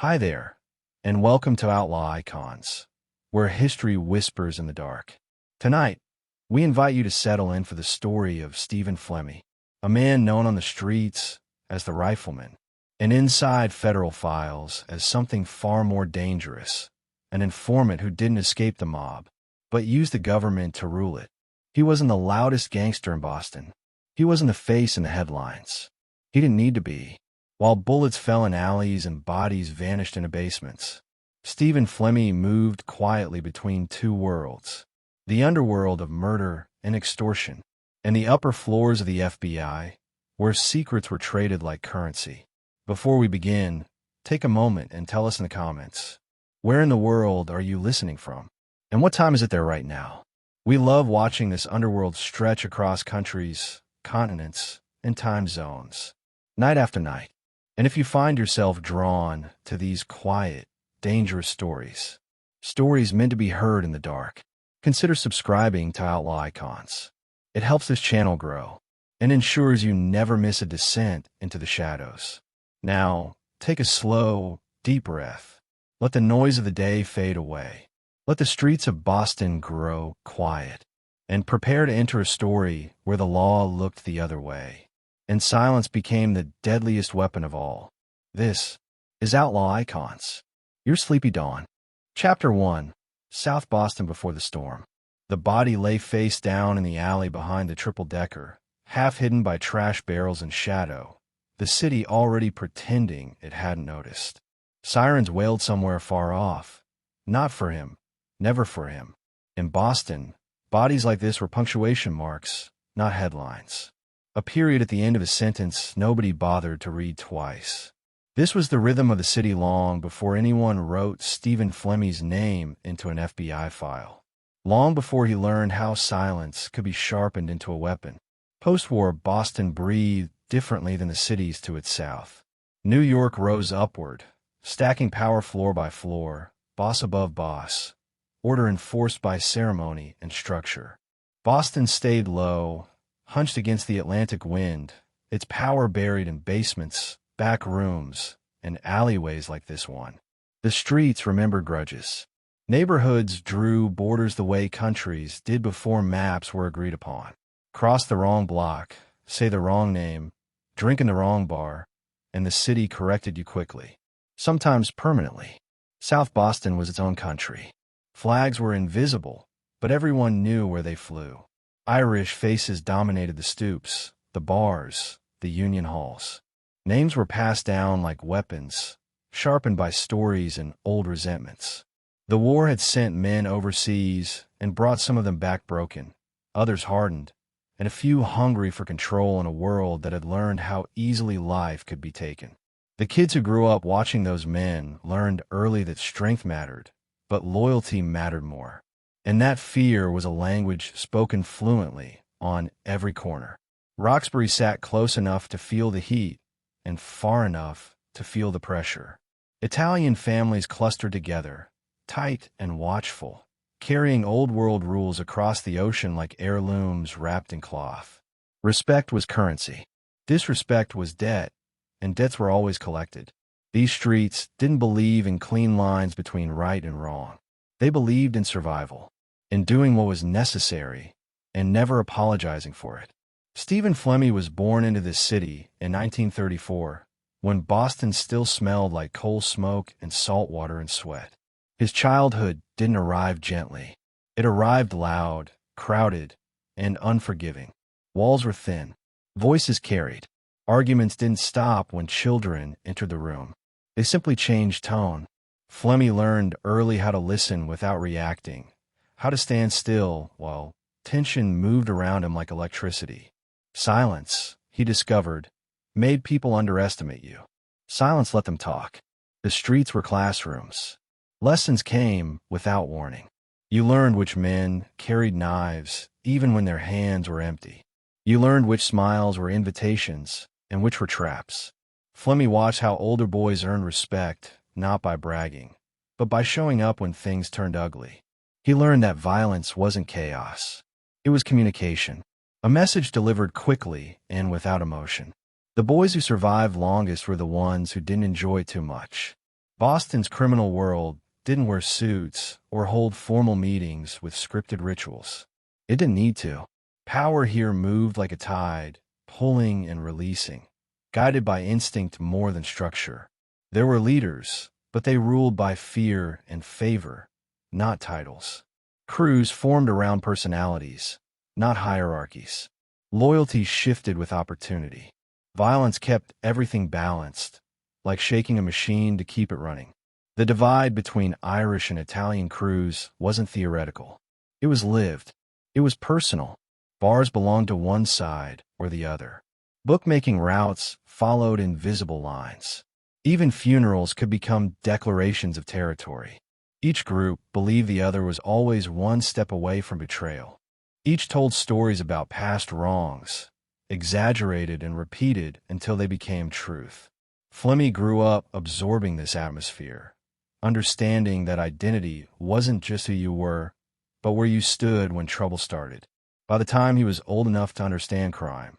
Hi there, and welcome to Outlaw Icons, where history whispers in the dark. Tonight, we invite you to settle in for the story of Stephen Flemmi, a man known on the streets as the Rifleman, and inside federal files as something far more dangerous, an informant who didn't escape the mob, but used the government to rule it. He wasn't the loudest gangster in Boston. He wasn't the face in the headlines. He didn't need to be. While bullets fell in alleys and bodies vanished into basements, Stephen Flemmi moved quietly between two worlds, the underworld of murder and extortion, and the upper floors of the FBI, where secrets were traded like currency. Before we begin, take a moment and tell us in the comments, where in the world are you listening from? And what time is it there right now? We love watching this underworld stretch across countries, continents, and time zones, night after night. And if you find yourself drawn to these quiet, dangerous stories meant to be heard in the dark, consider subscribing to Outlaw Icons. It helps this channel grow and ensures you never miss a descent into the shadows. Now, take a slow, deep breath. Let the noise of the day fade away. Let the streets of Boston grow quiet, and prepare to enter a story where the law looked the other way, and silence became the deadliest weapon of all. This is Outlaw Icons, your sleepy dawn. Chapter 1, South Boston before the storm. The body lay face down in the alley behind the triple-decker, half hidden by trash barrels and shadow, the city already pretending it hadn't noticed. Sirens wailed somewhere far off. Not for him. Never for him. In Boston, bodies like this were punctuation marks, not headlines. A period at the end of a sentence nobody bothered to read twice. This was the rhythm of the city long before anyone wrote Stephen Flemmi's name into an FBI file. Long before he learned how silence could be sharpened into a weapon. Post-war Boston breathed differently than the cities to its south. New York rose upward, stacking power floor by floor, boss above boss, order enforced by ceremony and structure. Boston stayed low, hunched against the Atlantic wind, its power buried in basements, back rooms, and alleyways like this one. The streets remembered grudges. Neighborhoods drew borders the way countries did before maps were agreed upon. Cross the wrong block, say the wrong name, drink in the wrong bar, and the city corrected you quickly, sometimes permanently. South Boston was its own country. Flags were invisible, but everyone knew where they flew. Irish faces dominated the stoops, the bars, the union halls. Names were passed down like weapons, sharpened by stories and old resentments. The war had sent men overseas and brought some of them back broken, others hardened, and a few hungry for control in a world that had learned how easily life could be taken. The kids who grew up watching those men learned early that strength mattered, but loyalty mattered more. And that fear was a language spoken fluently on every corner. Roxbury sat close enough to feel the heat and far enough to feel the pressure. Italian families clustered together, tight and watchful, carrying old-world rules across the ocean like heirlooms wrapped in cloth. Respect was currency. Disrespect was debt, and debts were always collected. These streets didn't believe in clean lines between right and wrong. They believed in survival, in doing what was necessary, and never apologizing for it. Stephen Flemmi was born into this city in 1934, when Boston still smelled like coal smoke and salt water and sweat. His childhood didn't arrive gently. It arrived loud, crowded, and unforgiving. Walls were thin. Voices carried. Arguments didn't stop when children entered the room. They simply changed tone. Flemmi learned early how to listen without reacting, how to stand still while tension moved around him like electricity. Silence, he discovered, made people underestimate you. Silence let them talk. The streets were classrooms. Lessons came without warning. You learned which men carried knives even when their hands were empty. You learned which smiles were invitations and which were traps. Flemmi watched how older boys earned respect, not by bragging, but by showing up when things turned ugly. He learned that violence wasn't chaos. It was communication, a message delivered quickly and without emotion. The boys who survived longest were the ones who didn't enjoy too much. Boston's criminal world didn't wear suits or hold formal meetings with scripted rituals. It didn't need to. Power here moved like a tide, pulling and releasing, guided by instinct more than structure. There were leaders, but they ruled by fear and favor, not titles. Crews formed around personalities, not hierarchies. Loyalty shifted with opportunity. Violence kept everything balanced, like shaking a machine to keep it running. The divide between Irish and Italian crews wasn't theoretical. It was lived. It was personal. Bars belonged to one side or the other. Bookmaking routes followed invisible lines. Even funerals could become declarations of territory. Each group believed the other was always one step away from betrayal. Each told stories about past wrongs, exaggerated and repeated until they became truth. Flemmi grew up absorbing this atmosphere, understanding that identity wasn't just who you were, but where you stood when trouble started. By the time he was old enough to understand crime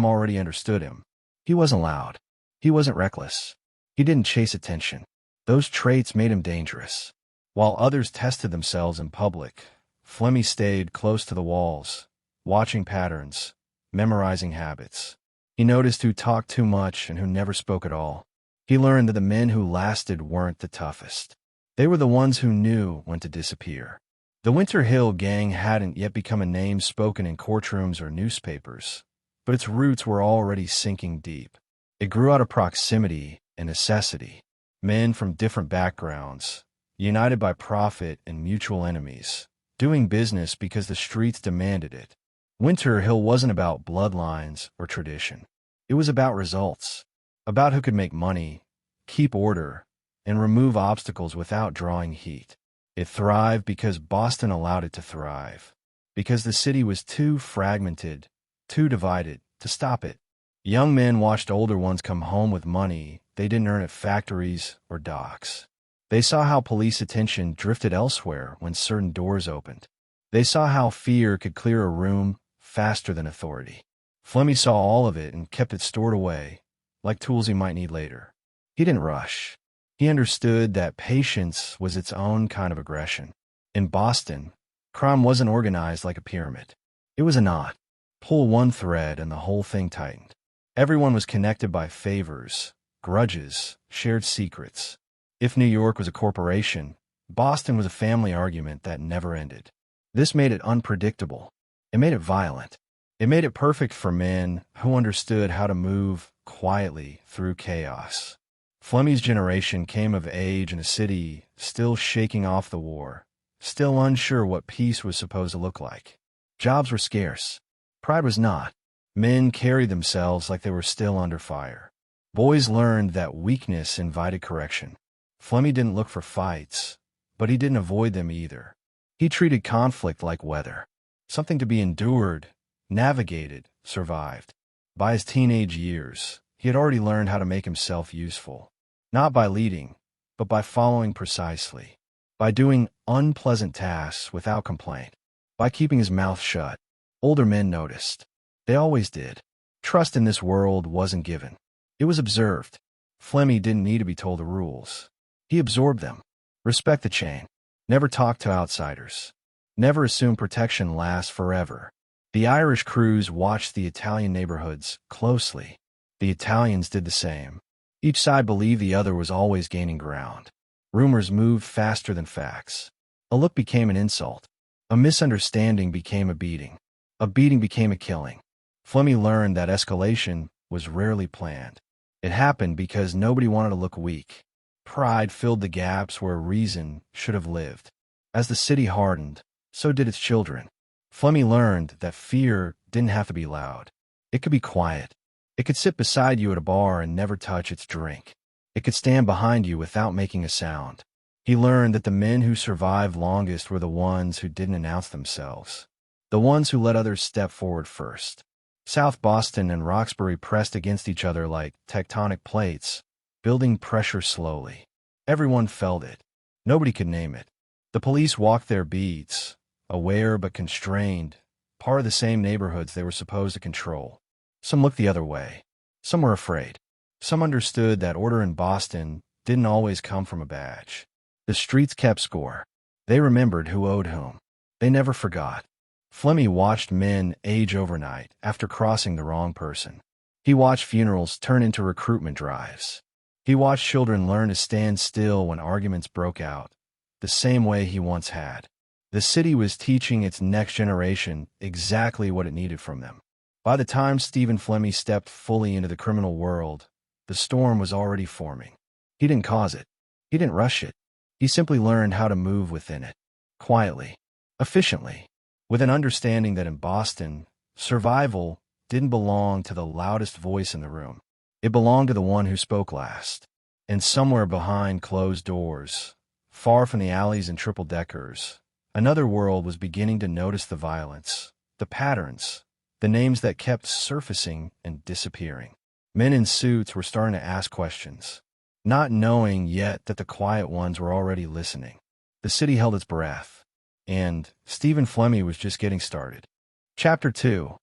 already understood him. He wasn't loud. He wasn't reckless. He didn't chase attention. Those traits made him dangerous. While others tested themselves in public, Flemmi stayed close to the walls, watching patterns, memorizing habits. He noticed who talked too much and who never spoke at all. He learned that the men who lasted weren't the toughest. They were the ones who knew when to disappear. The Winter Hill Gang hadn't yet become a name spoken in courtrooms or newspapers, but its roots were already sinking deep. It grew out of proximity and necessity. Men from different backgrounds, united by profit and mutual enemies, doing business because the streets demanded it. Winter Hill wasn't about bloodlines or tradition. It was about results, about who could make money, keep order, and remove obstacles without drawing heat. It thrived because Boston allowed it to thrive, because the city was too fragmented, too divided to stop it. Young men watched older ones come home with money they didn't earn at factories or docks. They saw how police attention drifted elsewhere when certain doors opened. They saw how fear could clear a room faster than authority. Flemmi saw all of it and kept it stored away, like tools he might need later. He didn't rush. He understood that patience was its own kind of aggression. In Boston, crime wasn't organized like a pyramid. It was a knot. Pull one thread and the whole thing tightened. Everyone was connected by favors, grudges, shared secrets. If New York was a corporation, Boston was a family argument that never ended. This made it unpredictable. It made it violent. It made it perfect for men who understood how to move quietly through chaos. Flemmi's generation came of age in a city still shaking off the war, still unsure what peace was supposed to look like. Jobs were scarce. Pride was not. Men carried themselves like they were still under fire. Boys learned that weakness invited correction. Flemmi didn't look for fights, but he didn't avoid them either. He treated conflict like weather, something to be endured, navigated, survived. By his teenage years, he had already learned how to make himself useful, not by leading, but by following precisely, by doing unpleasant tasks without complaint, by keeping his mouth shut. Older men noticed. They always did. Trust in this world wasn't given. It was observed. Flemmi didn't need to be told the rules. He absorbed them. Respect the chain. Never talk to outsiders. Never assume protection lasts forever. The Irish crews watched the Italian neighborhoods closely. The Italians did the same. Each side believed the other was always gaining ground. Rumors moved faster than facts. A look became an insult. A misunderstanding became a beating. A beating became a killing. Flemmi learned that escalation was rarely planned. It happened because nobody wanted to look weak. Pride filled the gaps where reason should have lived. As the city hardened, so did its children. Flemmi learned that fear didn't have to be loud. It could be quiet. It could sit beside you at a bar and never touch its drink. It could stand behind you without making a sound. He learned that the men who survived longest were the ones who didn't announce themselves, the ones who let others step forward first. South Boston and Roxbury pressed against each other like tectonic plates, building pressure slowly. Everyone felt it. Nobody could name it. The police walked their beats, aware but constrained, part of the same neighborhoods they were supposed to control. Some looked the other way. Some were afraid. Some understood that order in Boston didn't always come from a badge. The streets kept score. They remembered who owed whom. They never forgot. Flemmi watched men age overnight after crossing the wrong person. He watched funerals turn into recruitment drives. He watched children learn to stand still when arguments broke out, the same way he once had. The city was teaching its next generation exactly what it needed from them. By the time Stephen Flemmi stepped fully into the criminal world, the storm was already forming. He didn't cause it. He didn't rush it. He simply learned how to move within it, quietly, efficiently, with an understanding that in Boston, survival didn't belong to the loudest voice in the room. It belonged to the one who spoke last. And somewhere behind closed doors, far from the alleys and triple-deckers, another world was beginning to notice the violence, the patterns, the names that kept surfacing and disappearing. Men in suits were starting to ask questions, not knowing yet that the quiet ones were already listening. The city held its breath, and Stephen Flemmi was just getting started. Chapter 2.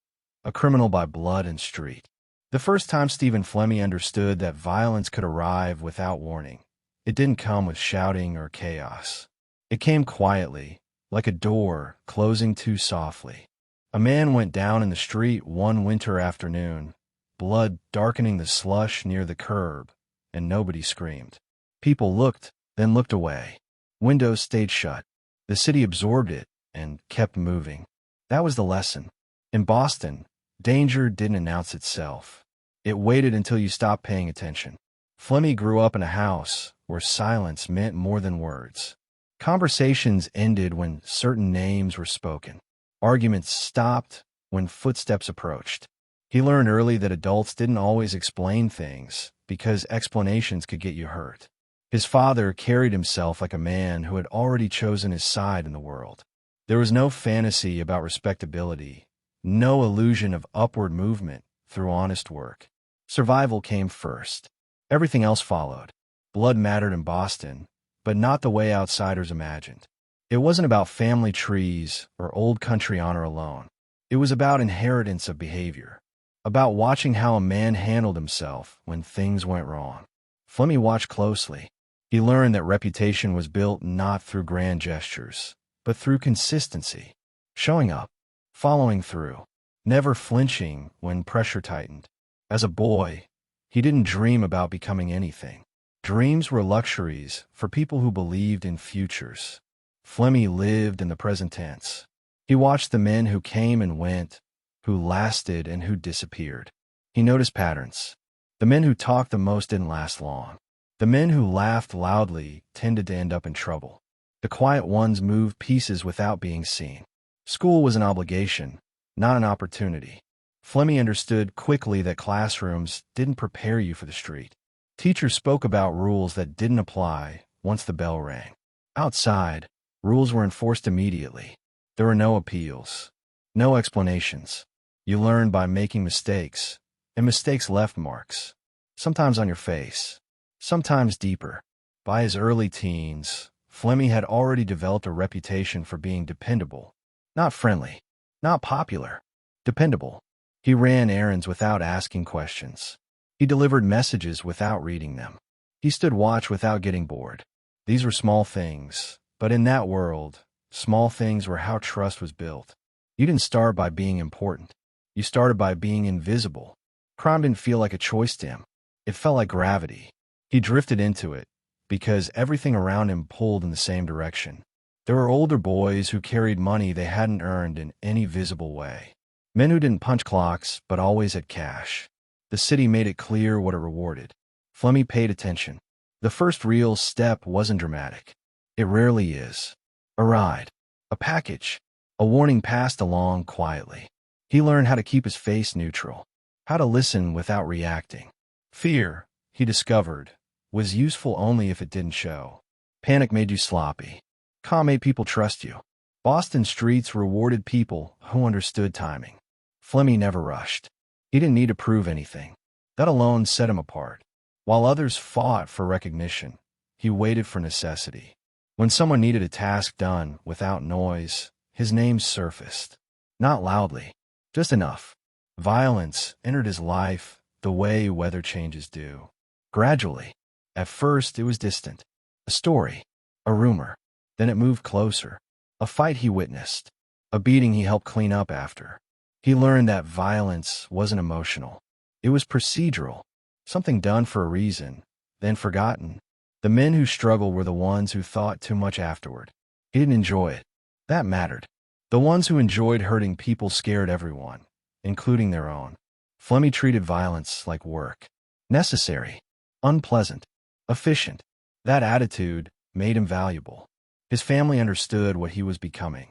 A Criminal by Blood and Street. The first time Stephen Flemmi understood that violence could arrive without warning, it didn't come with shouting or chaos. It came quietly, like a door closing too softly. A man went down in the street one winter afternoon, blood darkening the slush near the curb, and nobody screamed. People looked, then looked away. Windows stayed shut. The city absorbed it and kept moving. That was the lesson. In Boston, danger didn't announce itself. It waited until you stopped paying attention. Flemmi grew up in a house where silence meant more than words. Conversations ended when certain names were spoken. Arguments stopped when footsteps approached. He learned early that adults didn't always explain things because explanations could get you hurt. His father carried himself like a man who had already chosen his side in the world. There was no fantasy about respectability, no illusion of upward movement through honest work. Survival came first. Everything else followed. Blood mattered in Boston, but not the way outsiders imagined. It wasn't about family trees or old country honor alone. It was about inheritance of behavior, about watching how a man handled himself when things went wrong. Flemmi watched closely. He learned that reputation was built not through grand gestures, but through consistency, showing up, following through, never flinching when pressure tightened. As a boy, he didn't dream about becoming anything. Dreams were luxuries for people who believed in futures. Flemmi lived in the present tense. He watched the men who came and went, who lasted and who disappeared. He noticed patterns. The men who talked the most didn't last long. The men who laughed loudly tended to end up in trouble. The quiet ones moved pieces without being seen. School was an obligation, not an opportunity. Flemmi understood quickly that classrooms didn't prepare you for the street. Teachers spoke about rules that didn't apply once the bell rang. Outside, rules were enforced immediately. There were no appeals, no explanations. You learned by making mistakes, and mistakes left marks, sometimes on your face, sometimes deeper. By his early teens, Flemmi had already developed a reputation for being dependable, not friendly, not popular, dependable. He ran errands without asking questions. He delivered messages without reading them. He stood watch without getting bored. These were small things, but in that world, small things were how trust was built. You didn't start by being important. You started by being invisible. Crime didn't feel like a choice to him. It felt like gravity. He drifted into it because everything around him pulled in the same direction. There were older boys who carried money they hadn't earned in any visible way. Men who didn't punch clocks but always had cash. The city made it clear what it rewarded. Flemmi paid attention. The first real step wasn't dramatic. It rarely is. A ride. A package. A warning passed along quietly. He learned how to keep his face neutral. How to listen without reacting. Fear, he discovered, was useful only if it didn't show. Panic made you sloppy. Calm made people trust you. Boston streets rewarded people who understood timing. Flemmi never rushed. He didn't need to prove anything. That alone set him apart. While others fought for recognition, he waited for necessity. When someone needed a task done without noise, his name surfaced. Not loudly, just enough. Violence entered his life the way weather changes do. Gradually. At first, it was distant. A story. A rumor. Then it moved closer. A fight he witnessed. A beating he helped clean up after. He learned that violence wasn't emotional. It was procedural. Something done for a reason, then forgotten. The men who struggled were the ones who thought too much afterward. He didn't enjoy it. That mattered. The ones who enjoyed hurting people scared everyone, including their own. Flemmi treated violence like work. Necessary. Unpleasant. Efficient. That attitude made him valuable. His family understood what he was becoming,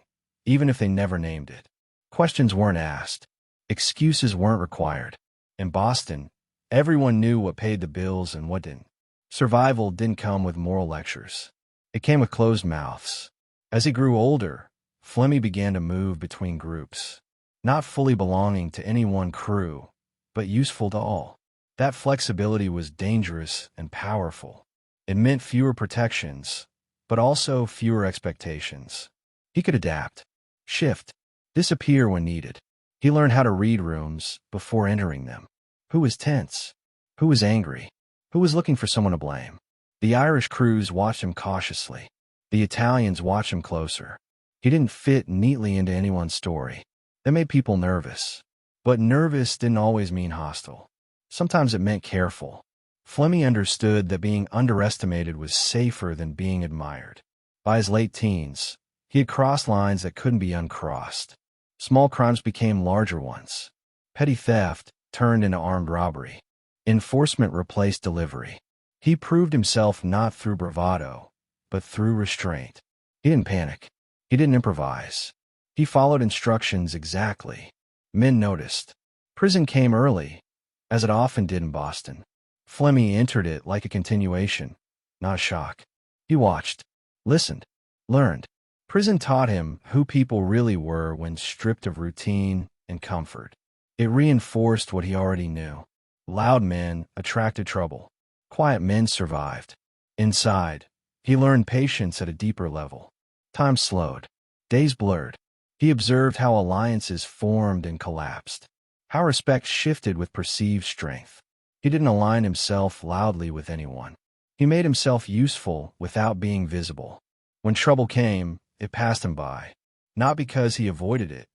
even if they never named it. Questions weren't asked. Excuses weren't required. In Boston, everyone knew what paid the bills and what didn't. Survival didn't come with moral lectures. It came with closed mouths. As he grew older, Flemmi began to move between groups, not fully belonging to any one crew, but useful to all. That flexibility was dangerous and powerful. It meant fewer protections, but also fewer expectations. He could adapt, shift, disappear when needed. He learned how to read rooms before entering them. Who was tense? Who was angry? Who was looking for someone to blame? The Irish crews watched him cautiously. The Italians watched him closer. He didn't fit neatly into anyone's story. That made people nervous. But nervous didn't always mean hostile. Sometimes it meant careful. Flemmi understood that being underestimated was safer than being admired. By his late teens, he had crossed lines that couldn't be uncrossed. Small crimes became larger ones. Petty theft turned into armed robbery. Enforcement replaced delivery. He proved himself not through bravado, but through restraint. He didn't panic. He didn't improvise. He followed instructions exactly. Men noticed. Prison came early, as it often did in Boston. Flemmi entered it like a continuation, not a shock. He watched, listened, learned. Prison taught him who people really were when stripped of routine and comfort. It reinforced what he already knew. Loud men attracted trouble. Quiet men survived. Inside, he learned patience at a deeper level. Time slowed. Days blurred. He observed how alliances formed and collapsed. How respect shifted with perceived strength. He didn't align himself loudly with anyone. He made himself useful without being visible. When trouble came, it passed him by. Not because he avoided it,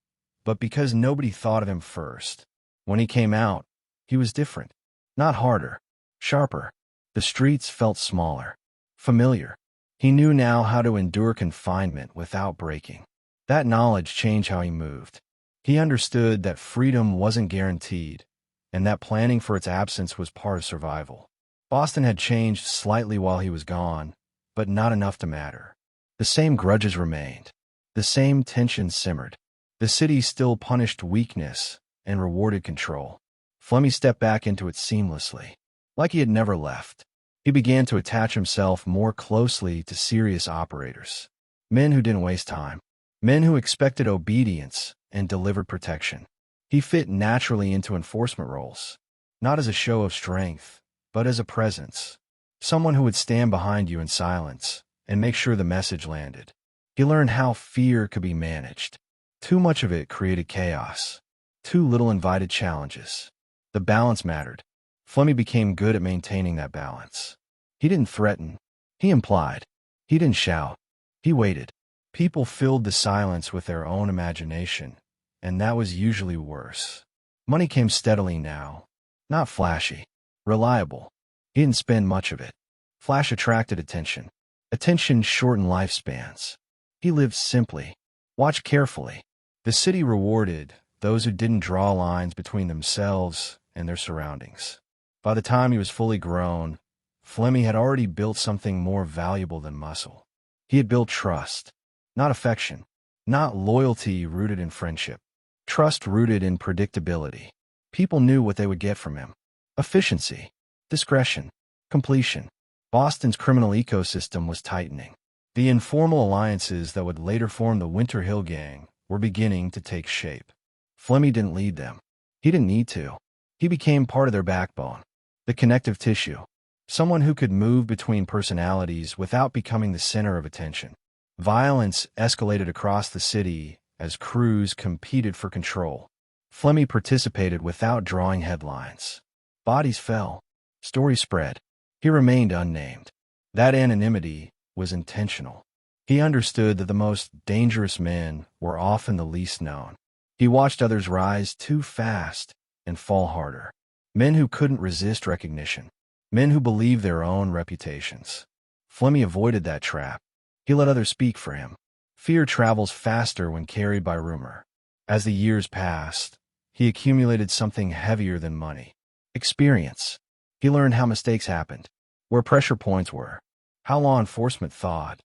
but because nobody thought of him first. When he came out, he was different. Not harder, sharper. The streets felt smaller, familiar. He knew now how to endure confinement without breaking. That knowledge changed how he moved. He understood that freedom wasn't guaranteed, and that planning for its absence was part of survival. Boston had changed slightly while he was gone, but not enough to matter. The same grudges remained. The same tension simmered. The city still punished weakness and rewarded control. Flemmi stepped back into it seamlessly, like he had never left. He began to attach himself more closely to serious operators. Men who didn't waste time. Men who expected obedience and delivered protection. He fit naturally into enforcement roles, not as a show of strength, but as a presence. Someone who would stand behind you in silence and make sure the message landed. He learned how fear could be managed. Too much of it created chaos. Too little invited challenges. The balance mattered. Flemmi became good at maintaining that balance. He didn't threaten. He implied. He didn't shout. He waited. People filled the silence with their own imagination, and that was usually worse. Money came steadily now. Not flashy. Reliable. He didn't spend much of it. Flash attracted attention. Attention shortened lifespans. He lived simply. Watched carefully. The city rewarded those who didn't draw lines between themselves and their surroundings. By the time he was fully grown, Flemmi had already built something more valuable than muscle. He had built trust, not affection, not loyalty rooted in friendship, trust rooted in predictability. People knew what they would get from him. Efficiency, discretion, completion. Boston's criminal ecosystem was tightening. The informal alliances that would later form the Winter Hill Gang were beginning to take shape. Flemmi didn't lead them. He didn't need to. He became part of their backbone, the connective tissue, someone who could move between personalities without becoming the center of attention. Violence escalated across the city as crews competed for control. Flemmi participated without drawing headlines. Bodies fell. Stories spread. He remained unnamed. That anonymity was intentional. He understood that the most dangerous men were often the least known. He watched others rise too fast and fall harder. Men who couldn't resist recognition. Men who believed their own reputations. Flemmi avoided that trap. He let others speak for him. Fear travels faster when carried by rumor. As the years passed, he accumulated something heavier than money. Experience. He learned how mistakes happened, where pressure points were, how law enforcement thought,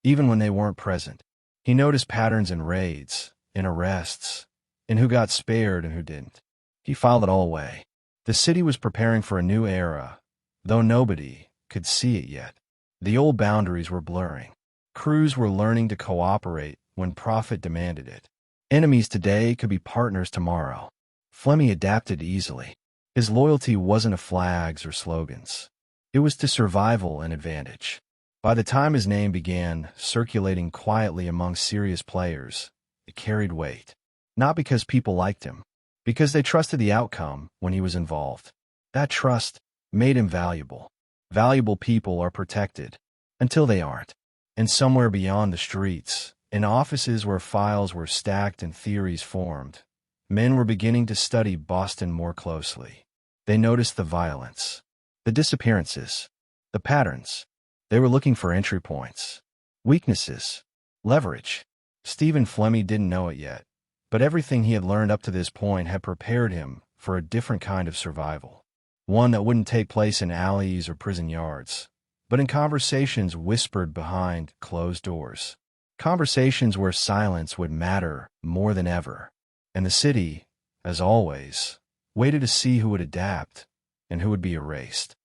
even when they weren't present. He noticed patterns in raids, in arrests, in who got spared and who didn't. He filed it all away. The city was preparing for a new era, though nobody could see it yet. The old boundaries were blurring. Crews were learning to cooperate when profit demanded it. Enemies today could be partners tomorrow. Flemmi adapted easily. His loyalty wasn't to flags or slogans. It was to survival and advantage. By the time his name began circulating quietly among serious players, it carried weight. Not because people liked him, because they trusted the outcome when he was involved. That trust made him valuable. Valuable people are protected until they aren't. And somewhere beyond the streets, in offices where files were stacked and theories formed, men were beginning to study Boston more closely. They noticed the violence, the disappearances, the patterns. They were looking for entry points, weaknesses, leverage. Stephen Flemmi didn't know it yet, but everything he had learned up to this point had prepared him for a different kind of survival. One that wouldn't take place in alleys or prison yards, but in conversations whispered behind closed doors. Conversations where silence would matter more than ever. And the city, as always, waited to see who would adapt and who would be erased.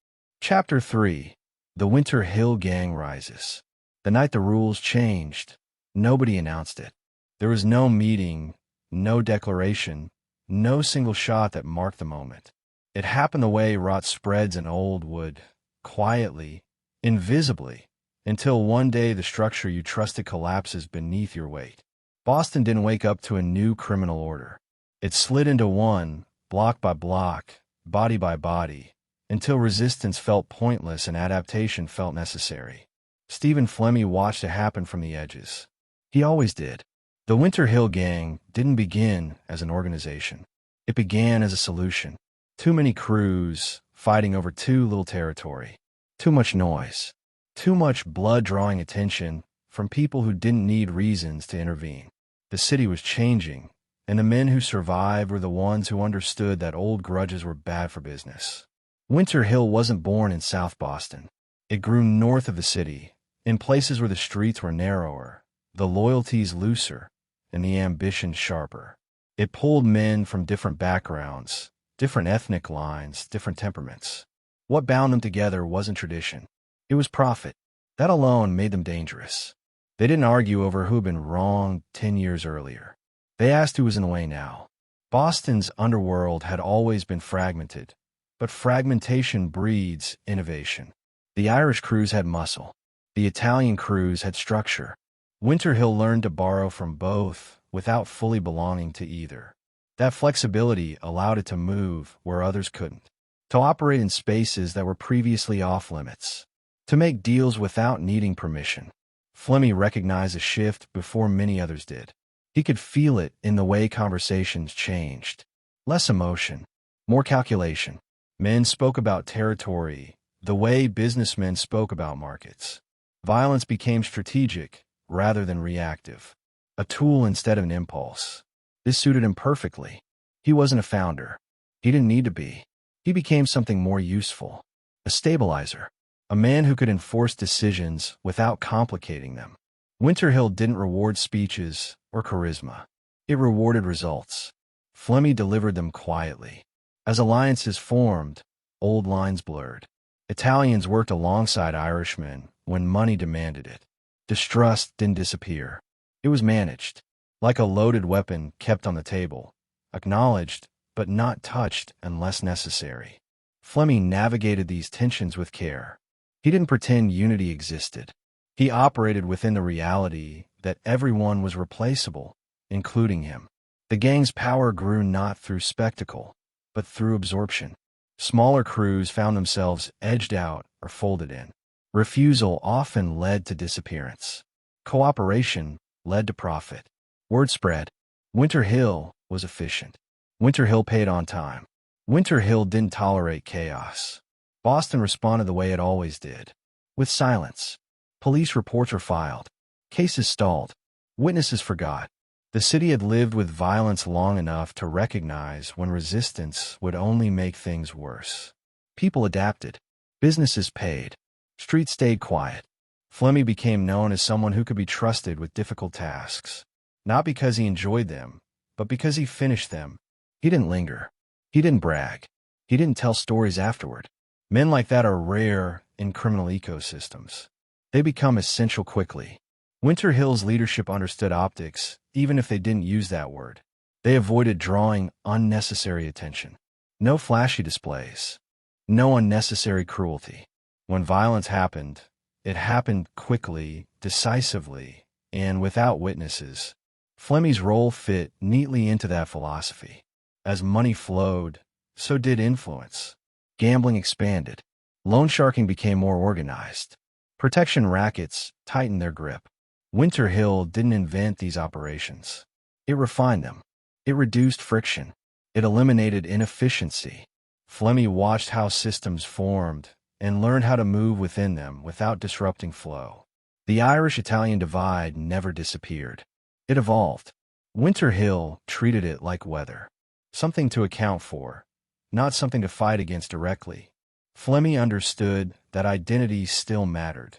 Chapter 3. The Winter Hill Gang Rises. The night the rules changed, nobody announced it. There was no meeting, no declaration, no single shot that marked the moment. It happened the way rot spreads in old wood, quietly, invisibly, until one day the structure you trusted collapses beneath your weight. Boston didn't wake up to a new criminal order. It slid into one, block by block, body by body, until resistance felt pointless and adaptation felt necessary. Stephen Flemmi watched it happen from the edges. He always did. The Winter Hill Gang didn't begin as an organization. It began as a solution. Too many crews fighting over too little territory. Too much noise. Too much blood drawing attention from people who didn't need reasons to intervene. The city was changing, and the men who survived were the ones who understood that old grudges were bad for business. Winter Hill wasn't born in South Boston. It grew north of the city, in places where the streets were narrower, the loyalties looser, and the ambition sharper. It pulled men from different backgrounds, different ethnic lines, different temperaments. What bound them together wasn't tradition. It was profit. That alone made them dangerous. They didn't argue over who had been wrong 10 years earlier. They asked who was in the way now. Boston's underworld had always been fragmented, but fragmentation breeds innovation. The Irish crews had muscle. The Italian crews had structure. Winter Hill learned to borrow from both without fully belonging to either. That flexibility allowed it to move where others couldn't, to operate in spaces that were previously off limits, to make deals without needing permission. Flemmi recognized a shift before many others did. He could feel it in the way conversations changed. Less emotion, more calculation. Men spoke about territory the way businessmen spoke about markets. Violence became strategic rather than reactive, a tool instead of an impulse. This suited him perfectly. He wasn't a founder. He didn't need to be. He became something more useful, a stabilizer, a man who could enforce decisions without complicating them. Winter Hill didn't reward speeches or charisma. It rewarded results. Flemmi delivered them quietly. As alliances formed, old lines blurred. Italians worked alongside Irishmen when money demanded it. Distrust didn't disappear. It was managed, like a loaded weapon kept on the table, acknowledged but not touched unless necessary. Flemmi navigated these tensions with care. He didn't pretend unity existed. He operated within the reality that everyone was replaceable, including him. The gang's power grew not through spectacle, but through absorption. Smaller crews found themselves edged out or folded in. Refusal often led to disappearance. Cooperation led to profit. Word spread. Winter Hill was efficient. Winter Hill paid on time. Winter Hill didn't tolerate chaos. Boston responded the way it always did. With silence. Police reports were filed. Cases stalled. Witnesses forgot. The city had lived with violence long enough to recognize when resistance would only make things worse. People adapted. Businesses paid. Streets stayed quiet. Flemmi became known as someone who could be trusted with difficult tasks. Not because he enjoyed them, but because he finished them. He didn't linger. He didn't brag. He didn't tell stories afterward. Men like that are rare in criminal ecosystems. They become essential quickly. Winter Hill's leadership understood optics, even if they didn't use that word. They avoided drawing unnecessary attention. No flashy displays. No unnecessary cruelty. When violence happened, it happened quickly, decisively, and without witnesses. Flemmi's role fit neatly into that philosophy. As money flowed, so did influence. Gambling expanded. Loan sharking became more organized. Protection rackets tightened their grip. Winter Hill didn't invent these operations. It refined them. It reduced friction. It eliminated inefficiency. Flemmi watched how systems formed and learned how to move within them without disrupting flow. The Irish-Italian divide never disappeared. It evolved. Winter Hill treated it like weather. Something to account for, not something to fight against directly. Flemmi understood that identity still mattered,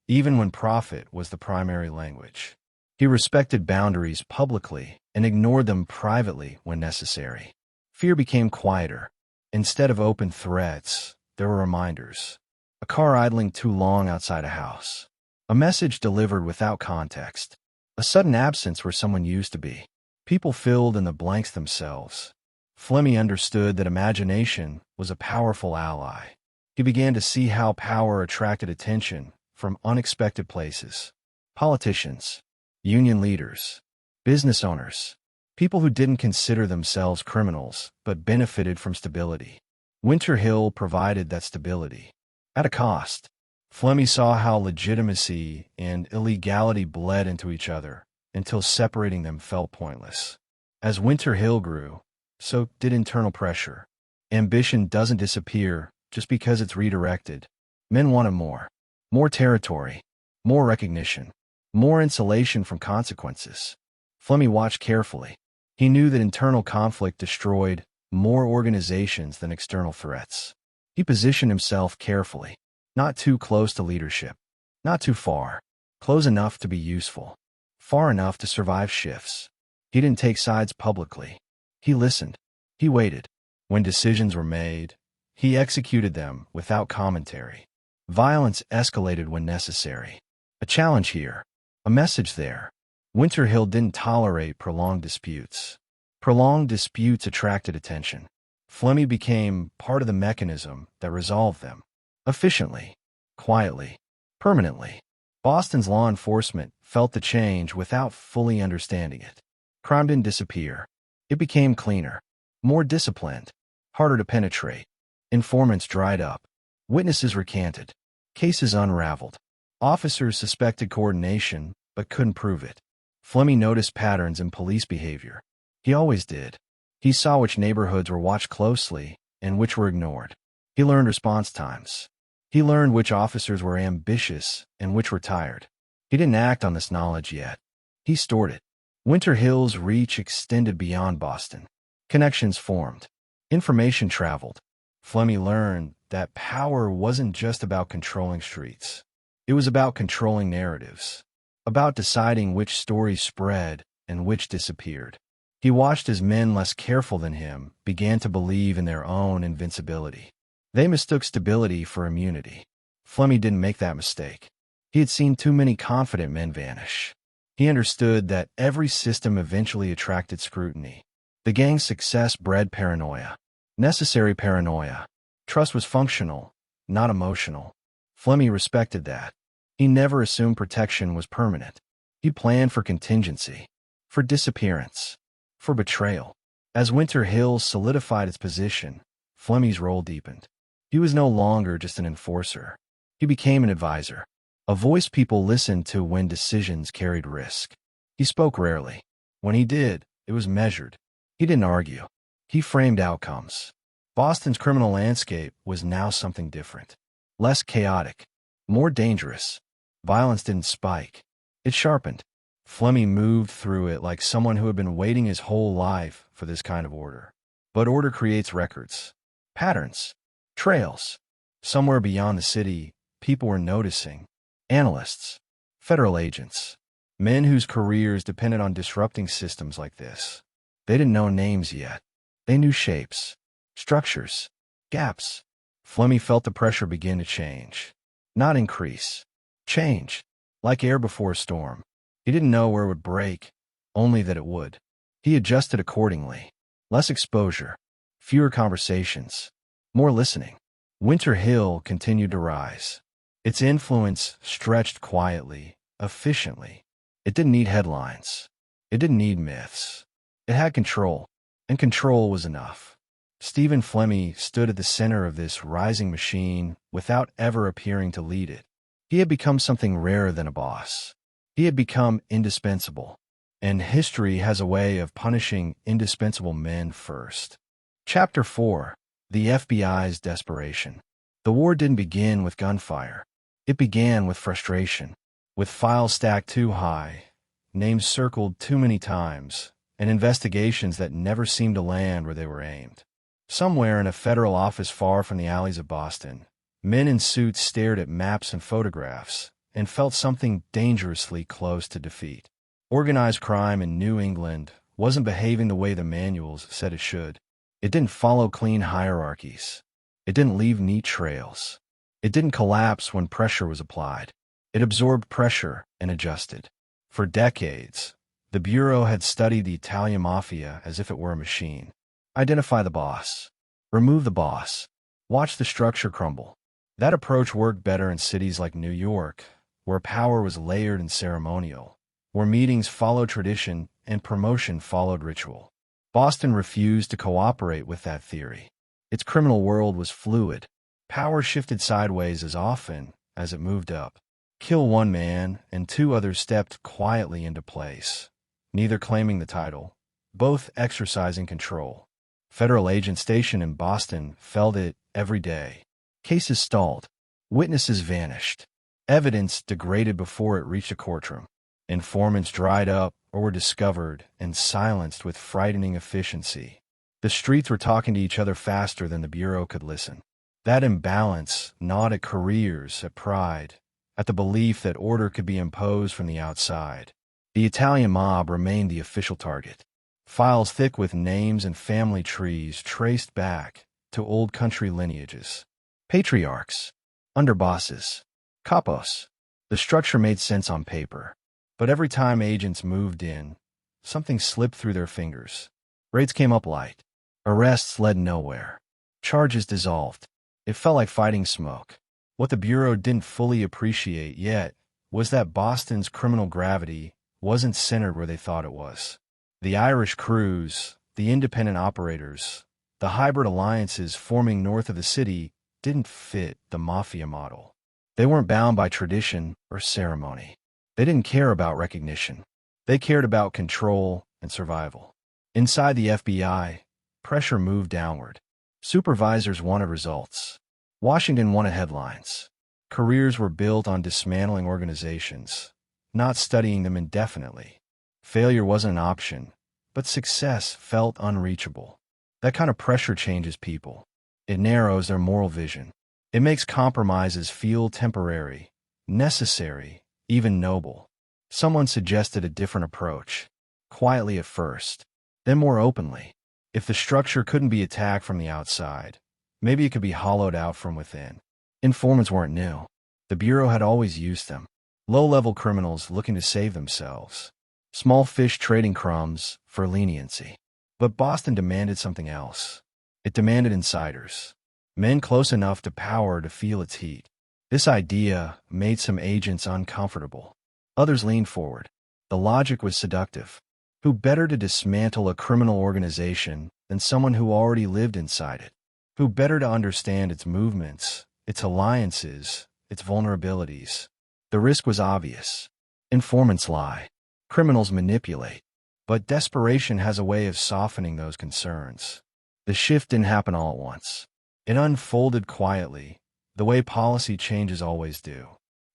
even when profit was the primary language. He respected boundaries publicly and ignored them privately when necessary. Fear became quieter. Instead of open threats, there were reminders. A car idling too long outside a house. A message delivered without context. A sudden absence where someone used to be. People filled in the blanks themselves. Flemmi understood that imagination was a powerful ally. He began to see how power attracted attention from unexpected places. Politicians, union leaders, business owners, people who didn't consider themselves criminals but benefited from stability. Winter Hill provided that stability. At a cost. Flemmi saw how legitimacy and illegality bled into each other until separating them felt pointless. As Winter Hill grew, so did internal pressure. Ambition doesn't disappear just because it's redirected. Men wanted more. More territory. More recognition. More insulation from consequences. Flemmi watched carefully. He knew that internal conflict destroyed more organizations than external threats. He positioned himself carefully. Not too close to leadership. Not too far. Close enough to be useful. Far enough to survive shifts. He didn't take sides publicly. He listened. He waited. When decisions were made, he executed them without commentary. Violence escalated when necessary. A challenge here. A message there. Winter Hill didn't tolerate prolonged disputes. Prolonged disputes attracted attention. Flemmi became part of the mechanism that resolved them. Efficiently. Quietly. Permanently. Boston's law enforcement felt the change without fully understanding it. Crime didn't disappear. It became cleaner. More disciplined. Harder to penetrate. Informants dried up. Witnesses recanted. Cases unraveled. Officers suspected coordination, but couldn't prove it. Flemmi noticed patterns in police behavior. He always did. He saw which neighborhoods were watched closely and which were ignored. He learned response times. He learned which officers were ambitious and which were tired. He didn't act on this knowledge yet. He stored it. Winter Hill's reach extended beyond Boston. Connections formed. Information traveled. Flemmi learned that power wasn't just about controlling streets. It was about controlling narratives. About deciding which stories spread and which disappeared. He watched as men less careful than him began to believe in their own invincibility. They mistook stability for immunity. Flemmi didn't make that mistake. He had seen too many confident men vanish. He understood that every system eventually attracted scrutiny. The gang's success bred paranoia. Necessary paranoia. Trust was functional, not emotional. Flemmi respected that. He never assumed protection was permanent. He planned for contingency. For disappearance. For betrayal. As Winter Hill solidified its position, Flemmi's role deepened. He was no longer just an enforcer. He became an advisor, a voice people listened to when decisions carried risk. He spoke rarely. When he did, it was measured. He didn't argue. He framed outcomes. Boston's criminal landscape was now something different. Less chaotic. More dangerous. Violence didn't spike. It sharpened. Flemmi moved through it like someone who had been waiting his whole life for this kind of order. But order creates records. Patterns. Trails. Somewhere beyond the city, people were noticing. Analysts. Federal agents. Men whose careers depended on disrupting systems like this. They didn't know names yet. They knew shapes. Structures. Gaps. Flemmi felt the pressure begin to change. Not increase. Change. Like air before a storm. He didn't know where it would break, only that it would. He adjusted accordingly. Less exposure. Fewer conversations. More listening. Winter Hill continued to rise. Its influence stretched quietly, efficiently. It didn't need headlines. It didn't need myths. It had control, and control was enough. Stephen Flemmi stood at the center of this rising machine without ever appearing to lead it. He had become something rarer than a boss. He had become indispensable, and history has a way of punishing indispensable men first. Chapter 4. The FBI's Desperation. The war didn't begin with gunfire. It began with frustration, with files stacked too high, names circled too many times, and investigations that never seemed to land where they were aimed. Somewhere in a federal office far from the alleys of Boston, men in suits stared at maps and photographs and felt something dangerously close to defeat. Organized crime in New England wasn't behaving the way the manuals said it should. It didn't follow clean hierarchies. It didn't leave neat trails. It didn't collapse when pressure was applied. It absorbed pressure and adjusted. For decades, the Bureau had studied the Italian Mafia as if it were a machine. Identify the boss. Remove the boss. Watch the structure crumble. That approach worked better in cities like New York, where power was layered and ceremonial, where meetings followed tradition and promotion followed ritual. Boston refused to cooperate with that theory. Its criminal world was fluid. Power shifted sideways as often as it moved up. Kill one man, and two others stepped quietly into place, neither claiming the title, both exercising control. Federal agents stationed in Boston felt it every day. Cases stalled. Witnesses vanished. Evidence degraded before it reached a courtroom. Informants dried up or were discovered and silenced with frightening efficiency. The streets were talking to each other faster than the Bureau could listen. That imbalance gnawed at careers, at pride, at the belief that order could be imposed from the outside. The Italian mob remained the official target. Files thick with names and family trees traced back to old country lineages. Patriarchs, underbosses, capos. The structure made sense on paper, but every time agents moved in, something slipped through their fingers. Raids came up light. Arrests led nowhere. Charges dissolved. It felt like fighting smoke. What the Bureau didn't fully appreciate yet was that Boston's criminal gravity wasn't centered where they thought it was. The Irish crews, the independent operators, the hybrid alliances forming north of the city didn't fit the Mafia model. They weren't bound by tradition or ceremony. They didn't care about recognition. They cared about control and survival. Inside the FBI, pressure moved downward. Supervisors wanted results. Washington wanted headlines. Careers were built on dismantling organizations, not studying them indefinitely. Failure wasn't an option, but success felt unreachable. That kind of pressure changes people. It narrows their moral vision. It makes compromises feel temporary, necessary, even noble. Someone suggested a different approach, quietly at first, then more openly. If the structure couldn't be attacked from the outside, maybe it could be hollowed out from within. Informants weren't new. The Bureau had always used them. Low-level criminals looking to save themselves. Small fish trading crumbs for leniency. But Boston demanded something else. It demanded insiders. Men close enough to power to feel its heat. This idea made some agents uncomfortable. Others leaned forward. The logic was seductive. Who better to dismantle a criminal organization than someone who already lived inside it? Who better to understand its movements, its alliances, its vulnerabilities? The risk was obvious. Informants lie. Criminals manipulate. But desperation has a way of softening those concerns. The shift didn't happen all at once. It unfolded quietly, the way policy changes always do.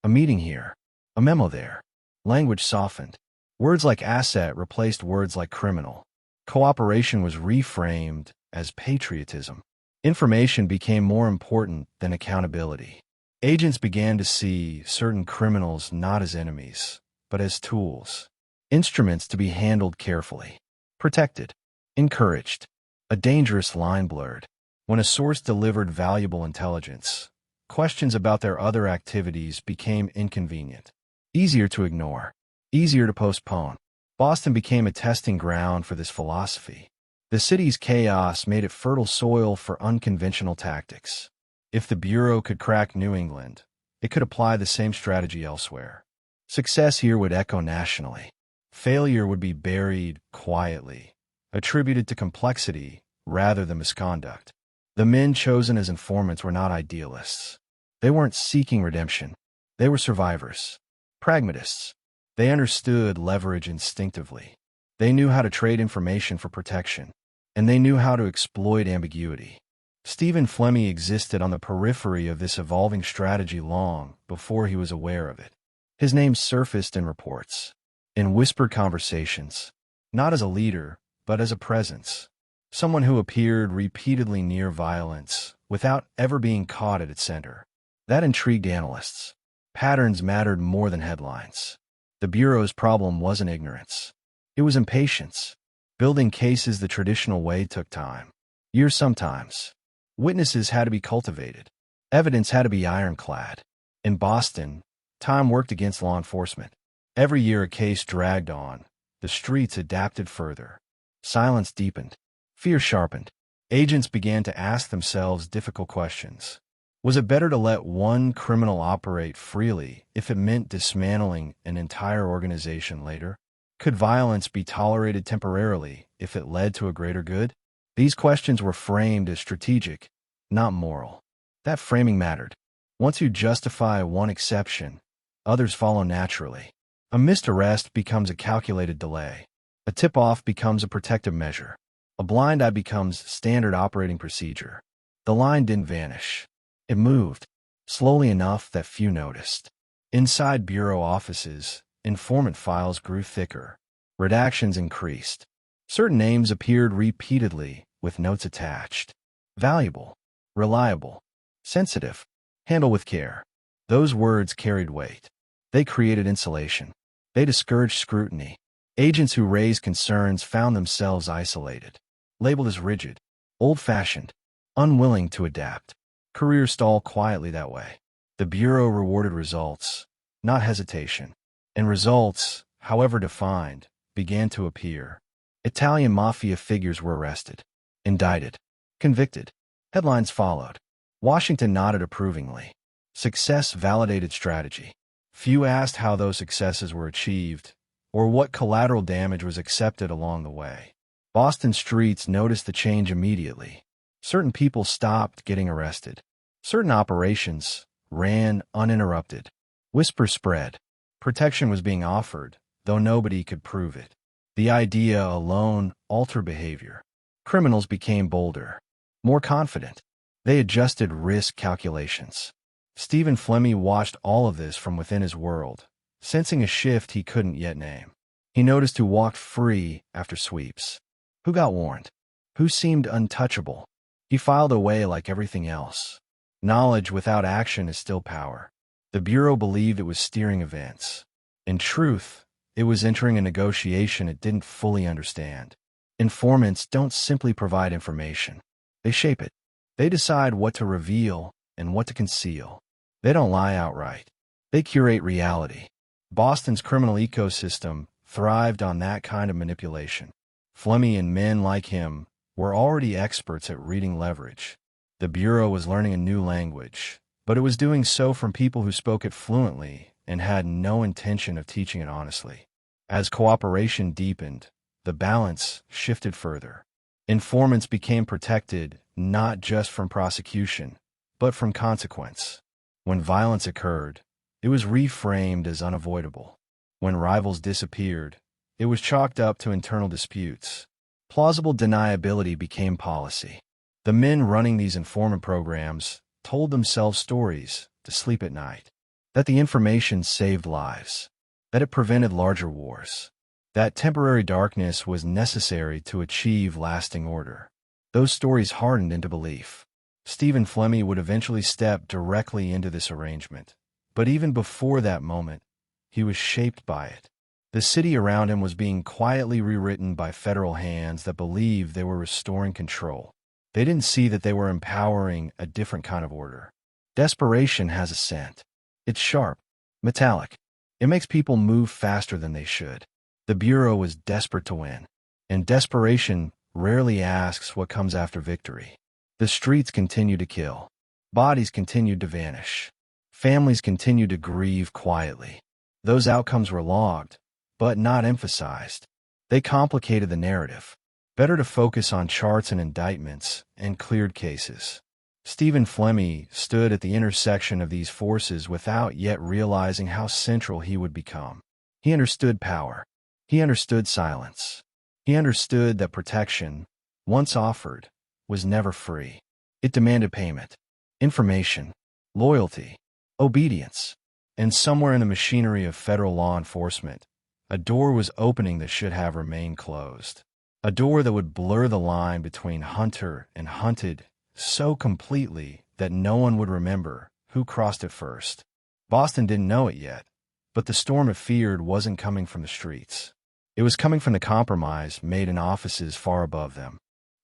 A meeting here, a memo there. Language softened. Words like asset replaced words like criminal. Cooperation was reframed as patriotism. Information became more important than accountability. Agents began to see certain criminals not as enemies, but as tools. Instruments to be handled carefully. Protected. Encouraged. A dangerous line blurred. When a source delivered valuable intelligence, questions about their other activities became inconvenient. Easier to ignore. Easier to postpone. Boston became a testing ground for this philosophy. The city's chaos made it fertile soil for unconventional tactics. If the Bureau could crack New England, it could apply the same strategy elsewhere. Success here would echo nationally. Failure would be buried quietly, attributed to complexity rather than misconduct. The men chosen as informants were not idealists. They weren't seeking redemption. They were survivors. Pragmatists. They understood leverage instinctively. They knew how to trade information for protection, and they knew how to exploit ambiguity. Stephen Flemmi existed on the periphery of this evolving strategy long before he was aware of it. His name surfaced in reports, in whispered conversations, not as a leader, but as a presence. Someone who appeared repeatedly near violence without ever being caught at its center. That intrigued analysts. Patterns mattered more than headlines. The Bureau's problem wasn't ignorance. It was impatience. Building cases the traditional way took time. Years sometimes. Witnesses had to be cultivated. Evidence had to be ironclad. In Boston, time worked against law enforcement. Every year a case dragged on. The streets adapted further. Silence deepened. Fear sharpened. Agents began to ask themselves difficult questions. Was it better to let one criminal operate freely if it meant dismantling an entire organization later? Could violence be tolerated temporarily if it led to a greater good? These questions were framed as strategic, not moral. That framing mattered. Once you justify one exception, others follow naturally. A missed arrest becomes a calculated delay. A tip-off becomes a protective measure. A blind eye becomes standard operating procedure. The line didn't vanish. It moved, slowly enough that few noticed. Inside Bureau offices, informant files grew thicker. Redactions increased. Certain names appeared repeatedly, with notes attached. Valuable, reliable, sensitive, handle with care. Those words carried weight. They created insulation. They discouraged scrutiny. Agents who raised concerns found themselves isolated, labeled as rigid, old-fashioned, unwilling to adapt. Careers stalled quietly that way. The Bureau rewarded results, not hesitation. And results, however defined, began to appear. Italian Mafia figures were arrested, indicted, convicted. Headlines followed. Washington nodded approvingly. Success validated strategy. Few asked how those successes were achieved, or what collateral damage was accepted along the way. Boston streets noticed the change immediately. Certain people stopped getting arrested. Certain operations ran uninterrupted. Whispers spread. Protection was being offered, though nobody could prove it. The idea alone altered behavior. Criminals became bolder, more confident. They adjusted risk calculations. Stephen Flemmi watched all of this from within his world, sensing a shift he couldn't yet name. He noticed who walked free after sweeps. Who got warned? Who seemed untouchable? He filed away like everything else. Knowledge without action is still power. The Bureau believed it was steering events. In truth, it was entering a negotiation it didn't fully understand. Informants don't simply provide information. They shape it. They decide what to reveal and what to conceal. They don't lie outright. They curate reality. Boston's criminal ecosystem thrived on that kind of manipulation. Flemmi and men like him were already experts at reading leverage. The Bureau was learning a new language, but it was doing so from people who spoke it fluently and had no intention of teaching it honestly. As cooperation deepened, the balance shifted further. Informants became protected not just from prosecution, but from consequence. When violence occurred, it was reframed as unavoidable. When rivals disappeared, it was chalked up to internal disputes. Plausible deniability became policy. The men running these informant programs told themselves stories to sleep at night. That the information saved lives. That it prevented larger wars. That temporary darkness was necessary to achieve lasting order. Those stories hardened into belief. Stephen Flemmi would eventually step directly into this arrangement. But even before that moment, he was shaped by it. The city around him was being quietly rewritten by federal hands that believed they were restoring control. They didn't see that they were empowering a different kind of order. Desperation has a scent. It's sharp, metallic. It makes people move faster than they should. The Bureau was desperate to win. And desperation rarely asks what comes after victory. The streets continued to kill. Bodies continued to vanish. Families continued to grieve quietly. Those outcomes were logged, but not emphasized. They complicated the narrative. Better to focus on charts and indictments and cleared cases. Stephen Flemmi stood at the intersection of these forces without yet realizing how central he would become. He understood power. He understood silence. He understood that protection, once offered, was never free. It demanded payment, information, loyalty, obedience. And somewhere in the machinery of federal law enforcement, a door was opening that should have remained closed. A door that would blur the line between hunter and hunted so completely that no one would remember who crossed it first. Boston didn't know it yet, but the storm it feared wasn't coming from the streets. It was coming from the compromise made in offices far above them.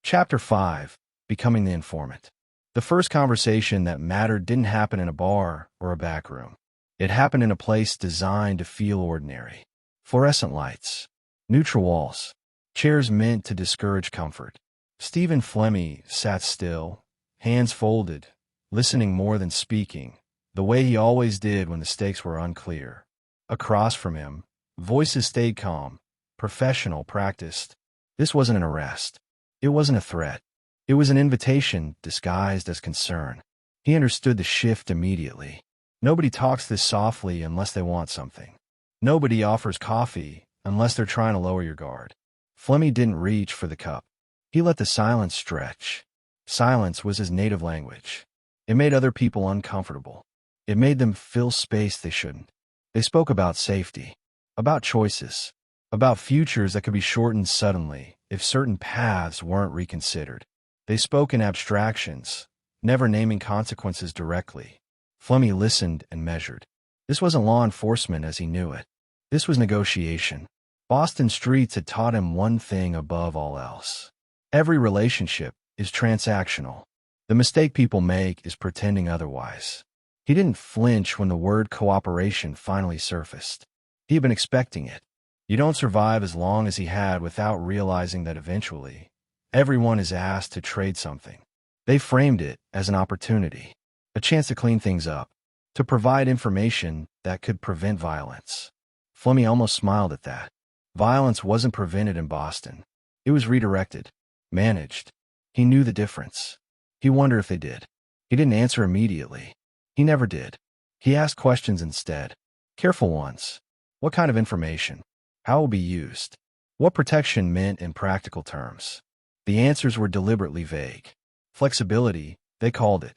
Chapter 5, Becoming the Informant. The first conversation that mattered didn't happen in a bar or a back room. It happened in a place designed to feel ordinary. Fluorescent lights, neutral walls, chairs meant to discourage comfort. Stephen Flemmi sat still, hands folded, listening more than speaking, the way he always did when the stakes were unclear. Across from him, voices stayed calm, professional, practiced. This wasn't an arrest. It wasn't a threat. It was an invitation disguised as concern. He understood the shift immediately. Nobody talks this softly unless they want something. Nobody offers coffee unless they're trying to lower your guard. Flemmi didn't reach for the cup. He let the silence stretch. Silence was his native language. It made other people uncomfortable. It made them fill space they shouldn't. They spoke about safety, about choices, about futures that could be shortened suddenly if certain paths weren't reconsidered. They spoke in abstractions, never naming consequences directly. Flemmi listened and measured. This wasn't law enforcement as he knew it. This was negotiation. Boston streets had taught him one thing above all else. Every relationship is transactional. The mistake people make is pretending otherwise. He didn't flinch when the word cooperation finally surfaced. He had been expecting it. You don't survive as long as he had without realizing that eventually, everyone is asked to trade something. They framed it as an opportunity, a chance to clean things up, to provide information that could prevent violence. Flemmi almost smiled at that. Violence wasn't prevented in Boston. It was redirected, managed. He knew the difference. He wondered if they did. He didn't answer immediately. He never did. He asked questions instead. Careful ones. What kind of information? How it will be used? What protection meant in practical terms? The answers were deliberately vague. Flexibility, they called it.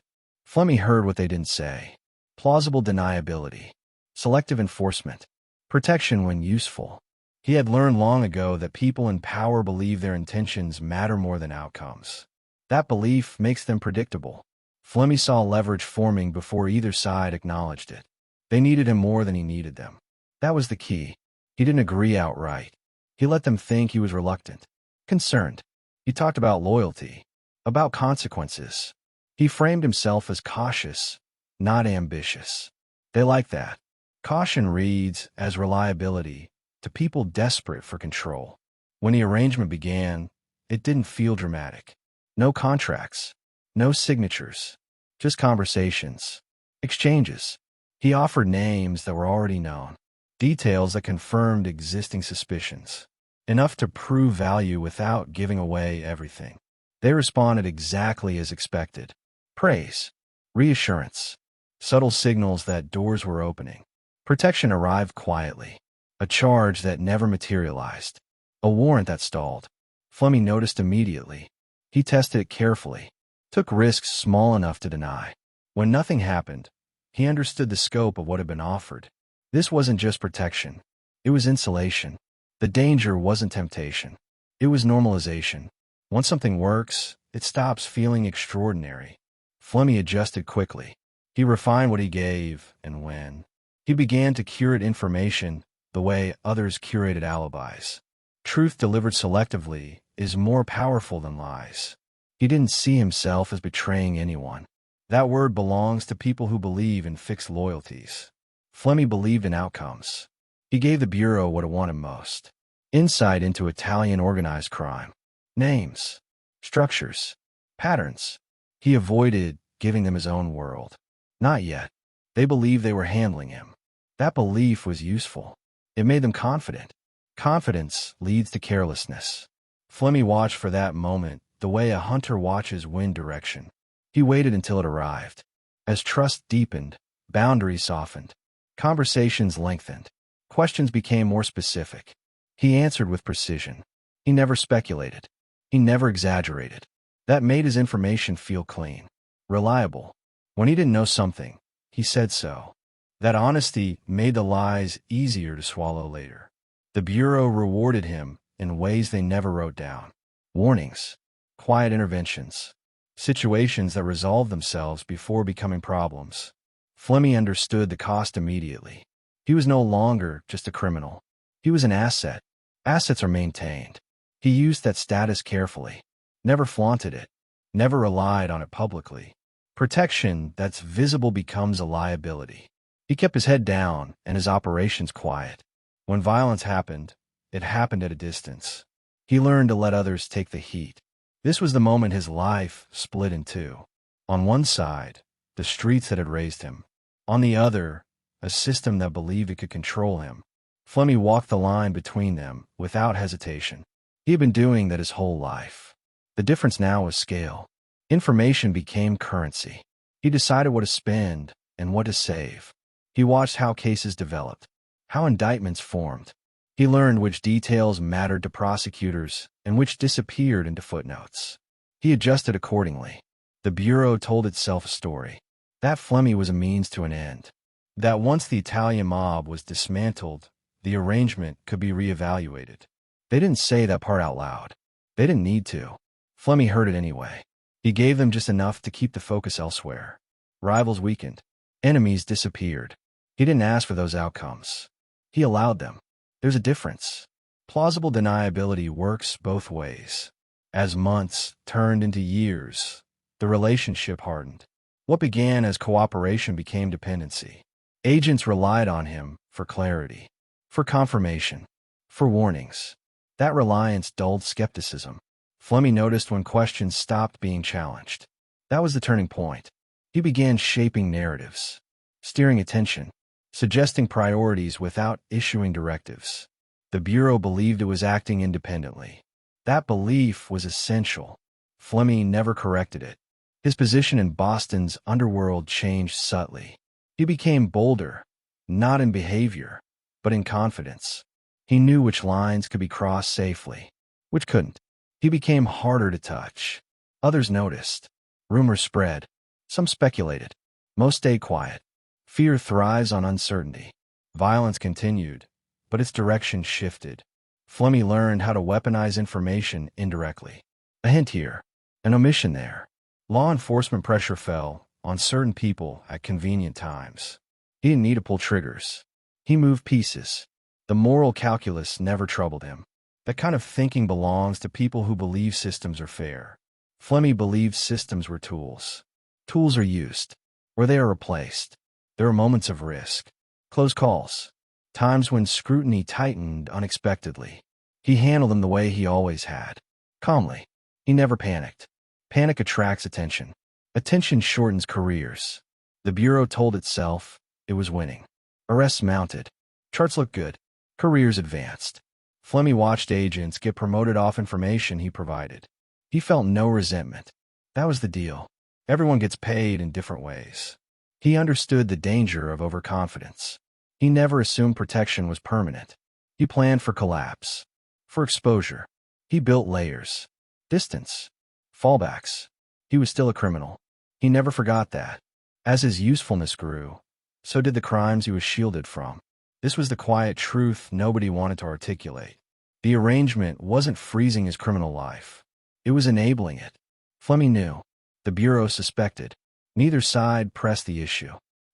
Flemmi heard what they didn't say. Plausible deniability. Selective enforcement. Protection when useful. He had learned long ago that people in power believe their intentions matter more than outcomes. That belief makes them predictable. Flemmi saw leverage forming before either side acknowledged it. They needed him more than he needed them. That was the key. He didn't agree outright. He let them think he was reluctant, concerned. He talked about loyalty, about consequences. He framed himself as cautious, not ambitious. They like that. Caution reads as reliability to people desperate for control. When the arrangement began, it didn't feel dramatic. No contracts, no signatures, just conversations, exchanges. He offered names that were already known, details that confirmed existing suspicions, enough to prove value without giving away everything. They responded exactly as expected. Praise. Reassurance. Subtle signals that doors were opening. Protection arrived quietly. A charge that never materialized. A warrant that stalled. Flemmi noticed immediately. He tested it carefully. Took risks small enough to deny. When nothing happened, he understood the scope of what had been offered. This wasn't just protection. It was insulation. The danger wasn't temptation. It was normalization. Once something works, it stops feeling extraordinary. Flemmi adjusted quickly. He refined what he gave and when. He began to curate information the way others curated alibis. Truth delivered selectively is more powerful than lies. He didn't see himself as betraying anyone. That word belongs to people who believe in fixed loyalties. Flemmi believed in outcomes. He gave the Bureau what it wanted most. Insight into Italian organized crime. Names. Structures. Patterns. He avoided giving them his own world. Not yet. They believed they were handling him. That belief was useful. It made them confident. Confidence leads to carelessness. Flemmi watched for that moment the way a hunter watches wind direction. He waited until it arrived. As trust deepened, boundaries softened. Conversations lengthened. Questions became more specific. He answered with precision. He never speculated. He never exaggerated. That made his information feel clean. Reliable. When he didn't know something, he said so. That honesty made the lies easier to swallow later. The Bureau rewarded him in ways they never wrote down. Warnings. Quiet interventions. Situations that resolved themselves before becoming problems. Flemmi understood the cost immediately. He was no longer just a criminal. He was an asset. Assets are maintained. He used that status carefully. Never flaunted it. Never relied on it publicly. Protection that's visible becomes a liability. He kept his head down and his operations quiet. When violence happened, it happened at a distance. He learned to let others take the heat. This was the moment his life split in two. On one side, the streets that had raised him. On the other, a system that believed it could control him. Flemmi walked the line between them without hesitation. He had been doing that his whole life. The difference now was scale. Information became currency. He decided what to spend and what to save. He watched how cases developed, how indictments formed. He learned which details mattered to prosecutors and which disappeared into footnotes. He adjusted accordingly. The Bureau told itself a story. That Flemmi was a means to an end. That once the Italian mob was dismantled, the arrangement could be reevaluated. They didn't say that part out loud. They didn't need to. Flemmi heard it anyway. He gave them just enough to keep the focus elsewhere. Rivals weakened. Enemies disappeared. He didn't ask for those outcomes. He allowed them. There's a difference. Plausible deniability works both ways. As months turned into years, the relationship hardened. What began as cooperation became dependency. Agents relied on him for clarity, for confirmation, for warnings. That reliance dulled skepticism. Flemmi noticed when questions stopped being challenged. That was the turning point. He began shaping narratives, steering attention, suggesting priorities without issuing directives. The Bureau believed it was acting independently. That belief was essential. Flemmi never corrected it. His position in Boston's underworld changed subtly. He became bolder, not in behavior, but in confidence. He knew which lines could be crossed safely, which couldn't. He became harder to touch. Others noticed. Rumors spread. Some speculated. Most stayed quiet. Fear thrives on uncertainty. Violence continued, but its direction shifted. Flemmi learned how to weaponize information indirectly. A hint here, an omission there. Law enforcement pressure fell on certain people at convenient times. He didn't need to pull triggers. He moved pieces. The moral calculus never troubled him. That kind of thinking belongs to people who believe systems are fair. Flemmi believed systems were tools. Tools are used, or they are replaced. There are moments of risk, close calls, times when scrutiny tightened unexpectedly. He handled them the way he always had, calmly. He never panicked. Panic attracts attention. Attention shortens careers. The Bureau told itself it was winning. Arrests mounted. Charts looked good. Careers advanced. Flemmi watched agents get promoted off information he provided. He felt no resentment. That was the deal. Everyone gets paid in different ways. He understood the danger of overconfidence. He never assumed protection was permanent. He planned for collapse, for exposure. He built layers, distance, fallbacks. He was still a criminal. He never forgot that. As his usefulness grew, so did the crimes he was shielded from. This was the quiet truth nobody wanted to articulate. The arrangement wasn't freezing his criminal life. It was enabling it. Flemmi knew. The Bureau suspected. Neither side pressed the issue.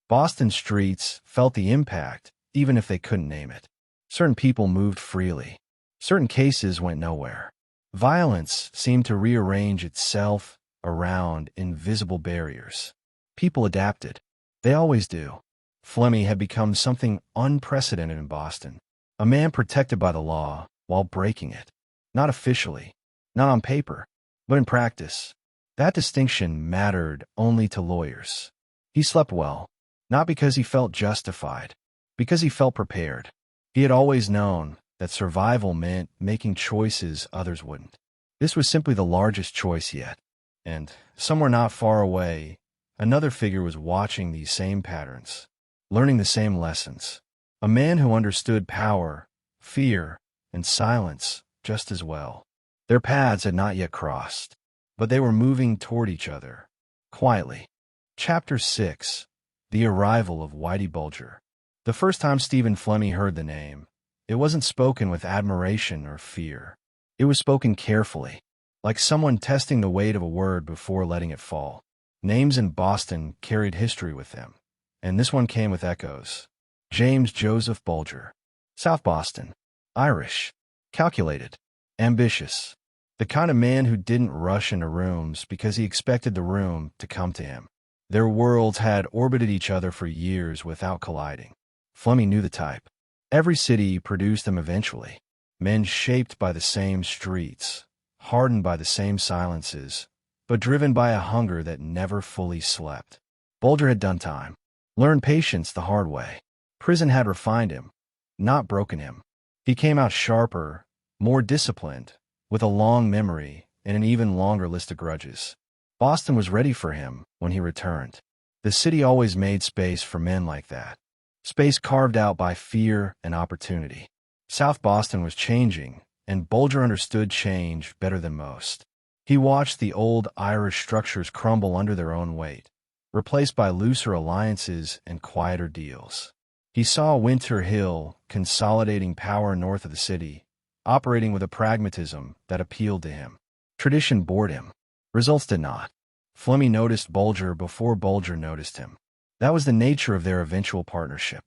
Boston streets felt the impact, even if they couldn't name it. Certain people moved freely. Certain cases went nowhere. Violence seemed to rearrange itself around invisible barriers. People adapted. They always do. Flemmi had become something unprecedented in Boston. A man protected by the law while breaking it. Not officially, not on paper, but in practice. That distinction mattered only to lawyers. He slept well, not because he felt justified, because he felt prepared. He had always known that survival meant making choices others wouldn't. This was simply the largest choice yet. And somewhere not far away, another figure was watching these same patterns, learning the same lessons. A man who understood power, fear, and silence just as well. Their paths had not yet crossed, but they were moving toward each other, quietly. Chapter 6. The Arrival of Whitey Bulger. The first time Stephen Flemmi heard the name, it wasn't spoken with admiration or fear. It was spoken carefully, like someone testing the weight of a word before letting it fall. Names in Boston carried history with them, and this one came with echoes. James Joseph Bulger. South Boston. Irish. Calculated. Ambitious. The kind of man who didn't rush into rooms because he expected the room to come to him. Their worlds had orbited each other for years without colliding. Flemmi knew the type. Every city produced them eventually. Men shaped by the same streets, hardened by the same silences, but driven by a hunger that never fully slept. Bulger had done time, learned patience the hard way. Prison had refined him, not broken him. He came out sharper, more disciplined, with a long memory and an even longer list of grudges. Boston was ready for him when he returned. The city always made space for men like that. Space carved out by fear and opportunity. South Boston was changing, and Bulger understood change better than most. He watched the old Irish structures crumble under their own weight, replaced by looser alliances and quieter deals. He saw Winter Hill consolidating power north of the city, operating with a pragmatism that appealed to him. Tradition bored him. Results did not. Flemmi noticed Bulger before Bulger noticed him. That was the nature of their eventual partnership.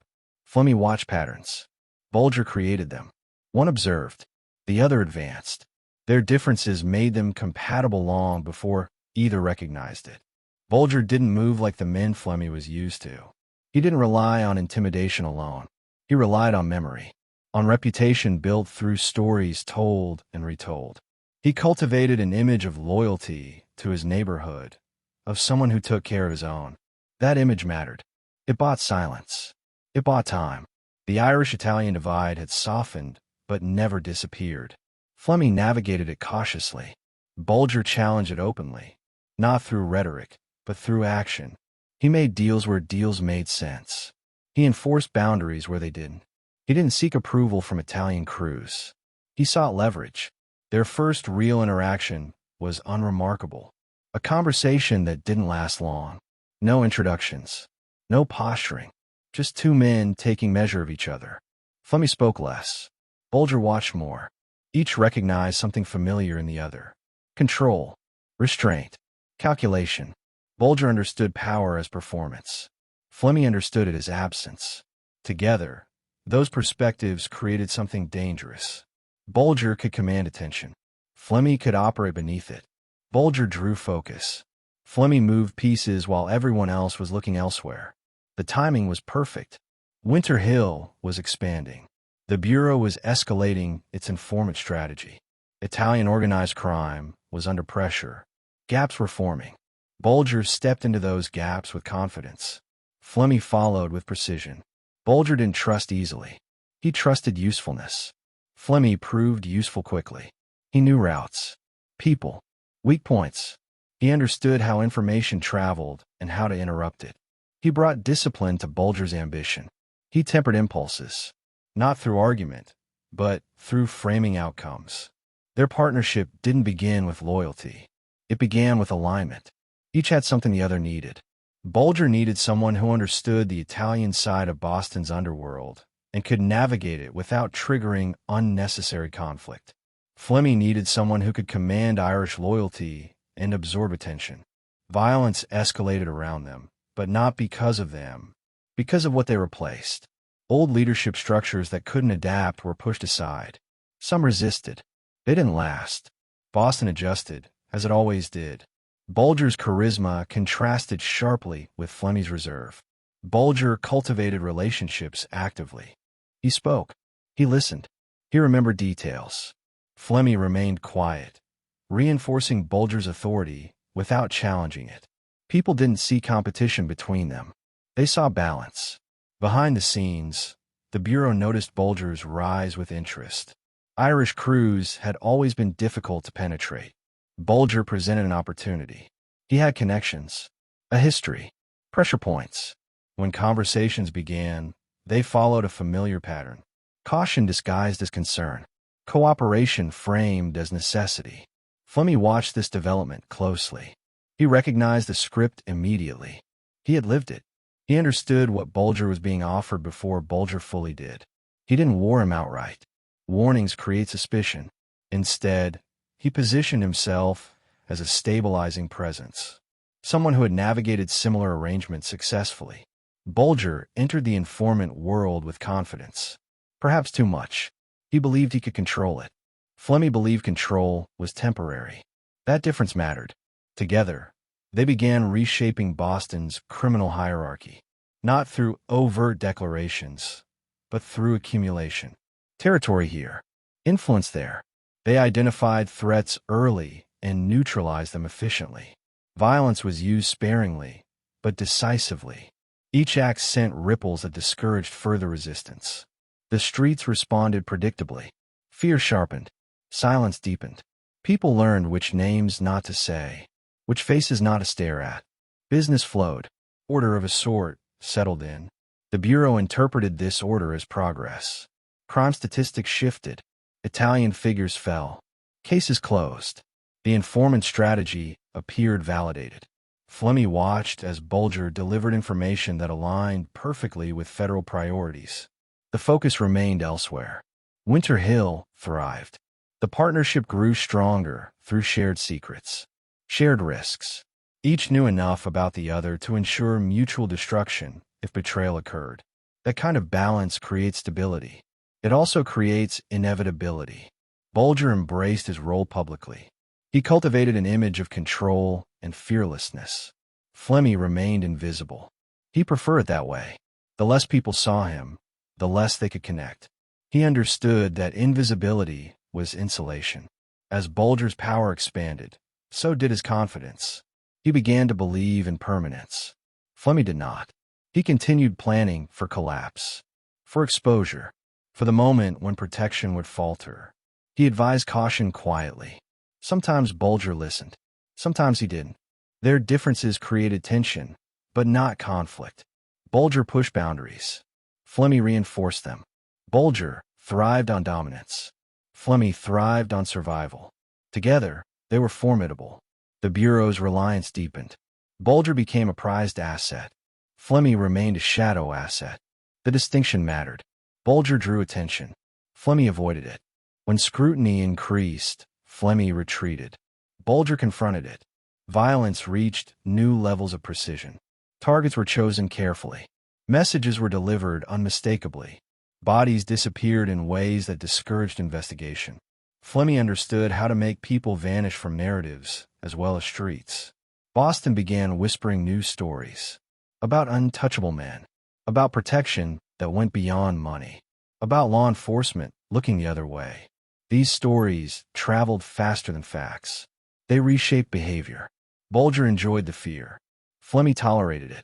Flemmi watched patterns. Bulger created them. One observed. The other advanced. Their differences made them compatible long before either recognized it. Bulger didn't move like the men Flemmi was used to. He didn't rely on intimidation alone. He relied on memory, on reputation built through stories told and retold. He cultivated an image of loyalty to his neighborhood, of someone who took care of his own. That image mattered. It bought silence. It bought time. The Irish-Italian divide had softened, but never disappeared. Flemmi navigated it cautiously. Bulger challenged it openly, not through rhetoric, but through action. He made deals where deals made sense. He enforced boundaries where they didn't. He didn't seek approval from Italian crews. He sought leverage. Their first real interaction was unremarkable. A conversation that didn't last long. No introductions. No posturing. Just two men taking measure of each other. Flemmi spoke less. Bulger watched more. Each recognized something familiar in the other. Control. Restraint. Calculation. Bulger understood power as performance. Flemmi understood it as absence. Together, those perspectives created something dangerous. Bulger could command attention. Flemmi could operate beneath it. Bulger drew focus. Flemmi moved pieces while everyone else was looking elsewhere. The timing was perfect. Winter Hill was expanding. The Bureau was escalating its informant strategy. Italian organized crime was under pressure. Gaps were forming. Bulger stepped into those gaps with confidence. Flemmi followed with precision. Bulger didn't trust easily. He trusted usefulness. Flemmi proved useful quickly. He knew routes, people, Weak points. He understood how information traveled and how to interrupt it. He brought discipline to Bulger's ambition. He tempered impulses, not through argument, but through framing outcomes. Their partnership didn't begin with loyalty. It began with alignment. Each had something the other needed. Bulger needed someone who understood the Italian side of Boston's underworld and could navigate it without triggering unnecessary conflict. Flemmi needed someone who could command Irish loyalty and absorb attention. Violence escalated around them, but not because of them, because of what they replaced. Old leadership structures that couldn't adapt were pushed aside. Some resisted. They didn't last. Boston adjusted, as it always did. Bulger's charisma contrasted sharply with Flemmi's reserve. Bulger cultivated relationships actively. He spoke. He listened. He remembered details. Flemmi remained quiet, reinforcing Bulger's authority without challenging it. People didn't see competition between them. They saw balance. Behind the scenes, the Bureau noticed Bulger's rise with interest. Irish crews had always been difficult to penetrate. Bulger presented an opportunity. He had connections, a history, pressure points. When conversations began, they followed a familiar pattern. Caution disguised as concern. Cooperation framed as necessity. Flemmi watched this development closely. He recognized the script immediately. He had lived it. He understood what Bulger was being offered before Bulger fully did. He didn't war him outright. Warnings create suspicion. Instead, he positioned himself as a stabilizing presence, someone who had navigated similar arrangements successfully. Bulger entered the informant world with confidence. Perhaps too much. He believed he could control it. Flemmi believed control was temporary. That difference mattered. Together, they began reshaping Boston's criminal hierarchy, not through overt declarations, but through accumulation. Territory here, influence there. They identified threats early and neutralized them efficiently. Violence was used sparingly, but decisively. Each act sent ripples that discouraged further resistance. The streets responded predictably. Fear sharpened. Silence deepened. People learned which names not to say, which faces not to stare at. Business flowed. Order of a sort settled in. The Bureau interpreted this order as progress. Crime statistics shifted. Italian figures fell. Cases closed. The informant strategy appeared validated. Flemmi watched as Bulger delivered information that aligned perfectly with federal priorities. The focus remained elsewhere. Winter Hill thrived. The partnership grew stronger through shared secrets, shared risks. Each knew enough about the other to ensure mutual destruction if betrayal occurred. That kind of balance creates stability. It also creates inevitability. Bulger embraced his role publicly. He cultivated an image of control and fearlessness. Flemmi remained invisible. He preferred it that way. The less people saw him, the less they could connect. He understood that invisibility was insulation. As Bulger's power expanded, so did his confidence. He began to believe in permanence. Flemmi did not. He continued planning for collapse, for exposure, for the moment when protection would falter. He advised caution quietly. Sometimes Bulger listened. Sometimes he didn't. Their differences created tension, but not conflict. Bulger pushed boundaries. Flemmi reinforced them. Bulger thrived on dominance. Flemmi thrived on survival. Together, they were formidable. The Bureau's reliance deepened. Bulger became a prized asset. Flemmi remained a shadow asset. The distinction mattered. Bulger drew attention. Flemmi avoided it. When scrutiny increased, Flemmi retreated. Bulger confronted it. Violence reached new levels of precision. Targets were chosen carefully. Messages were delivered unmistakably. Bodies disappeared in ways that discouraged investigation. Flemmi understood how to make people vanish from narratives as well as streets. Boston began whispering news stories about untouchable men, about protection that went beyond money, about law enforcement looking the other way. These stories traveled faster than facts. They reshaped behavior. Bulger enjoyed the fear. Flemmi tolerated it.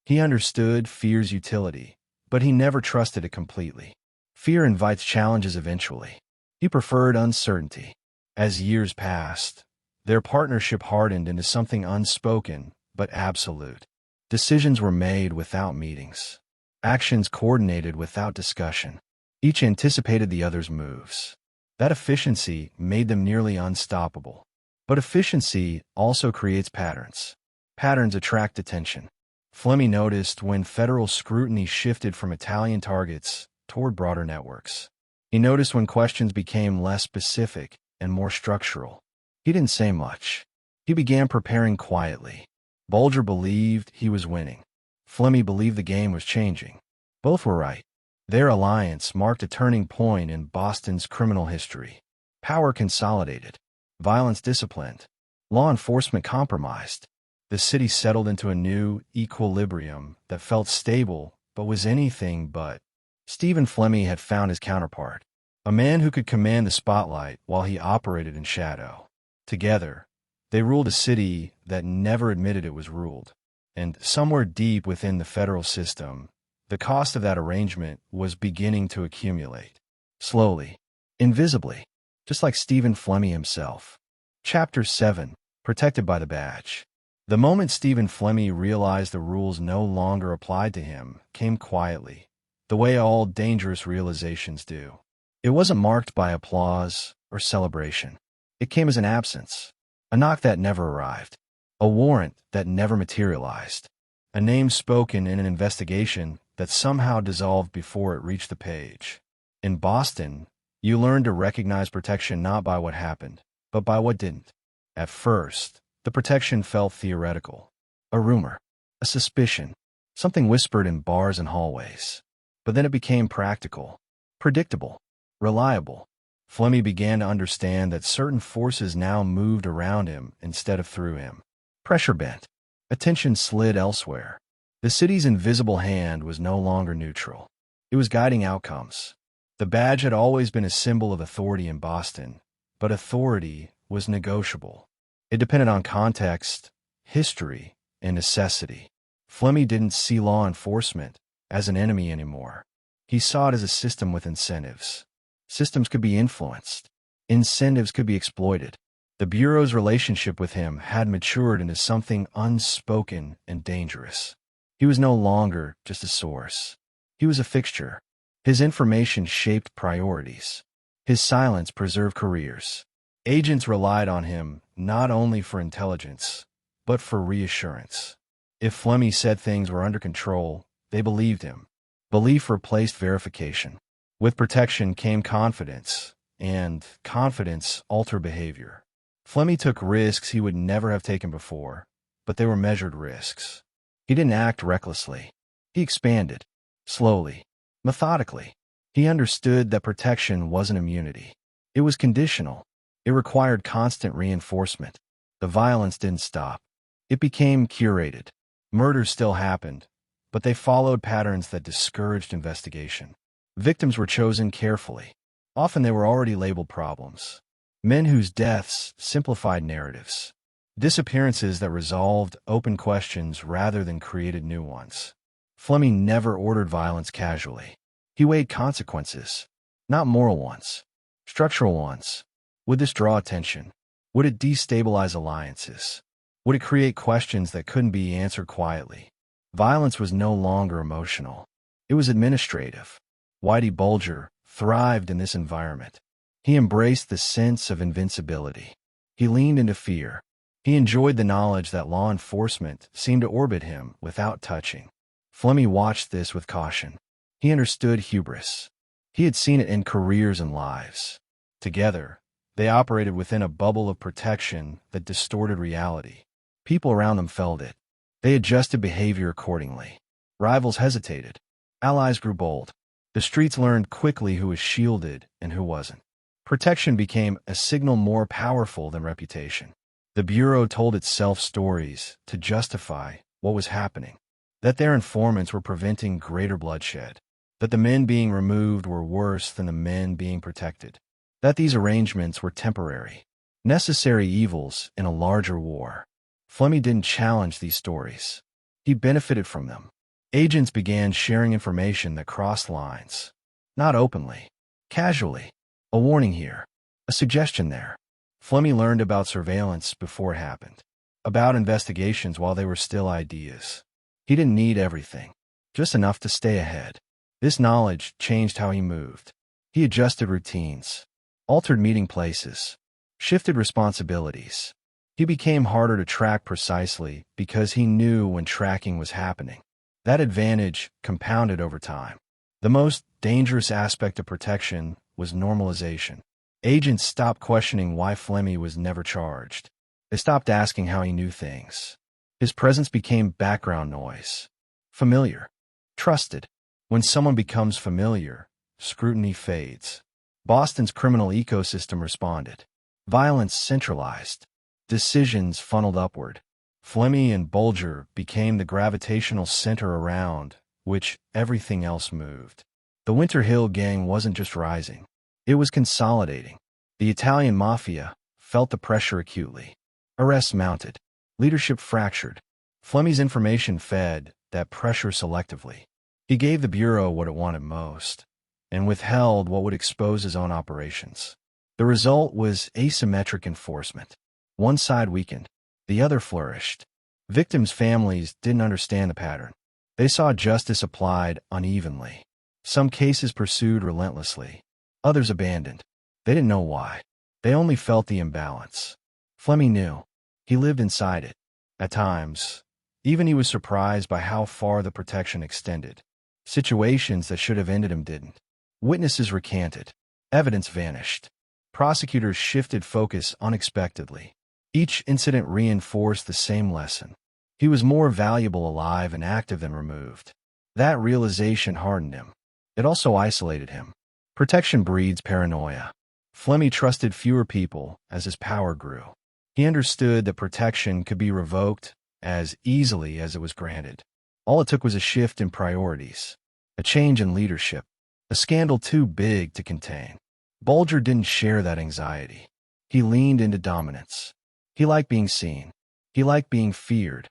He understood fear's utility, but he never trusted it completely. Fear invites challenges eventually. He preferred uncertainty. As years passed, Their partnership hardened into something unspoken but absolute. Decisions were made without meetings. Actions coordinated without discussion. Each anticipated the other's moves. That efficiency made them nearly unstoppable. But efficiency also creates patterns. Patterns attract attention. Flemmi noticed when federal scrutiny shifted from Italian targets toward broader networks. He noticed when questions became less specific and more structural. He didn't say much. He began preparing quietly. Bulger believed he was winning. Flemmi believed the game was changing. Both were right. Their alliance marked a turning point in Boston's criminal history. Power consolidated. Violence disciplined. Law enforcement compromised. The city settled into a new equilibrium that felt stable but was anything but. Stephen Flemmi had found his counterpart, a man who could command the spotlight while he operated in shadow. Together, they ruled a city that never admitted it was ruled. And somewhere deep within the federal system, the cost of that arrangement was beginning to accumulate. Slowly, invisibly, just like Stephen Flemmi himself. Chapter 7, Protected by the Badge. The moment Stephen Flemmi realized the rules no longer applied to him came quietly, the way all dangerous realizations do. It wasn't marked by applause or celebration. It came as an absence, a knock that never arrived, a warrant that never materialized, a name spoken in an investigation that somehow dissolved before it reached the page. In Boston, you learned to recognize protection not by what happened, but by what didn't. At first, the protection felt theoretical, a rumor, a suspicion, something whispered in bars and hallways. But then it became practical, predictable, reliable. Flemmi began to understand that certain forces now moved around him instead of through him. Pressure bent. Attention slid elsewhere. The city's invisible hand was no longer neutral. It was guiding outcomes. The badge had always been a symbol of authority in Boston, but authority was negotiable. It depended on context, history, and necessity. Flemmi didn't see law enforcement as an enemy anymore. He saw it as a system with incentives. Systems could be influenced. Incentives could be exploited. The Bureau's relationship with him had matured into something unspoken and dangerous. He was no longer just a source. He was a fixture. His information shaped priorities. His silence preserved careers. Agents relied on him not only for intelligence, but for reassurance. If Flemmi said things were under control, they believed him. Belief replaced verification. With protection came confidence, and confidence altered behavior. Flemmi took risks he would never have taken before, but they were measured risks. He didn't act recklessly. He expanded, slowly, methodically. He understood that protection wasn't immunity. It was conditional. It required constant reinforcement. The violence didn't stop. It became curated. Murders still happened, but they followed patterns that discouraged investigation. Victims were chosen carefully. Often they were already labeled problems. Men whose deaths simplified narratives. Disappearances that resolved open questions rather than created new ones. Flemmi never ordered violence casually. He weighed consequences, not moral ones, structural ones. Would this draw attention? Would it destabilize alliances? Would it create questions that couldn't be answered quietly? Violence was no longer emotional. It was administrative. Whitey Bulger thrived in this environment. He embraced the sense of invincibility. He leaned into fear. He enjoyed the knowledge that law enforcement seemed to orbit him without touching. Flemmi watched this with caution. He understood hubris. He had seen it in careers and lives. Together, they operated within a bubble of protection that distorted reality. People around them felt it. They adjusted behavior accordingly. Rivals hesitated. Allies grew bold. The streets learned quickly who was shielded and who wasn't. Protection became a signal more powerful than reputation. The Bureau told itself stories to justify what was happening. That their informants were preventing greater bloodshed. That the men being removed were worse than the men being protected. That these arrangements were temporary, necessary evils in a larger war. Flemmi didn't challenge these stories. He benefited from them. Agents began sharing information that crossed lines. Not openly, casually. A warning here, a suggestion there. Flemmi learned about surveillance before it happened, about investigations while they were still ideas. He didn't need everything, just enough to stay ahead. This knowledge changed how he moved. He adjusted routines, altered meeting places, shifted responsibilities. He became harder to track precisely because he knew when tracking was happening. That advantage compounded over time. The most dangerous aspect of protection was normalization. Agents stopped questioning why Flemmi was never charged. They stopped asking how he knew things. His presence became background noise. Familiar. Trusted. When someone becomes familiar, scrutiny fades. Boston's criminal ecosystem responded. Violence centralized. Decisions funneled upward. Flemmi and Bulger became the gravitational center around which everything else moved. The Winter Hill Gang wasn't just rising. It was consolidating. The Italian Mafia felt the pressure acutely. Arrests mounted. Leadership fractured. Flemmi's information fed that pressure selectively. He gave the Bureau what it wanted most, and withheld what would expose his own operations. The result was asymmetric enforcement. One side weakened. The other flourished. Victims' families didn't understand the pattern. They saw justice applied unevenly. Some cases pursued relentlessly. Others abandoned. They didn't know why. They only felt the imbalance. Flemmi knew. He lived inside it. At times, even he was surprised by how far the protection extended. Situations that should have ended him didn't. Witnesses recanted. Evidence vanished. Prosecutors shifted focus unexpectedly. Each incident reinforced the same lesson. He was more valuable alive and active than removed. That realization hardened him. It also isolated him. Protection breeds paranoia. Flemmi trusted fewer people as his power grew. He understood that protection could be revoked as easily as it was granted. All it took was a shift in priorities, a change in leadership, a scandal too big to contain. Bulger didn't share that anxiety. He leaned into dominance. He liked being seen. He liked being feared.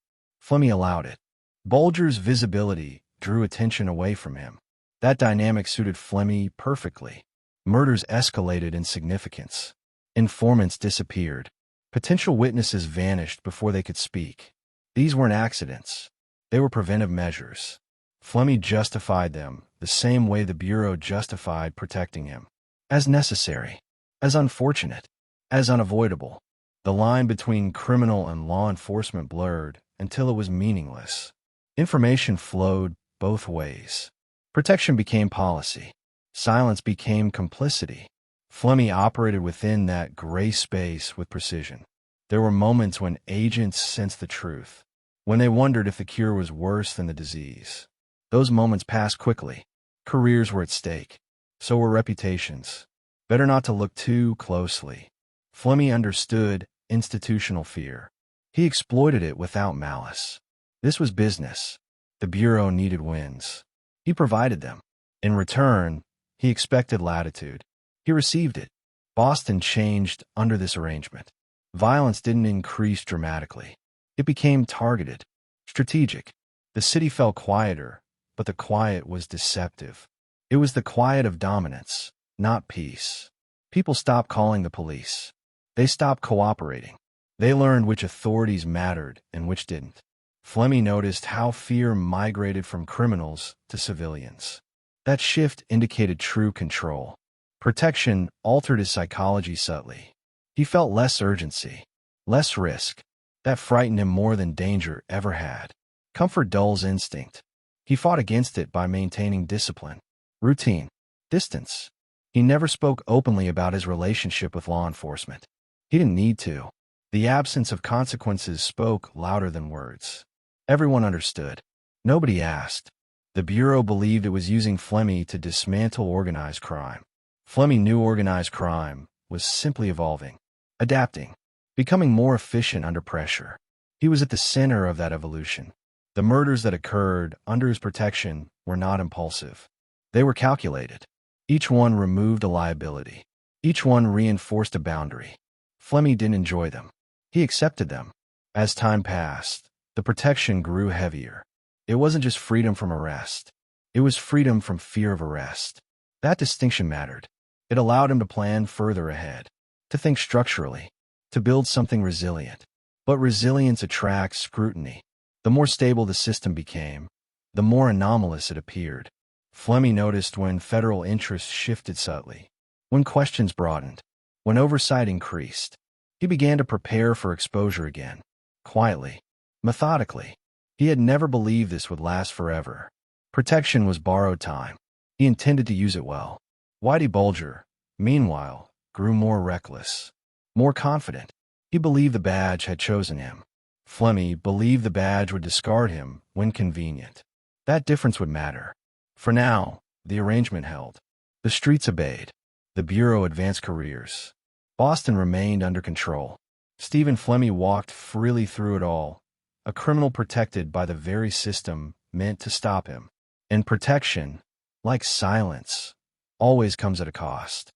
Flemmi allowed it. Bulger's visibility drew attention away from him. That dynamic suited Flemmi perfectly. Murders escalated in significance. Informants disappeared. Potential witnesses vanished before they could speak. These weren't accidents. They were preventive measures. Flemmi justified them the same way the Bureau justified protecting him. As necessary. As unfortunate. As unavoidable. The line between criminal and law enforcement blurred until it was meaningless. Information flowed both ways. Protection became policy. Silence became complicity. Flemmi operated within that gray space with precision. There were moments when agents sensed the truth, when they wondered if the cure was worse than the disease. Those moments passed quickly. Careers were at stake. So were reputations. Better not to look too closely. Flemmi understood institutional fear. He exploited it without malice. This was business. The Bureau needed wins. He provided them. In return, he expected latitude. He received it. Boston changed under this arrangement. Violence didn't increase dramatically. It became targeted, strategic. The city felt quieter, but the quiet was deceptive. It was the quiet of dominance, not peace. People stopped calling the police. They stopped cooperating. They learned which authorities mattered and which didn't. Flemmi noticed how fear migrated from criminals to civilians. That shift indicated true control. Protection altered his psychology subtly. He felt less urgency, less risk. That frightened him more than danger ever had. Comfort dulls instinct. He fought against it by maintaining discipline, routine, distance. He never spoke openly about his relationship with law enforcement. He didn't need to. The absence of consequences spoke louder than words. Everyone understood. Nobody asked. The Bureau believed it was using Flemmi to dismantle organized crime. Flemmi knew organized crime was simply evolving, adapting, becoming more efficient under pressure. He was at the center of that evolution. The murders that occurred under his protection were not impulsive. They were calculated. Each one removed a liability. Each one reinforced a boundary. Flemmi didn't enjoy them. He accepted them. As time passed, the protection grew heavier. It wasn't just freedom from arrest. It was freedom from fear of arrest. That distinction mattered. It allowed him to plan further ahead, to think structurally, to build something resilient. But resilience attracts scrutiny. The more stable the system became, the more anomalous it appeared. Flemmi noticed when federal interests shifted subtly, when questions broadened, when oversight increased. He began to prepare for exposure again, quietly, methodically. He had never believed this would last forever. Protection was borrowed time. He intended to use it well. Whitey Bulger, meanwhile, grew more reckless, more confident. He believed the badge had chosen him. Flemmi believed the badge would discard him when convenient. That difference would matter. For now, the arrangement held. The streets obeyed. The Bureau advanced careers. Boston remained under control. Stephen Flemmi walked freely through it all, a criminal protected by the very system meant to stop him. And protection, like silence, always comes at a cost.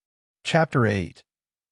Chapter 8.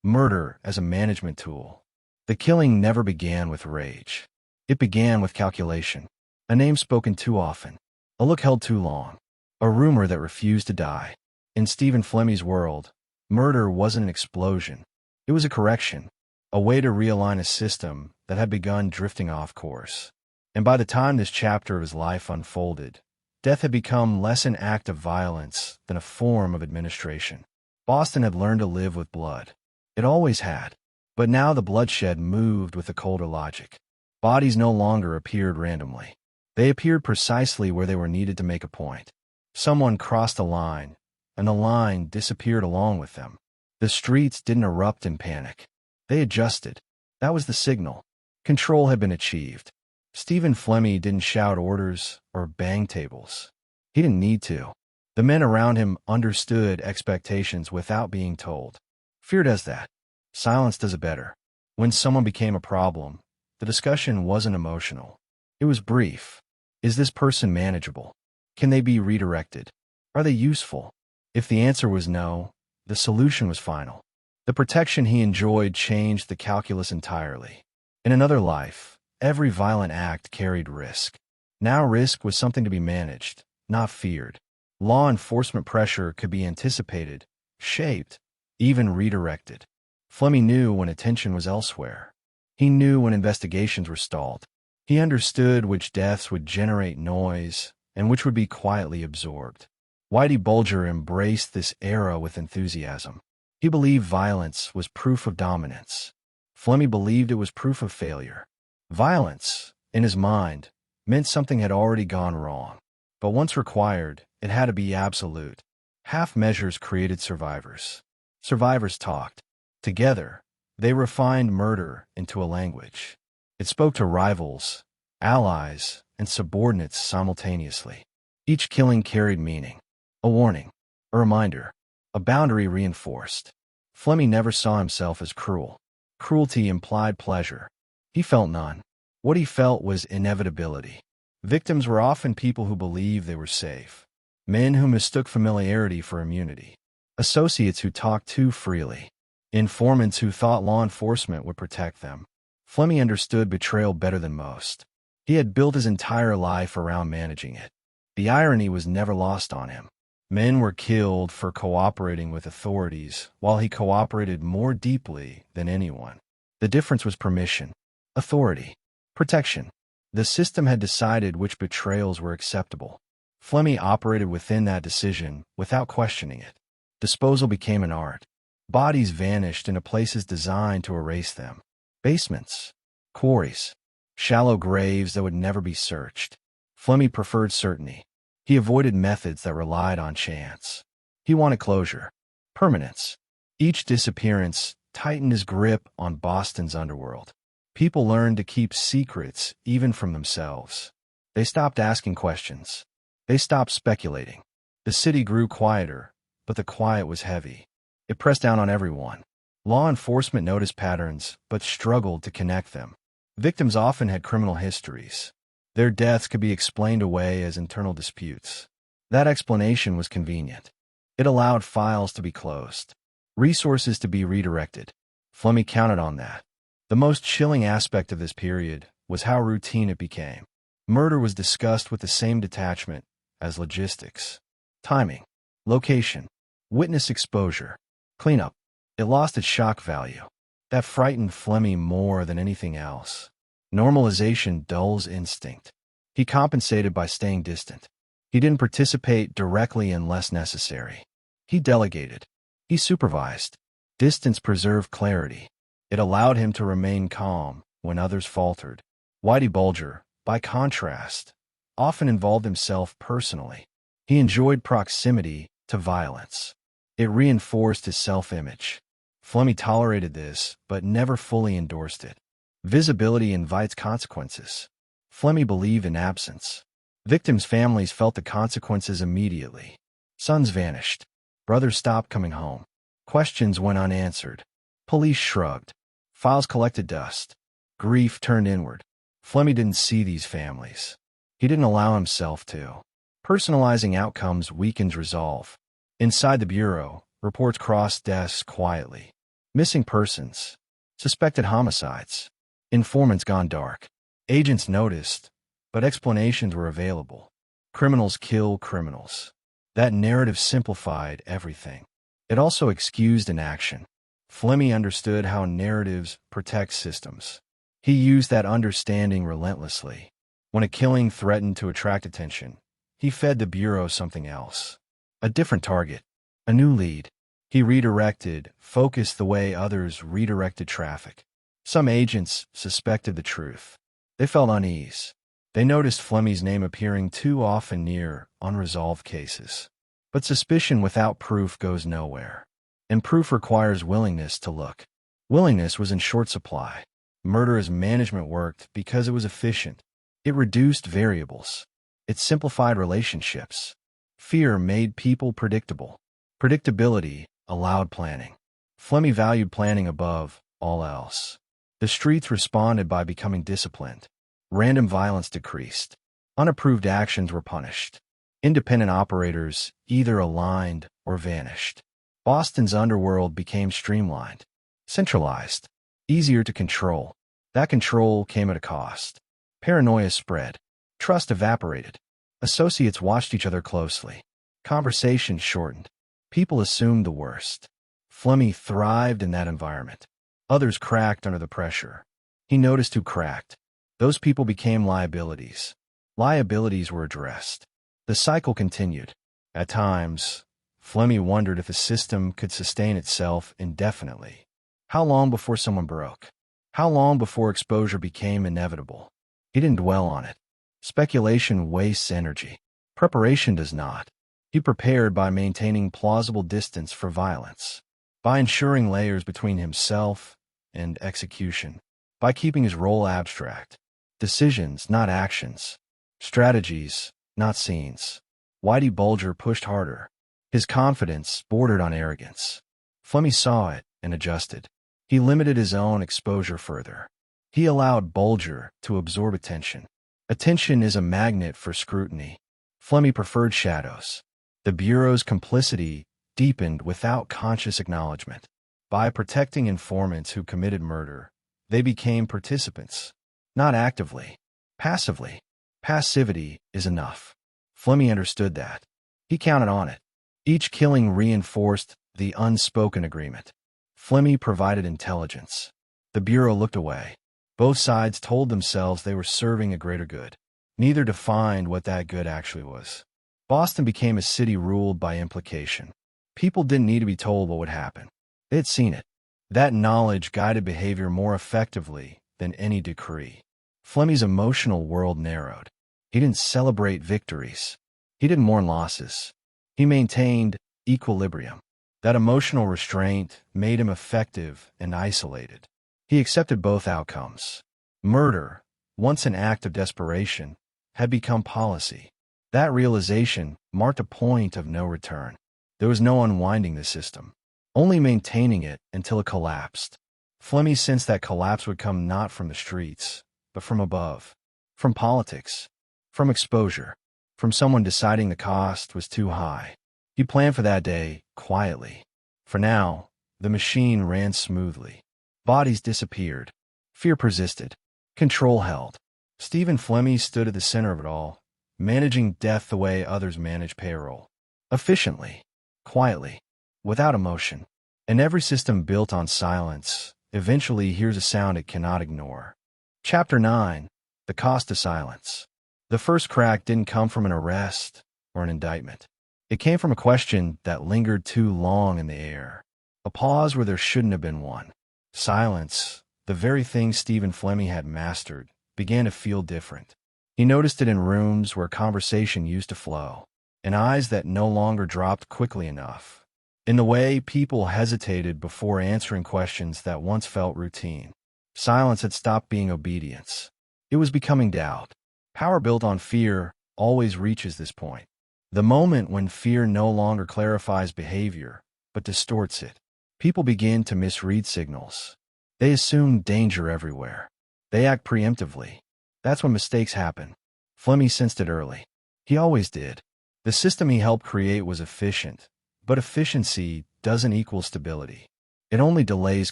Murder as a Management Tool. The killing never began with rage. It began with calculation. A name spoken too often. A look held too long. A rumor that refused to die. In Stephen Flemmi's world, murder wasn't an explosion. It was a correction, a way to realign a system that had begun drifting off course. And by the time this chapter of his life unfolded, death had become less an act of violence than a form of administration. Boston had learned to live with blood. It always had. But now the bloodshed moved with a colder logic. Bodies no longer appeared randomly. They appeared precisely where they were needed to make a point. Someone crossed a line, and the line disappeared along with them. The streets didn't erupt in panic. They adjusted. That was the signal. Control had been achieved. Stephen Flemmi didn't shout orders or bang tables. He didn't need to. The men around him understood expectations without being told. Fear does that. Silence does it better. When someone became a problem, the discussion wasn't emotional. It was brief. Is this person manageable? Can they be redirected? Are they useful? If the answer was no, the solution was final. The protection he enjoyed changed the calculus entirely. In another life, every violent act carried risk. Now risk was something to be managed, not feared. Law enforcement pressure could be anticipated, shaped, even redirected. Flemmi knew when attention was elsewhere. He knew when investigations were stalled. He understood which deaths would generate noise and which would be quietly absorbed. Whitey Bulger embraced this era with enthusiasm. He believed violence was proof of dominance. Flemmi believed it was proof of failure. Violence, in his mind, meant something had already gone wrong. But once required, it had to be absolute. Half measures created survivors. Survivors talked. Together, they refined murder into a language. It spoke to rivals, allies, and subordinates simultaneously. Each killing carried meaning. A warning, a reminder, a boundary reinforced. Flemmi never saw himself as cruel. Cruelty implied pleasure. He felt none. What he felt was inevitability. Victims were often people who believed they were safe. Men who mistook familiarity for immunity. Associates who talked too freely. Informants who thought law enforcement would protect them. Flemmi understood betrayal better than most. He had built his entire life around managing it. The irony was never lost on him. Men were killed for cooperating with authorities, while he cooperated more deeply than anyone. The difference was permission, authority, protection. The system had decided which betrayals were acceptable. Flemmi operated within that decision without questioning it. Disposal became an art. Bodies vanished into places designed to erase them. Basements, quarries, shallow graves that would never be searched. Flemmi preferred certainty. He avoided methods that relied on chance. He wanted closure, permanence. Each disappearance tightened his grip on Boston's underworld. People learned to keep secrets even from themselves. They stopped asking questions. They stopped speculating. The city grew quieter, but the quiet was heavy. It pressed down on everyone. Law enforcement noticed patterns, but struggled to connect them. Victims often had criminal histories. Their deaths could be explained away as internal disputes. That explanation was convenient. It allowed files to be closed, resources to be redirected. Flemmi counted on that. The most chilling aspect of this period was how routine it became. Murder was discussed with the same detachment as logistics. Timing, location, witness exposure, cleanup. It lost its shock value. That frightened Flemmi more than anything else. Normalization dulls instinct. He compensated by staying distant. He didn't participate directly unless necessary. He delegated. He supervised. Distance preserved clarity. It allowed him to remain calm when others faltered. Whitey Bulger, by contrast, often involved himself personally. He enjoyed proximity to violence. It reinforced his self-image. Flemmi tolerated this, but never fully endorsed it. Visibility invites consequences. Flemmi believed in absence. Victims' families felt the consequences immediately. Sons vanished. Brothers stopped coming home. Questions went unanswered. Police shrugged. Files collected dust. Grief turned inward. Flemmi didn't see these families. He didn't allow himself to. Personalizing outcomes weakens resolve. Inside the bureau, reports crossed desks quietly. Missing persons. Suspected homicides. Informants gone dark. Agents noticed, but explanations were available. Criminals kill criminals. That narrative simplified everything. It also excused inaction. Flemmi understood how narratives protect systems. He used that understanding relentlessly. When a killing threatened to attract attention, he fed the bureau something else. A different target. A new lead. He redirected, focused the way others redirected traffic. Some agents suspected the truth. They felt unease. They noticed Flemmi's name appearing too often near unresolved cases. But suspicion without proof goes nowhere. And proof requires willingness to look. Willingness was in short supply. Murder as management worked because it was efficient. It reduced variables. It simplified relationships. Fear made people predictable. Predictability allowed planning. Flemmi valued planning above all else. The streets responded by becoming disciplined. Random violence decreased. Unapproved actions were punished. Independent operators either aligned or vanished. Boston's underworld became streamlined, centralized, easier to control. That control came at a cost. Paranoia spread. Trust evaporated. Associates watched each other closely. Conversations shortened. People assumed the worst. Flemmi thrived in that environment. Others cracked under the pressure. He noticed who cracked. Those people became liabilities. Liabilities were addressed. The cycle continued. At times, Flemmi wondered if the system could sustain itself indefinitely. How long before someone broke? How long before exposure became inevitable? He didn't dwell on it. Speculation wastes energy. Preparation does not. He prepared by maintaining plausible distance for violence, by ensuring layers between himself and execution, by keeping his role abstract. Decisions, not actions. Strategies, not scenes. Whitey Bulger pushed harder. His confidence bordered on arrogance. Flemmi saw it and adjusted. He limited his own exposure further. He allowed Bulger to absorb attention. Attention is a magnet for scrutiny. Flemmi preferred shadows. The Bureau's complicity deepened without conscious acknowledgement. By protecting informants who committed murder, they became participants. Not actively, passively. Passivity is enough. Flemmi understood that. He counted on it. Each killing reinforced the unspoken agreement. Flemmi provided intelligence. The Bureau looked away. Both sides told themselves they were serving a greater good. Neither defined what that good actually was. Boston became a city ruled by implication. People didn't need to be told what would happen. They had seen it. That knowledge guided behavior more effectively than any decree. Flemmi's emotional world narrowed. He didn't celebrate victories. He didn't mourn losses. He maintained equilibrium. That emotional restraint made him effective and isolated. He accepted both outcomes. Murder, once an act of desperation, had become policy. That realization marked a point of no return. There was no unwinding the system, only maintaining it until it collapsed. Flemmi sensed that collapse would come not from the streets, but from above, from politics, from exposure, from someone deciding the cost was too high. He planned for that day quietly. For now, the machine ran smoothly. Bodies disappeared. Fear persisted. Control held. Stephen Flemmi stood at the center of it all, managing death the way others manage payroll. Efficiently, quietly, without emotion. And every system built on silence eventually hears a sound it cannot ignore. Chapter 9. The Cost of Silence. The first crack didn't come from an arrest or an indictment. It came from a question that lingered too long in the air. A pause where there shouldn't have been one. Silence, the very thing Stephen Flemmi had mastered, began to feel different. He noticed it in rooms where conversation used to flow, in eyes that no longer dropped quickly enough, in the way people hesitated before answering questions that once felt routine. Silence had stopped being obedience. It was becoming doubt. Power built on fear always reaches this point. The moment when fear no longer clarifies behavior, but distorts it. People begin to misread signals. They assume danger everywhere. They act preemptively. That's when mistakes happen. Flemmi sensed it early. He always did. The system he helped create was efficient, but efficiency doesn't equal stability. It only delays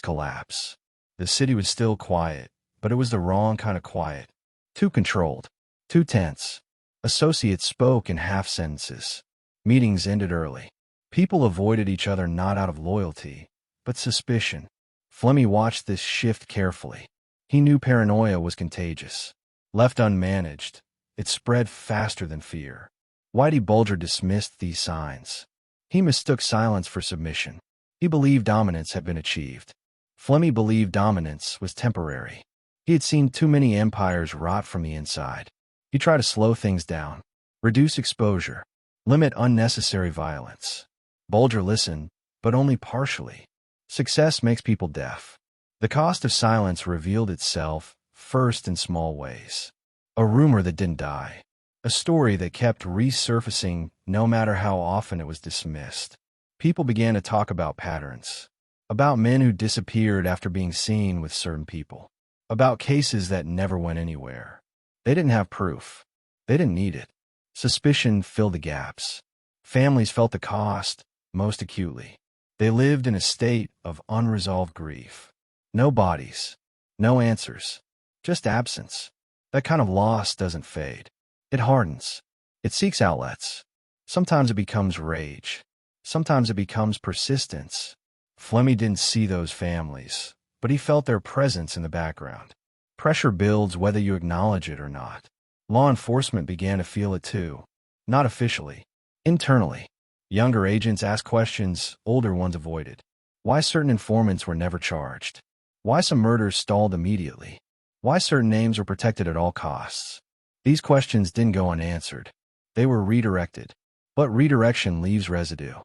collapse. The city was still quiet, but it was the wrong kind of quiet. Too controlled. Too tense. Associates spoke in half sentences. Meetings ended early. People avoided each other not out of loyalty, but suspicion. Flemmi watched this shift carefully. He knew paranoia was contagious. Left unmanaged, it spread faster than fear. Whitey Bulger dismissed these signs. He mistook silence for submission. He believed dominance had been achieved. Flemmi believed dominance was temporary. He had seen too many empires rot from the inside. He tried to slow things down, reduce exposure, limit unnecessary violence. Bulger listened, but only partially. Success makes people deaf. The cost of silence revealed itself first in small ways. A rumor that didn't die. A story that kept resurfacing no matter how often it was dismissed. People began to talk about patterns. About men who disappeared after being seen with certain people. About cases that never went anywhere. They didn't have proof. They didn't need it. Suspicion filled the gaps. Families felt the cost most acutely. They lived in a state of unresolved grief. No bodies. No answers. Just absence. That kind of loss doesn't fade. It hardens. It seeks outlets. Sometimes it becomes rage. Sometimes it becomes persistence. Flemmi didn't see those families, but he felt their presence in the background. Pressure builds whether you acknowledge it or not. Law enforcement began to feel it too. Not officially. Internally. Younger agents asked questions older ones avoided. Why certain informants were never charged. Why some murders stalled immediately. Why certain names were protected at all costs. These questions didn't go unanswered. They were redirected. But redirection leaves residue.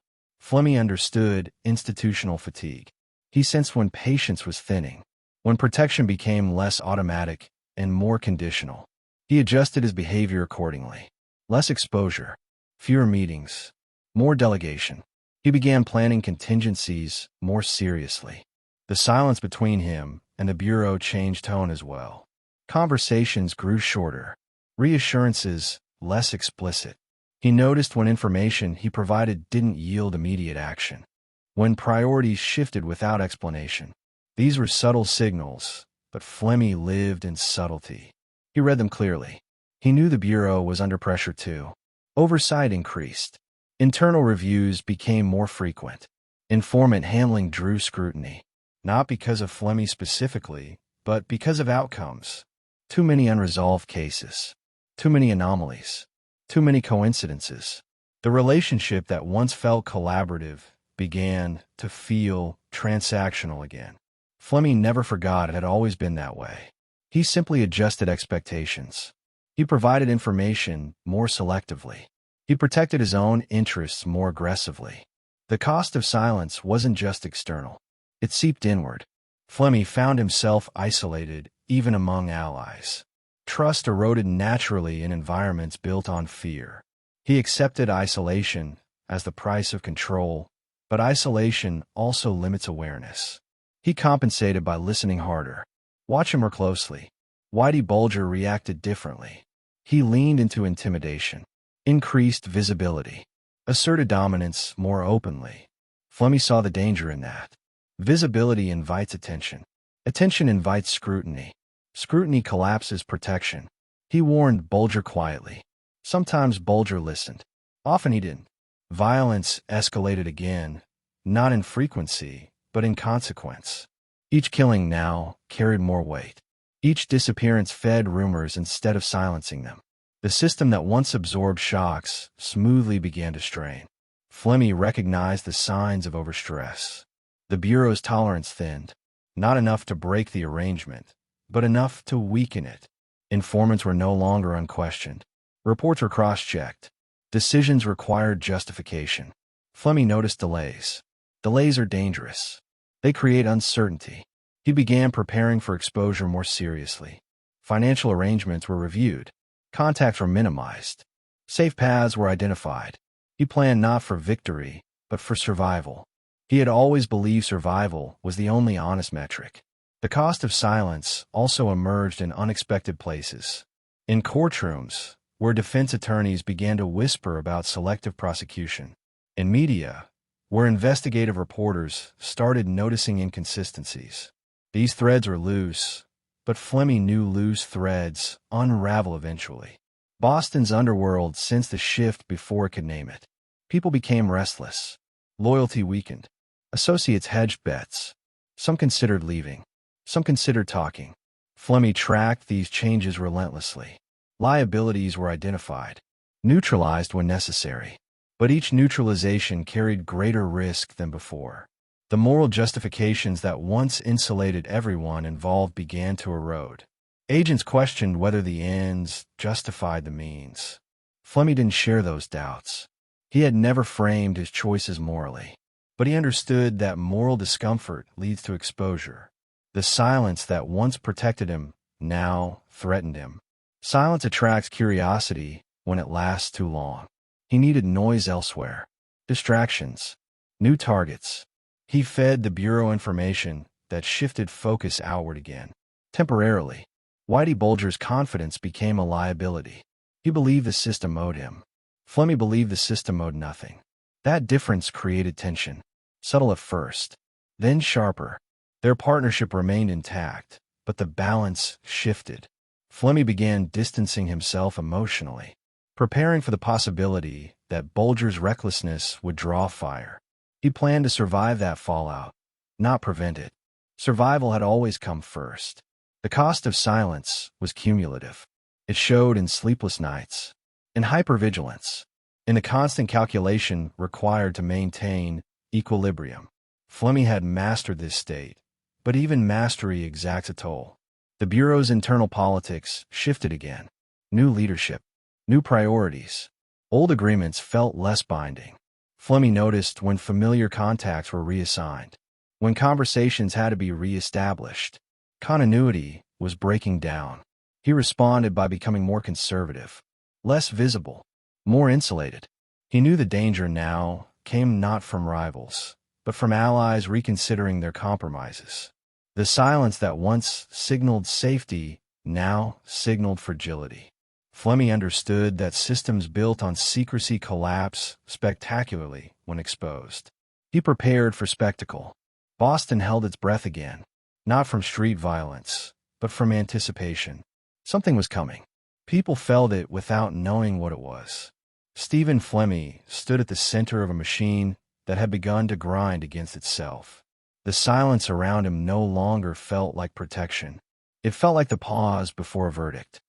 Flemmi understood institutional fatigue. He sensed when patience was thinning. When protection became less automatic and more conditional. He adjusted his behavior accordingly. Less exposure. Fewer meetings. More delegation. He began planning contingencies more seriously. The silence between him and the Bureau changed tone as well. Conversations grew shorter. Reassurances less explicit. He noticed when information he provided didn't yield immediate action. When priorities shifted without explanation. These were subtle signals, but Flemmi lived in subtlety. He read them clearly. He knew the Bureau was under pressure too. Oversight increased. Internal reviews became more frequent. Informant handling drew scrutiny. Not because of Flemmi specifically, but because of outcomes. Too many unresolved cases. Too many anomalies. Too many coincidences. The relationship that once felt collaborative began to feel transactional again. Flemmi never forgot it had always been that way. He simply adjusted expectations. He provided information more selectively. He protected his own interests more aggressively. The cost of silence wasn't just external. It seeped inward. Flemmi found himself isolated even among allies. Trust eroded naturally in environments built on fear. He accepted isolation as the price of control, but isolation also limits awareness. He compensated by listening harder. Watch him more closely. Whitey Bulger reacted differently. He leaned into intimidation, increased visibility, asserted dominance more openly. Flemmi saw the danger in that. Visibility invites attention. Attention invites scrutiny. Scrutiny collapses protection. He warned Bulger quietly. Sometimes Bulger listened. Often he didn't. Violence escalated again, not in frequency, but in consequence. Each killing now carried more weight. Each disappearance fed rumors instead of silencing them. The system that once absorbed shocks smoothly began to strain. Flemmi recognized the signs of overstress. The Bureau's tolerance thinned, not enough to break the arrangement, but enough to weaken it. Informants were no longer unquestioned. Reports were cross-checked. Decisions required justification. Flemmi noticed delays. Delays are dangerous. They create uncertainty. He began preparing for exposure more seriously. Financial arrangements were reviewed. Contacts were minimized. Safe paths were identified. He planned not for victory, but for survival. He had always believed survival was the only honest metric. The cost of silence also emerged in unexpected places. In courtrooms, where defense attorneys began to whisper about selective prosecution. In media, where investigative reporters started noticing inconsistencies. These threads were loose, but Flemmi knew loose threads unravel eventually. Boston's underworld sensed the shift before it could name it. People became restless. Loyalty weakened. Associates hedged bets. Some considered leaving. Some considered talking. Flemmi tracked these changes relentlessly. Liabilities were identified, neutralized when necessary. But each neutralization carried greater risk than before. The moral justifications that once insulated everyone involved began to erode. Agents questioned whether the ends justified the means. Flemmi didn't share those doubts. He had never framed his choices morally. But he understood that moral discomfort leads to exposure. The silence that once protected him now threatened him. Silence attracts curiosity when it lasts too long. He needed noise elsewhere. Distractions. New targets. He fed the Bureau information that shifted focus outward again. Temporarily, Whitey Bulger's confidence became a liability. He believed the system owed him. Flemmi believed the system owed nothing. That difference created tension. Subtle at first, then sharper. Their partnership remained intact, but the balance shifted. Flemmi began distancing himself emotionally, preparing for the possibility that Bulger's recklessness would draw fire. He planned to survive that fallout, not prevent it. Survival had always come first. The cost of silence was cumulative. It showed in sleepless nights, in hypervigilance, in the constant calculation required to maintain equilibrium. Flemmi had mastered this state, but even mastery exacts a toll. The Bureau's internal politics shifted again. New leadership, new priorities. Old agreements felt less binding. Flemmi noticed when familiar contacts were reassigned, when conversations had to be reestablished. Continuity was breaking down. He responded by becoming more conservative, less visible, more insulated. He knew the danger now came not from rivals, but from allies reconsidering their compromises. The silence that once signaled safety now signaled fragility. Flemmi understood that systems built on secrecy collapse spectacularly when exposed. He prepared for spectacle. Boston held its breath again, not from street violence, but from anticipation. Something was coming. People felt it without knowing what it was. Stephen Flemmi stood at the center of a machine that had begun to grind against itself. The silence around him no longer felt like protection. It felt like the pause before a verdict.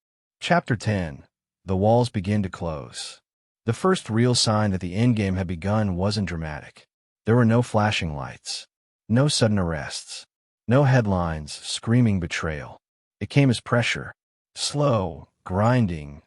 Chapter 10. The walls begin to close. The first real sign that the endgame had begun wasn't dramatic. There were no flashing lights, no sudden arrests, no headlines screaming betrayal. It came as pressure, slow, grinding,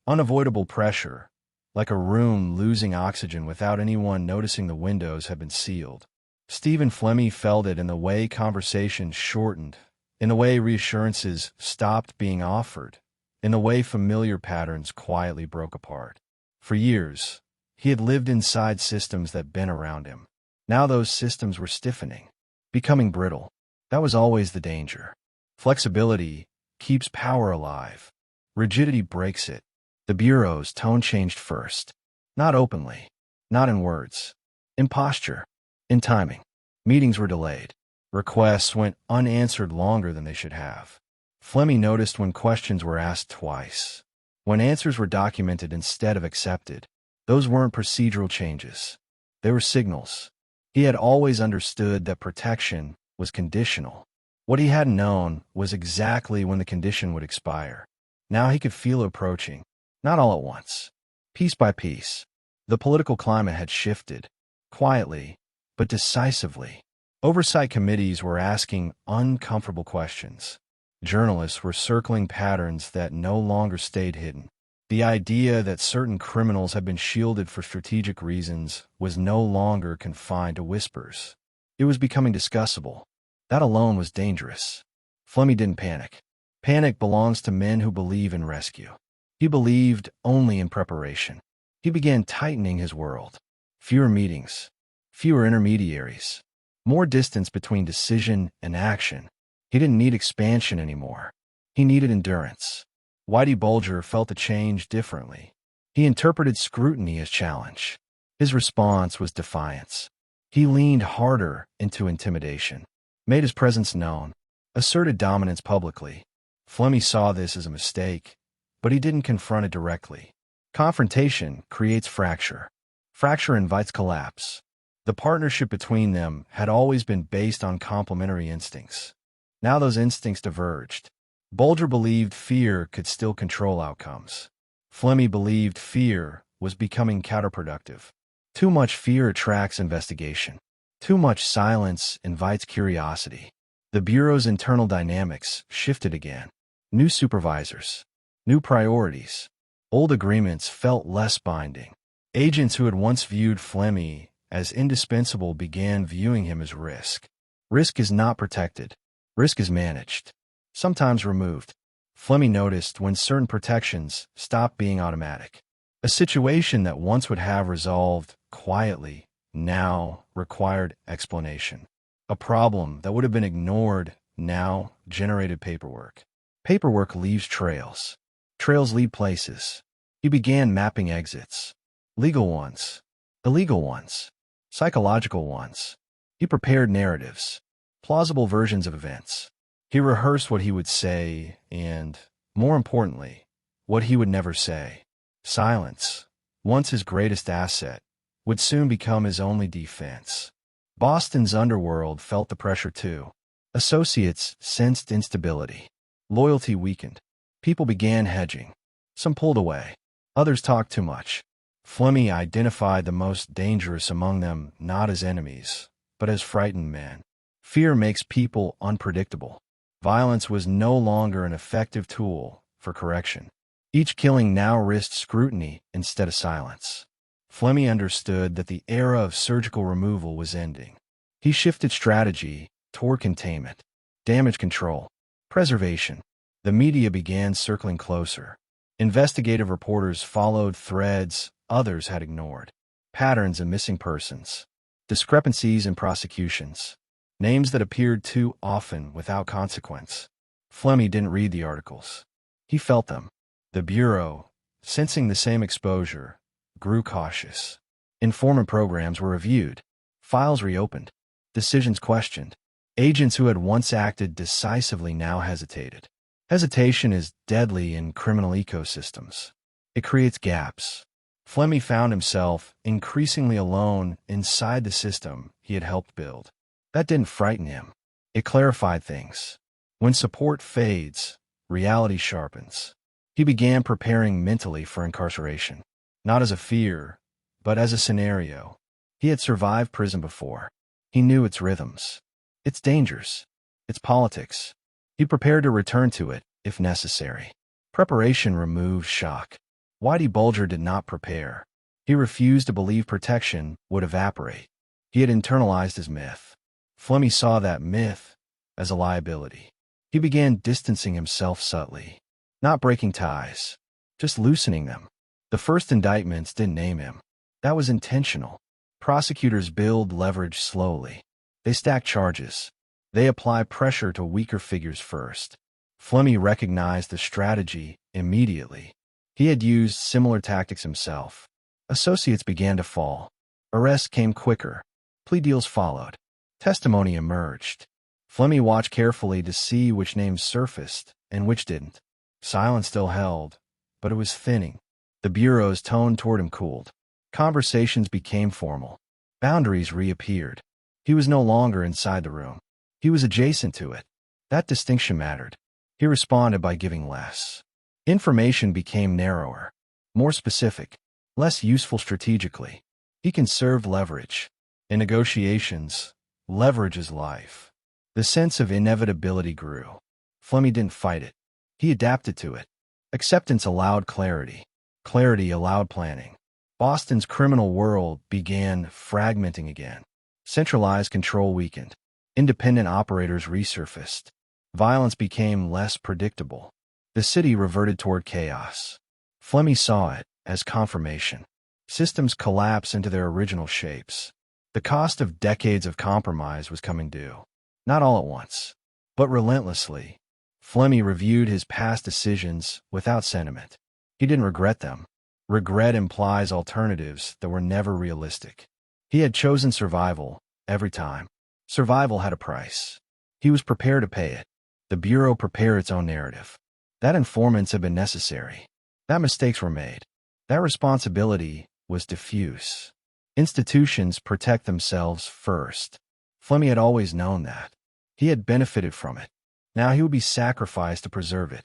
unavoidable pressure, like a room losing oxygen without anyone noticing the windows had been sealed. Stephen Flemmi felt it in the way conversations shortened, in the way reassurances stopped being offered, in the way familiar patterns quietly broke apart. For years, he had lived inside systems that bent around him. Now those systems were stiffening, becoming brittle. That was always the danger. Flexibility keeps power alive. Rigidity breaks it. The Bureau's tone changed first. Not openly, not in words, in posture, in timing. Meetings were delayed. Requests went unanswered longer than they should have. Flemmi noticed when questions were asked twice, when answers were documented instead of accepted. Those weren't procedural changes. They were signals. He had always understood that protection was conditional. What he hadn't known was exactly when the condition would expire. Now he could feel it approaching, not all at once, piece by piece. The political climate had shifted, quietly, but decisively. Oversight committees were asking uncomfortable questions. Journalists were circling patterns that no longer stayed hidden. The idea that certain criminals had been shielded for strategic reasons was no longer confined to whispers. It was becoming discussable. That alone was dangerous. Flemmi didn't panic. Panic belongs to men who believe in rescue. He believed only in preparation. He began tightening his world. Fewer meetings, fewer intermediaries, more distance between decision and action. He didn't need expansion anymore. He needed endurance. Whitey Bulger felt the change differently. He interpreted scrutiny as challenge. His response was defiance. He leaned harder into intimidation, made his presence known, asserted dominance publicly. Flemmi saw this as a mistake, but he didn't confront it directly. Confrontation creates fracture. Fracture invites collapse. The partnership between them had always been based on complementary instincts. Now those instincts diverged. Bulger believed fear could still control outcomes. Flemmi believed fear was becoming counterproductive. Too much fear attracts investigation. Too much silence invites curiosity. The Bureau's internal dynamics shifted again. New supervisors, new priorities. Old agreements felt less binding. Agents who had once viewed Flemmi as indispensable began viewing him as risk. Risk is not protected. Risk is managed, sometimes removed. Flemmi noticed when certain protections stopped being automatic. A situation that once would have resolved quietly now required explanation. A problem that would have been ignored now generated paperwork. Paperwork leaves trails. Trails lead places. He began mapping exits. Legal ones, illegal ones, psychological ones. He prepared narratives, plausible versions of events. He rehearsed what he would say and, more importantly, what he would never say. Silence, once his greatest asset, would soon become his only defense. Boston's underworld felt the pressure too. Associates sensed instability. Loyalty weakened. People began hedging. Some pulled away. Others talked too much. Flemmi identified the most dangerous among them not as enemies, but as frightened men. Fear makes people unpredictable. Violence was no longer an effective tool for correction. Each killing now risked scrutiny instead of silence. Flemmi understood that the era of surgical removal was ending. He shifted strategy toward containment, damage control, preservation. The media began circling closer. Investigative reporters followed threads others had ignored. Patterns in missing persons, discrepancies in prosecutions, names that appeared too often without consequence. Flemmi didn't read the articles. He felt them. The Bureau, sensing the same exposure, grew cautious. Informant programs were reviewed, files reopened, decisions questioned. Agents who had once acted decisively now hesitated. Hesitation is deadly in criminal ecosystems. It creates gaps. Flemmi found himself increasingly alone inside the system he had helped build. That didn't frighten him. It clarified things. When support fades, reality sharpens. He began preparing mentally for incarceration, not as a fear, but as a scenario. He had survived prison before. He knew its rhythms, its dangers, its politics. He prepared to return to it if necessary. Preparation removed shock. Whitey Bulger did not prepare. He refused to believe protection would evaporate. He had internalized his myth. Flemmi saw that myth as a liability. He began distancing himself subtly, not breaking ties, just loosening them. The first indictments didn't name him. That was intentional. Prosecutors build leverage slowly. They stack charges. They apply pressure to weaker figures first. Flemmi recognized the strategy immediately. He had used similar tactics himself. Associates began to fall. Arrests came quicker. Plea deals followed. Testimony emerged. Flemmi watched carefully to see which names surfaced and which didn't. Silence still held, but it was thinning. The Bureau's tone toward him cooled. Conversations became formal. Boundaries reappeared. He was no longer inside the room. He was adjacent to it. That distinction mattered. He responded by giving less. Information became narrower, more specific, less useful strategically. He conserved leverage. In negotiations, leverage is life. The sense of inevitability grew. Flemmi didn't fight it. He adapted to it. Acceptance allowed clarity. Clarity allowed planning. Boston's criminal world began fragmenting again. Centralized control weakened. Independent operators resurfaced. Violence became less predictable. The city reverted toward chaos. Flemmi saw it as confirmation. Systems collapse into their original shapes. The cost of decades of compromise was coming due. Not all at once, but relentlessly. Flemmi reviewed his past decisions without sentiment. He didn't regret them. Regret implies alternatives that were never realistic. He had chosen survival every time. Survival had a price. He was prepared to pay it. The Bureau prepared its own narrative. That informants had been necessary. That mistakes were made. That responsibility was diffuse. Institutions protect themselves first. Flemmi had always known that. He had benefited from it. Now he would be sacrificed to preserve it.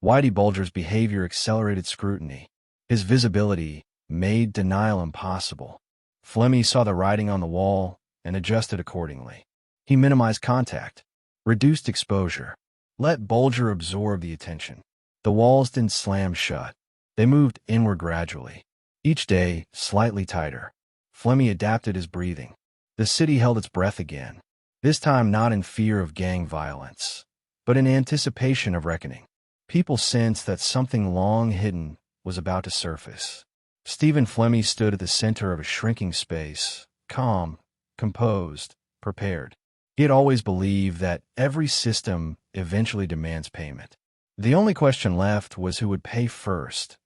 Whitey Bulger's behavior accelerated scrutiny. His visibility made denial impossible. Flemmi saw the writing on the wall and adjusted accordingly. He minimized contact, reduced exposure, let Bulger absorb the attention. The walls didn't slam shut. They moved inward gradually. Each day, slightly tighter. Flemmi adapted his breathing. The city held its breath again. This time not in fear of gang violence, but in anticipation of reckoning. People sensed that something long hidden was about to surface. Stephen Flemmi stood at the center of a shrinking space, calm, composed, prepared. He had always believed that every system eventually demands payment. The only question left was who would pay first,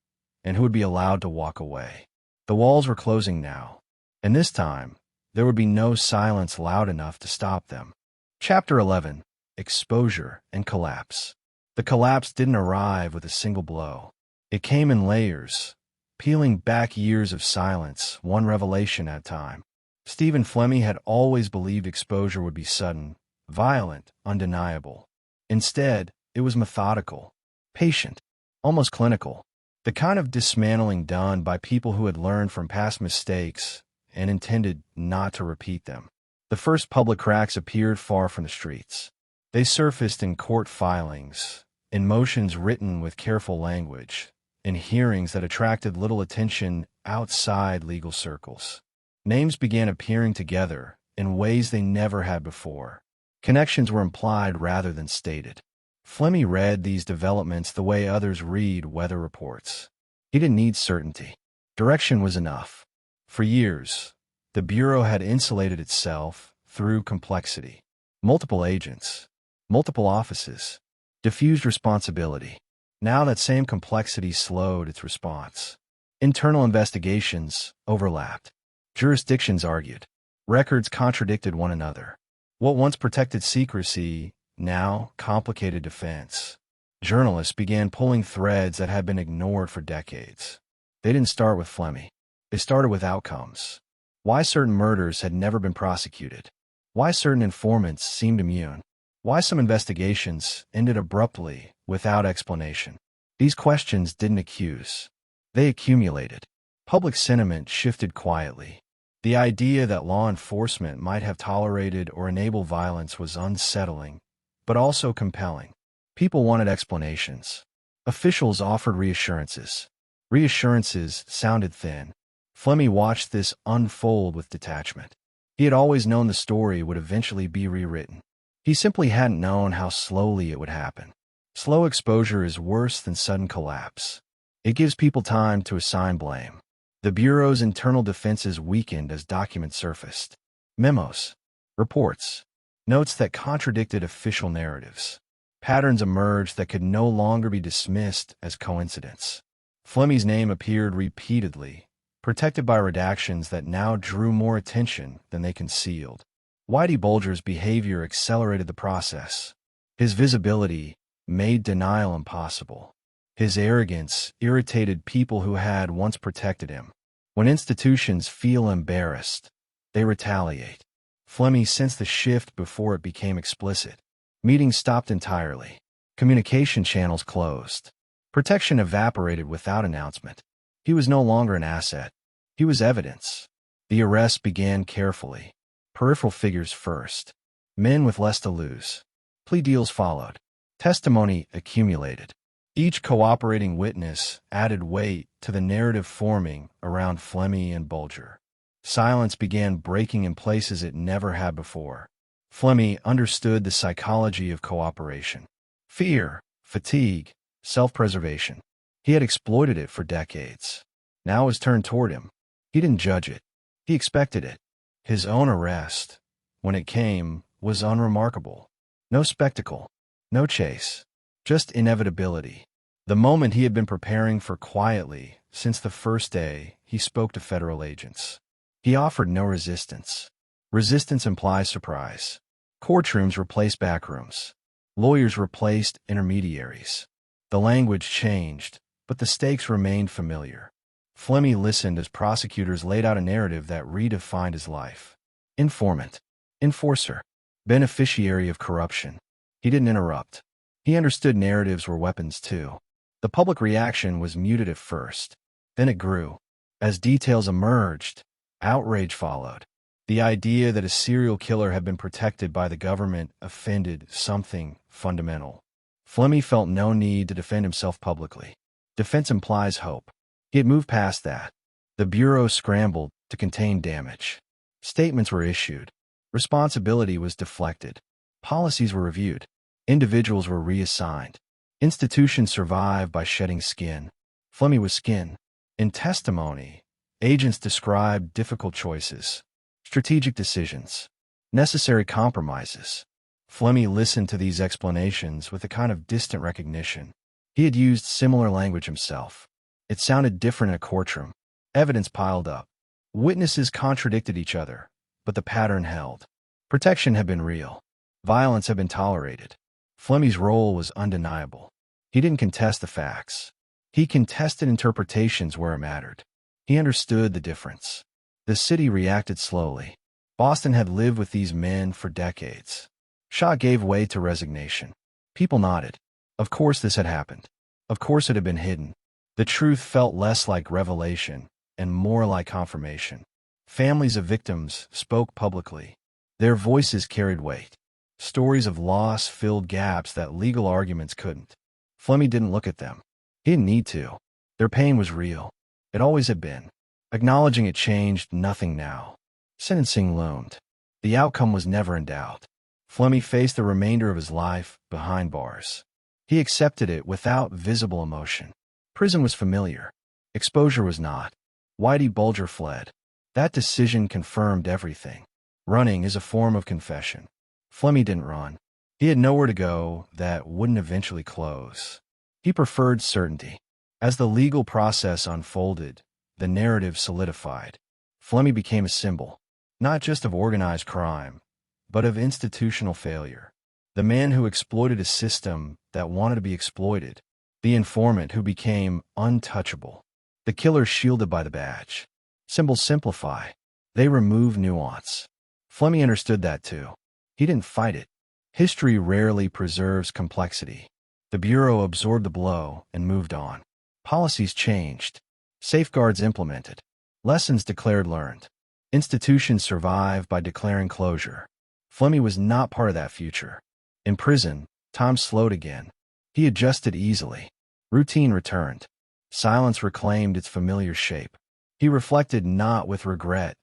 and who would be allowed to walk away. The walls were closing now, and this time, there would be no silence loud enough to stop them. Chapter 11. Exposure and Collapse. The collapse didn't arrive with a single blow. It came in layers, peeling back years of silence, one revelation at a time. Stephen Flemmi had always believed exposure would be sudden, violent, undeniable. Instead, it was methodical, patient, almost clinical. The kind of dismantling done by people who had learned from past mistakes and intended not to repeat them. The first public cracks appeared far from the streets. They surfaced in court filings, in motions written with careful language, in hearings that attracted little attention outside legal circles. Names began appearing together in ways they never had before. Connections were implied rather than stated. Flemmi read these developments the way others read weather reports. He didn't need certainty. Direction was enough. For years, the Bureau had insulated itself through complexity. Multiple agents, multiple offices, diffused responsibility. Now that same complexity slowed its response. Internal investigations overlapped. Jurisdictions argued. Records contradicted one another. What once protected secrecy now complicated defense. Journalists began pulling threads that had been ignored for decades. They didn't start with Flemmi. They started with outcomes. Why certain murders had never been prosecuted. Why certain informants seemed immune. Why some investigations ended abruptly without explanation. These questions didn't accuse. They accumulated. Public sentiment shifted quietly. The idea that law enforcement might have tolerated or enabled violence was unsettling, but also compelling. People wanted explanations. Officials offered reassurances. Reassurances sounded thin. Flemmi watched this unfold with detachment. He had always known the story would eventually be rewritten. He simply hadn't known how slowly it would happen. Slow exposure is worse than sudden collapse. It gives people time to assign blame. The Bureau's internal defenses weakened as documents surfaced. Memos, reports, notes that contradicted official narratives. Patterns emerged that could no longer be dismissed as coincidence. Flemmi's name appeared repeatedly, protected by redactions that now drew more attention than they concealed. Whitey Bulger's behavior accelerated the process. His visibility made denial impossible. His arrogance irritated people who had once protected him. When institutions feel embarrassed, they retaliate. Flemmi sensed the shift before it became explicit. Meetings stopped entirely. Communication channels closed. Protection evaporated without announcement. He was no longer an asset. He was evidence. The arrest began carefully. Peripheral figures first. Men with less to lose. Plea deals followed. Testimony accumulated. Each cooperating witness added weight to the narrative forming around Flemmi and Bulger. Silence began breaking in places it never had before. Flemmi understood the psychology of cooperation. Fear, fatigue, self-preservation. He had exploited it for decades. Now it was turned toward him. He didn't judge it. He expected it. His own arrest, when it came, was unremarkable. No spectacle. No chase. Just inevitability. The moment he had been preparing for quietly since the first day he spoke to federal agents. He offered no resistance. Resistance implies surprise. Courtrooms replaced backrooms. Lawyers replaced intermediaries. The language changed, but the stakes remained familiar. Flemmi listened as prosecutors laid out a narrative that redefined his life. Informant. Enforcer. Beneficiary of corruption. He didn't interrupt. He understood narratives were weapons too. The public reaction was muted at first. Then it grew. As details emerged, outrage followed. The idea that a serial killer had been protected by the government offended something fundamental. Flemmi felt no need to defend himself publicly. Defense implies hope. He had moved past that. The Bureau scrambled to contain damage. Statements were issued. Responsibility was deflected. Policies were reviewed. Individuals were reassigned. Institutions survived by shedding skin. Flemmi was skin. In testimony, agents described difficult choices, strategic decisions, necessary compromises. Flemmi listened to these explanations with a kind of distant recognition. He had used similar language himself. It sounded different in a courtroom. Evidence piled up. Witnesses contradicted each other, but the pattern held. Protection had been real. Violence had been tolerated. Flemmi's role was undeniable. He didn't contest the facts. He contested interpretations where it mattered. He understood the difference. The city reacted slowly. Boston had lived with these men for decades. Shock gave way to resignation. People nodded. Of course this had happened. Of course it had been hidden. The truth felt less like revelation and more like confirmation. Families of victims spoke publicly. Their voices carried weight. Stories of loss filled gaps that legal arguments couldn't. Flemmi didn't look at them. He didn't need to. Their pain was real. It always had been. Acknowledging it changed nothing now. Sentencing loomed. The outcome was never in doubt. Flemmi faced the remainder of his life behind bars. He accepted it without visible emotion. Prison was familiar. Exposure was not. Whitey Bulger fled. That decision confirmed everything. Running is a form of confession. Flemmi didn't run. He had nowhere to go that wouldn't eventually close. He preferred certainty. As the legal process unfolded, the narrative solidified. Flemmi became a symbol, not just of organized crime, but of institutional failure. The man who exploited a system that wanted to be exploited. The informant who became untouchable. The killer shielded by the badge. Symbols simplify. They remove nuance. Flemmi understood that too. He didn't fight it. History rarely preserves complexity. The Bureau absorbed the blow and moved on. Policies changed. Safeguards implemented. Lessons declared learned. Institutions survive by declaring closure. Flemmi was not part of that future. In prison, time slowed again. He adjusted easily. Routine returned. Silence reclaimed its familiar shape. He reflected not with regret,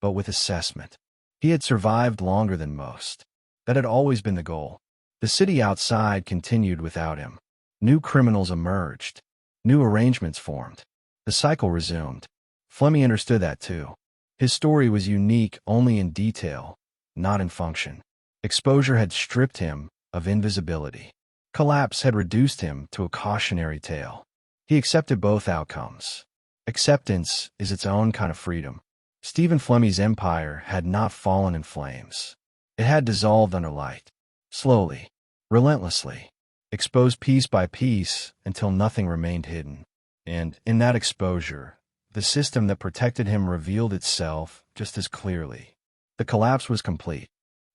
but with assessment. He had survived longer than most. That had always been the goal. The city outside continued without him. New criminals emerged. New arrangements formed. The cycle resumed. Flemmi understood that too. His story was unique only in detail, not in function. Exposure had stripped him of invisibility. Collapse had reduced him to a cautionary tale. He accepted both outcomes. Acceptance is its own kind of freedom. Stephen Flemmi's empire had not fallen in flames. It had dissolved under light. Slowly, relentlessly, exposed piece by piece until nothing remained hidden. And in that exposure, the system that protected him revealed itself just as clearly. The collapse was complete.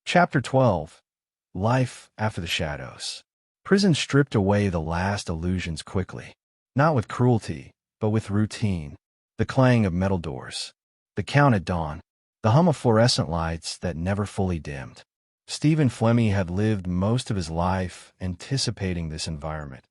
Chapter 12. Life after the shadows. Prison stripped away the last illusions quickly. Not with cruelty, but with routine. The clang of metal doors. The count at dawn. The hum of fluorescent lights that never fully dimmed. Stephen Flemmi had lived most of his life anticipating this environment,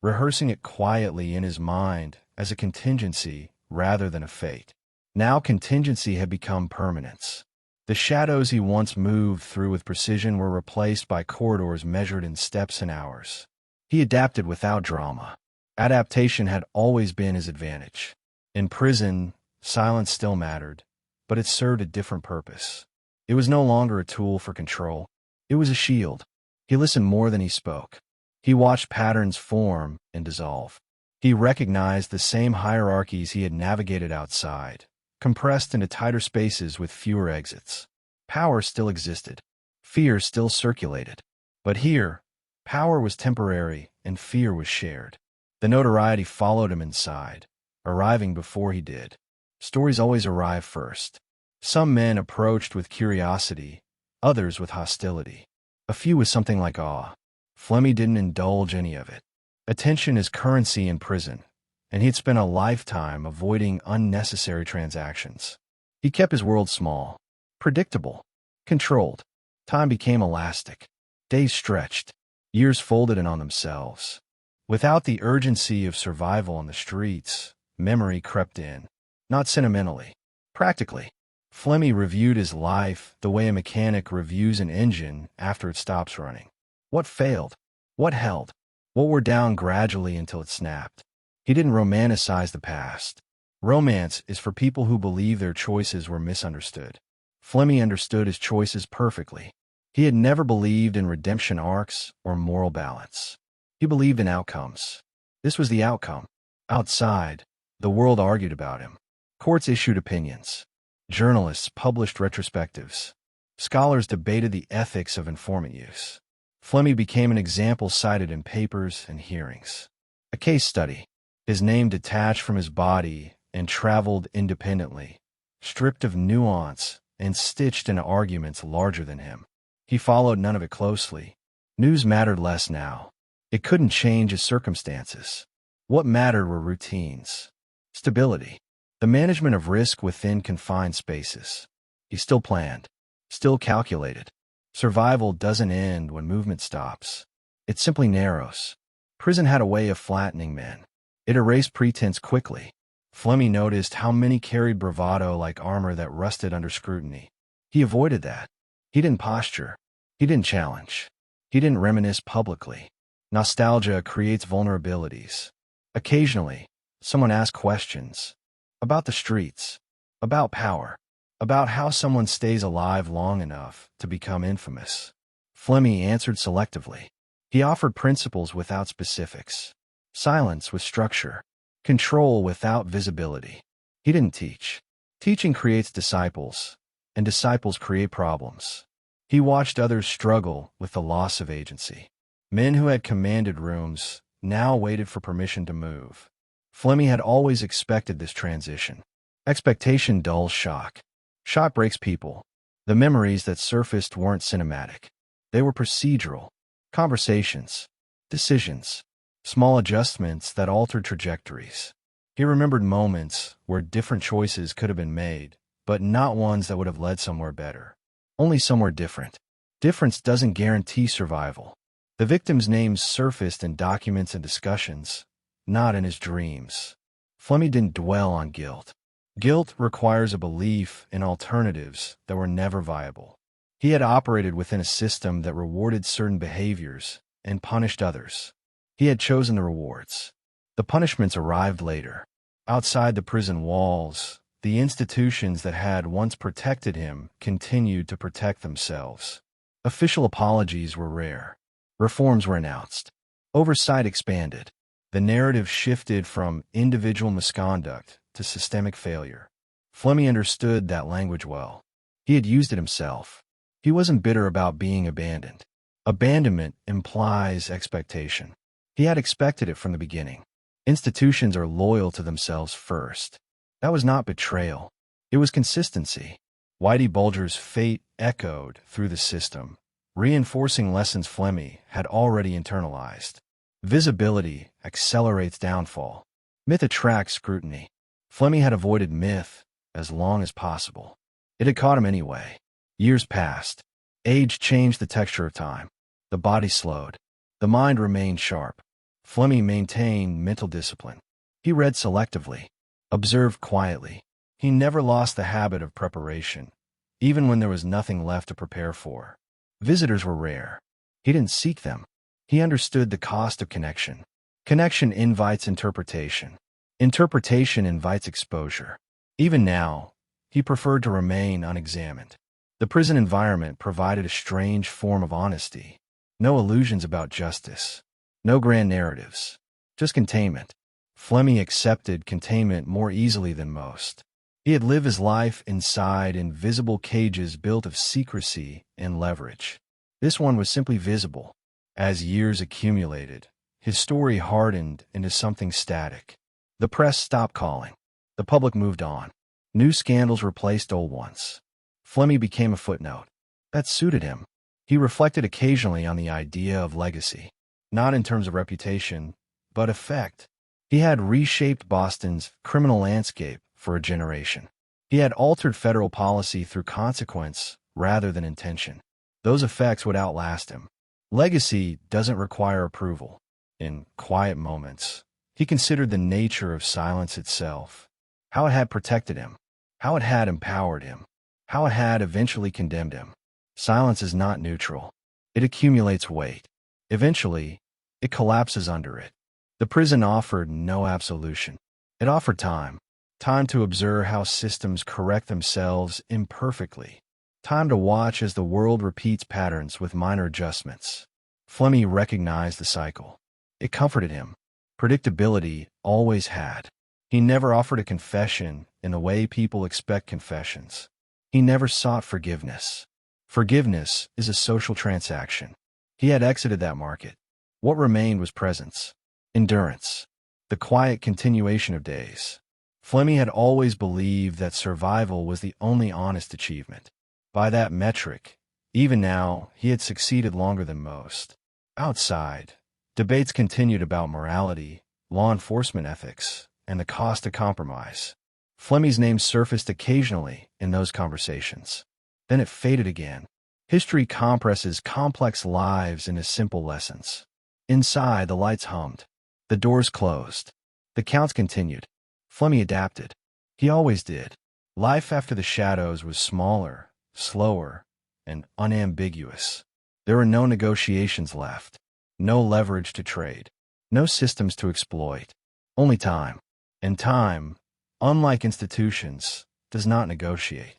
rehearsing it quietly in his mind as a contingency rather than a fate. Now contingency had become permanence. The shadows he once moved through with precision were replaced by corridors measured in steps and hours. He adapted without drama. Adaptation had always been his advantage. In prison, silence still mattered, but it served a different purpose. It was no longer a tool for control. It was a shield. He listened more than he spoke. He watched patterns form and dissolve. He recognized the same hierarchies he had navigated outside, compressed into tighter spaces with fewer exits. Power still existed. Fear still circulated. But here, power was temporary and fear was shared. The notoriety followed him inside, arriving before he did. Stories always arrive first. Some men approached with curiosity, others with hostility. A few with something like awe. Flemmi didn't indulge any of it. Attention is currency in prison, and he'd spent a lifetime avoiding unnecessary transactions. He kept his world small, predictable, controlled. Time became elastic. Days stretched. Years folded in on themselves. Without the urgency of survival on the streets, memory crept in. Not sentimentally, practically. Flemmi reviewed his life the way a mechanic reviews an engine after it stops running. What failed? What held? What wore down gradually until it snapped? He didn't romanticize the past. Romance is for people who believe their choices were misunderstood. Flemmi understood his choices perfectly. He had never believed in redemption arcs or moral balance. He believed in outcomes. This was the outcome. Outside, the world argued about him. Courts issued opinions. Journalists published retrospectives. Scholars debated the ethics of informant use. Flemmi became an example cited in papers and hearings. A case study. His name detached from his body and traveled independently, stripped of nuance and stitched into arguments larger than him. He followed none of it closely. News mattered less now. It couldn't change his circumstances. What mattered were routines. Stability. The management of risk within confined spaces. He still planned. Still calculated. Survival doesn't end when movement stops. It simply narrows. Prison had a way of flattening men. It erased pretense quickly. Flemmi noticed how many carried bravado like armor that rusted under scrutiny. He avoided that. He didn't posture. He didn't challenge. He didn't reminisce publicly. Nostalgia creates vulnerabilities. Occasionally, someone asked questions. About the streets. About power. About how someone stays alive long enough to become infamous. Flemmi answered selectively. He offered principles without specifics. Silence with structure. Control without visibility. He didn't teach. Teaching creates disciples, and disciples create problems. He watched others struggle with the loss of agency. Men who had commanded rooms now waited for permission to move. Flemmi had always expected this transition. Expectation dulls shock. Shock breaks people. The memories that surfaced weren't cinematic. They were procedural. Conversations. Decisions. Small adjustments that altered trajectories. He remembered moments where different choices could have been made, but not ones that would have led somewhere better. Only somewhere different. Difference doesn't guarantee survival. The victim's names surfaced in documents and discussions, not in his dreams. Flemmi didn't dwell on guilt. Guilt requires a belief in alternatives that were never viable. He had operated within a system that rewarded certain behaviors and punished others. He had chosen the rewards. The punishments arrived later. Outside the prison walls, the institutions that had once protected him continued to protect themselves. Official apologies were rare. Reforms were announced. Oversight expanded. The narrative shifted from individual misconduct to systemic failure. Flemmi understood that language well. He had used it himself. He wasn't bitter about being abandoned. Abandonment implies expectation. He had expected it from the beginning. Institutions are loyal to themselves first. That was not betrayal. It was consistency. Whitey Bulger's fate echoed through the system, reinforcing lessons Flemmi had already internalized. Visibility accelerates downfall. Myth attracts scrutiny. Flemmi had avoided myth as long as possible. It had caught him anyway. Years passed. Age changed the texture of time. The body slowed. The mind remained sharp. Flemmi maintained mental discipline. He read selectively, observed quietly. He never lost the habit of preparation, even when there was nothing left to prepare for. Visitors were rare. He didn't seek them. He understood the cost of connection. Connection invites interpretation. Interpretation invites exposure. Even now, he preferred to remain unexamined. The prison environment provided a strange form of honesty. No illusions about justice. No grand narratives. Just containment. Flemmi accepted containment more easily than most. He had lived his life inside invisible cages built of secrecy and leverage. This one was simply visible. As years accumulated, his story hardened into something static. The press stopped calling. The public moved on. New scandals replaced old ones. Flemmi became a footnote. That suited him. He reflected occasionally on the idea of legacy, not in terms of reputation, but effect. He had reshaped Boston's criminal landscape for a generation. He had altered federal policy through consequence rather than intention. Those effects would outlast him. Legacy doesn't require approval. In quiet moments, he considered the nature of silence itself, how it had protected him, how it had empowered him, how it had eventually condemned him. Silence is not neutral. It accumulates weight. Eventually, it collapses under it. The prison offered no absolution. It offered time. Time to observe how systems correct themselves imperfectly. Time to watch as the world repeats patterns with minor adjustments. Flemmi recognized the cycle. It comforted him. Predictability always had. He never offered a confession in the way people expect confessions. He never sought forgiveness. Forgiveness is a social transaction. He had exited that market. What remained was presence, endurance, the quiet continuation of days. Flemmi had always believed that survival was the only honest achievement. By that metric, even now, he had succeeded longer than most. Outside, debates continued about morality, law enforcement ethics, and the cost of compromise. Flemmi's name surfaced occasionally in those conversations. Then it faded again. History compresses complex lives into simple lessons. Inside, the lights hummed. The doors closed. The counts continued. Flemmi adapted. He always did. Life after the shadows was smaller, slower, and unambiguous. There were no negotiations left. No leverage to trade. No systems to exploit. Only time. And time, unlike institutions, does not negotiate.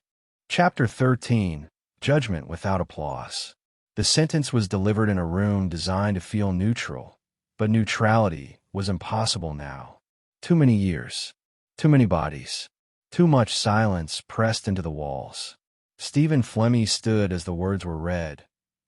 Chapter 13, Judgment Without Applause. The sentence was delivered in a room designed to feel neutral, but neutrality was impossible now. Too many years. Too many bodies. Too much silence pressed into the walls. Stephen Flemmi stood as the words were read,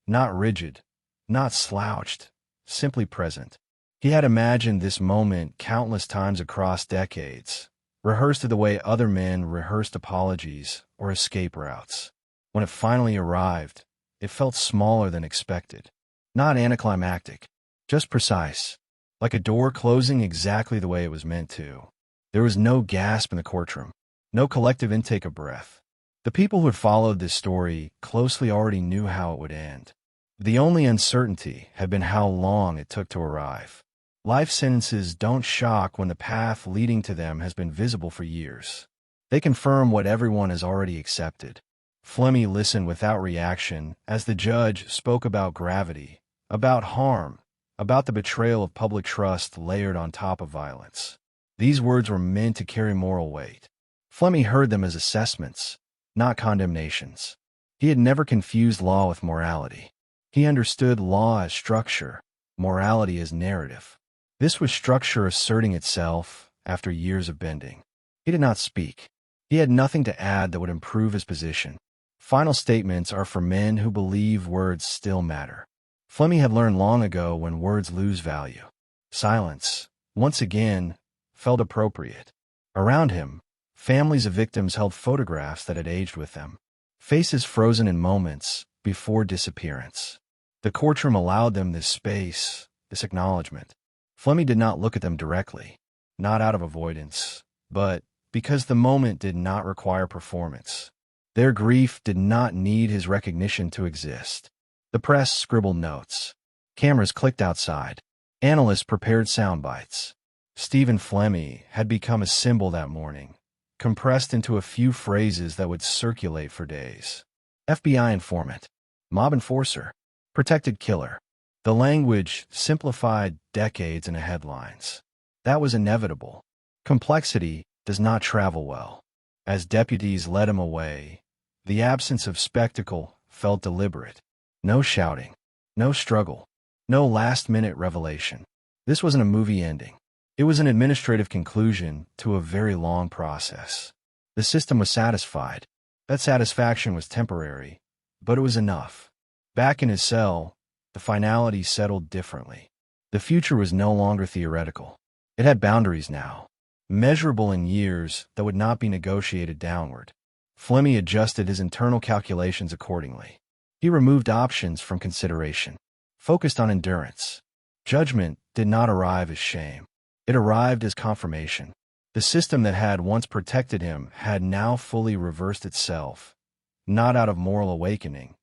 not rigid, not slouched, simply present. He had imagined this moment countless times across decades, rehearsed it the way other men rehearsed apologies or escape routes. When it finally arrived, it felt smaller than expected. Not anticlimactic, just precise, like a door closing exactly the way it was meant to. There was no gasp in the courtroom, no collective intake of breath. The people who had followed this story closely already knew how it would end. The only uncertainty had been how long it took to arrive. Life sentences don't shock when the path leading to them has been visible for years. They confirm what everyone has already accepted. Flemmi listened without reaction as the judge spoke about gravity, about harm, about the betrayal of public trust layered on top of violence. These words were meant to carry moral weight. Flemmi heard them as assessments, not condemnations. He had never confused law with morality. He understood law as structure, morality as narrative. This was structure asserting itself after years of bending. He did not speak. He had nothing to add that would improve his position. Final statements are for men who believe words still matter. Flemmi had learned long ago when words lose value. Silence, once again, felt appropriate. Around him, families of victims held photographs that had aged with them. Faces frozen in moments, before disappearance. The courtroom allowed them this space, this acknowledgement. Flemmi did not look at them directly, not out of avoidance, but because the moment did not require performance. Their grief did not need his recognition to exist. The press scribbled notes. Cameras clicked outside. Analysts prepared sound bites. Stephen Flemmi had become a symbol that morning, compressed into a few phrases that would circulate for days. FBI informant, mob enforcer, protected killer. The language simplified decades into headlines. That was inevitable. Complexity does not travel well. As deputies led him away, the absence of spectacle felt deliberate. No shouting, no struggle, no last-minute revelation. This wasn't a movie ending. It was an administrative conclusion to a very long process. The system was satisfied. That satisfaction was temporary, but it was enough. Back in his cell, the finality settled differently. The future was no longer theoretical. It had boundaries now, measurable in years that would not be negotiated downward. Flemmi adjusted his internal calculations accordingly. He removed options from consideration, focused on endurance. Judgment did not arrive as shame. It arrived as confirmation. The system that had once protected him had now fully reversed itself, not out of moral awakening,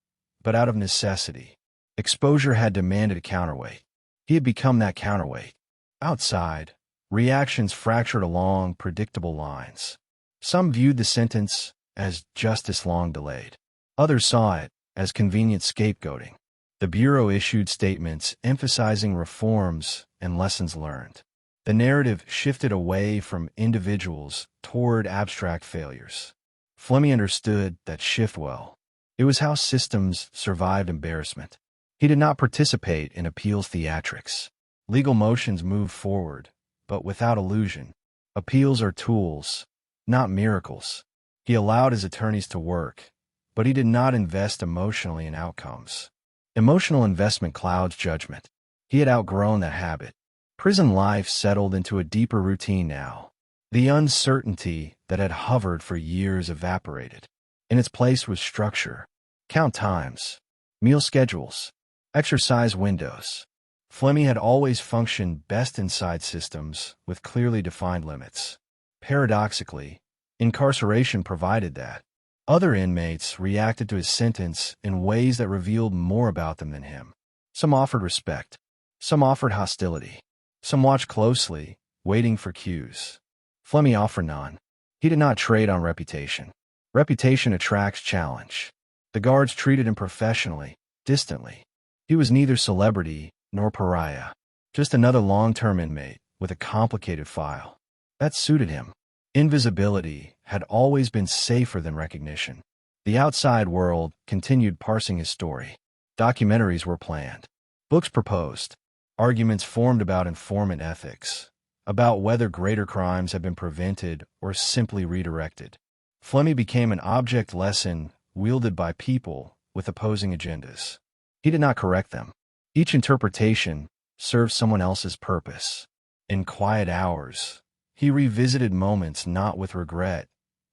but out of necessity. Exposure had demanded a counterweight. He had become that counterweight. Outside, reactions fractured along predictable lines. Some viewed the sentence as justice long delayed. Others saw it as convenient scapegoating. The Bureau issued statements emphasizing reforms and lessons learned. The narrative shifted away from individuals toward abstract failures. Flemmi understood that shift well. It was how systems survived embarrassment. He did not participate in appeals theatrics. Legal motions moved forward, but without illusion. Appeals are tools, not miracles. He allowed his attorneys to work, but he did not invest emotionally in outcomes. Emotional investment clouds judgment. He had outgrown that habit. Prison life settled into a deeper routine now. The uncertainty that had hovered for years evaporated. In its place was structure. Count times, meal schedules, exercise windows. Flemmi had always functioned best inside systems with clearly defined limits. Paradoxically, incarceration provided that. Other inmates reacted to his sentence in ways that revealed more about them than him. Some offered respect. Some offered hostility. Some watched closely, waiting for cues. Flemmi offered none. He did not trade on reputation. Reputation attracts challenge. The guards treated him professionally, distantly. He was neither celebrity nor pariah, just another long-term inmate with a complicated file. That suited him. Invisibility had always been safer than recognition. The outside world continued parsing his story. Documentaries were planned. Books proposed. Arguments formed about informant ethics, about whether greater crimes had been prevented or simply redirected. Flemmi became an object lesson wielded by people with opposing agendas. He did not correct them. Each interpretation served someone else's purpose. In quiet hours, he revisited moments not with regret,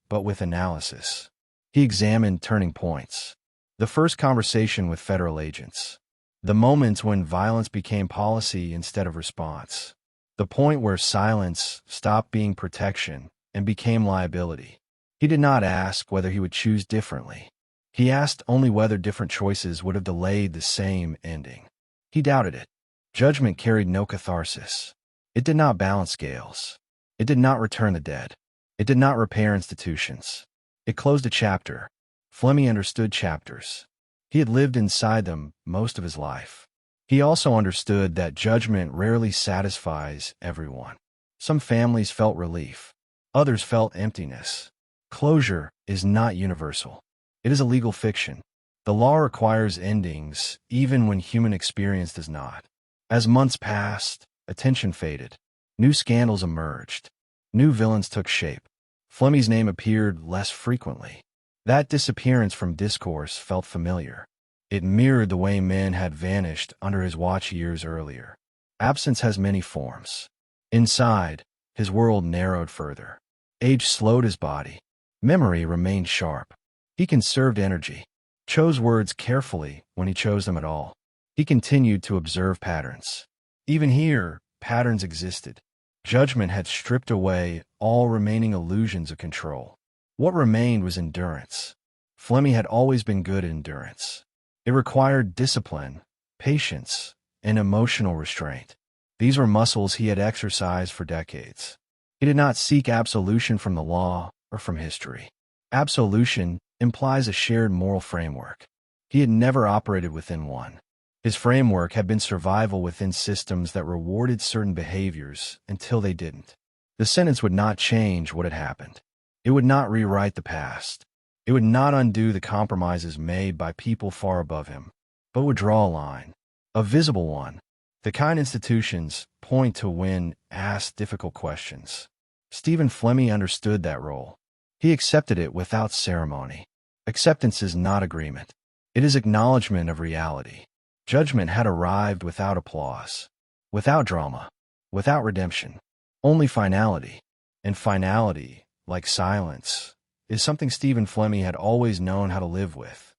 but with analysis. He examined turning points. The first conversation with federal agents. The moments when violence became policy instead of response. The point where silence stopped being protection and became liability. He did not ask whether he would choose differently. He asked only whether different choices would have delayed the same ending. He doubted it. Judgment carried no catharsis. It did not balance scales. It did not return the dead. It did not repair institutions. It closed a chapter. Flemmi understood chapters. He had lived inside them most of his life. He also understood that judgment rarely satisfies everyone. Some families felt relief. Others felt emptiness. Closure is not universal. It is a legal fiction. The law requires endings, even when human experience does not. As months passed, attention faded. New scandals emerged. New villains took shape. Flemmi's name appeared less frequently. That disappearance from discourse felt familiar. It mirrored the way men had vanished under his watch years earlier. Absence has many forms. Inside, his world narrowed further. Age slowed his body. Memory remained sharp. He conserved energy. chose words carefully when he chose them at all. He continued to observe patterns. Even here, patterns existed. Judgment had stripped away all remaining illusions of control. What remained was endurance. Flemmi had always been good at endurance. It required discipline, patience, and emotional restraint. These were muscles he had exercised for decades. He did not seek absolution from the law or from history. Absolution implies a shared moral framework. He had never operated within one. His framework had been survival within systems that rewarded certain behaviors until they didn't. The sentence would not change what had happened. It would not rewrite the past. It would not undo the compromises made by people far above him, but would draw a line, a visible one, the kind institutions point to when asked difficult questions. Stephen Flemmi understood that role. He accepted it without ceremony. Acceptance is not agreement. It is acknowledgement of reality. Judgment had arrived without applause, without drama, without redemption, only finality. And finality, like silence, is something Stephen Flemmi had always known how to live with.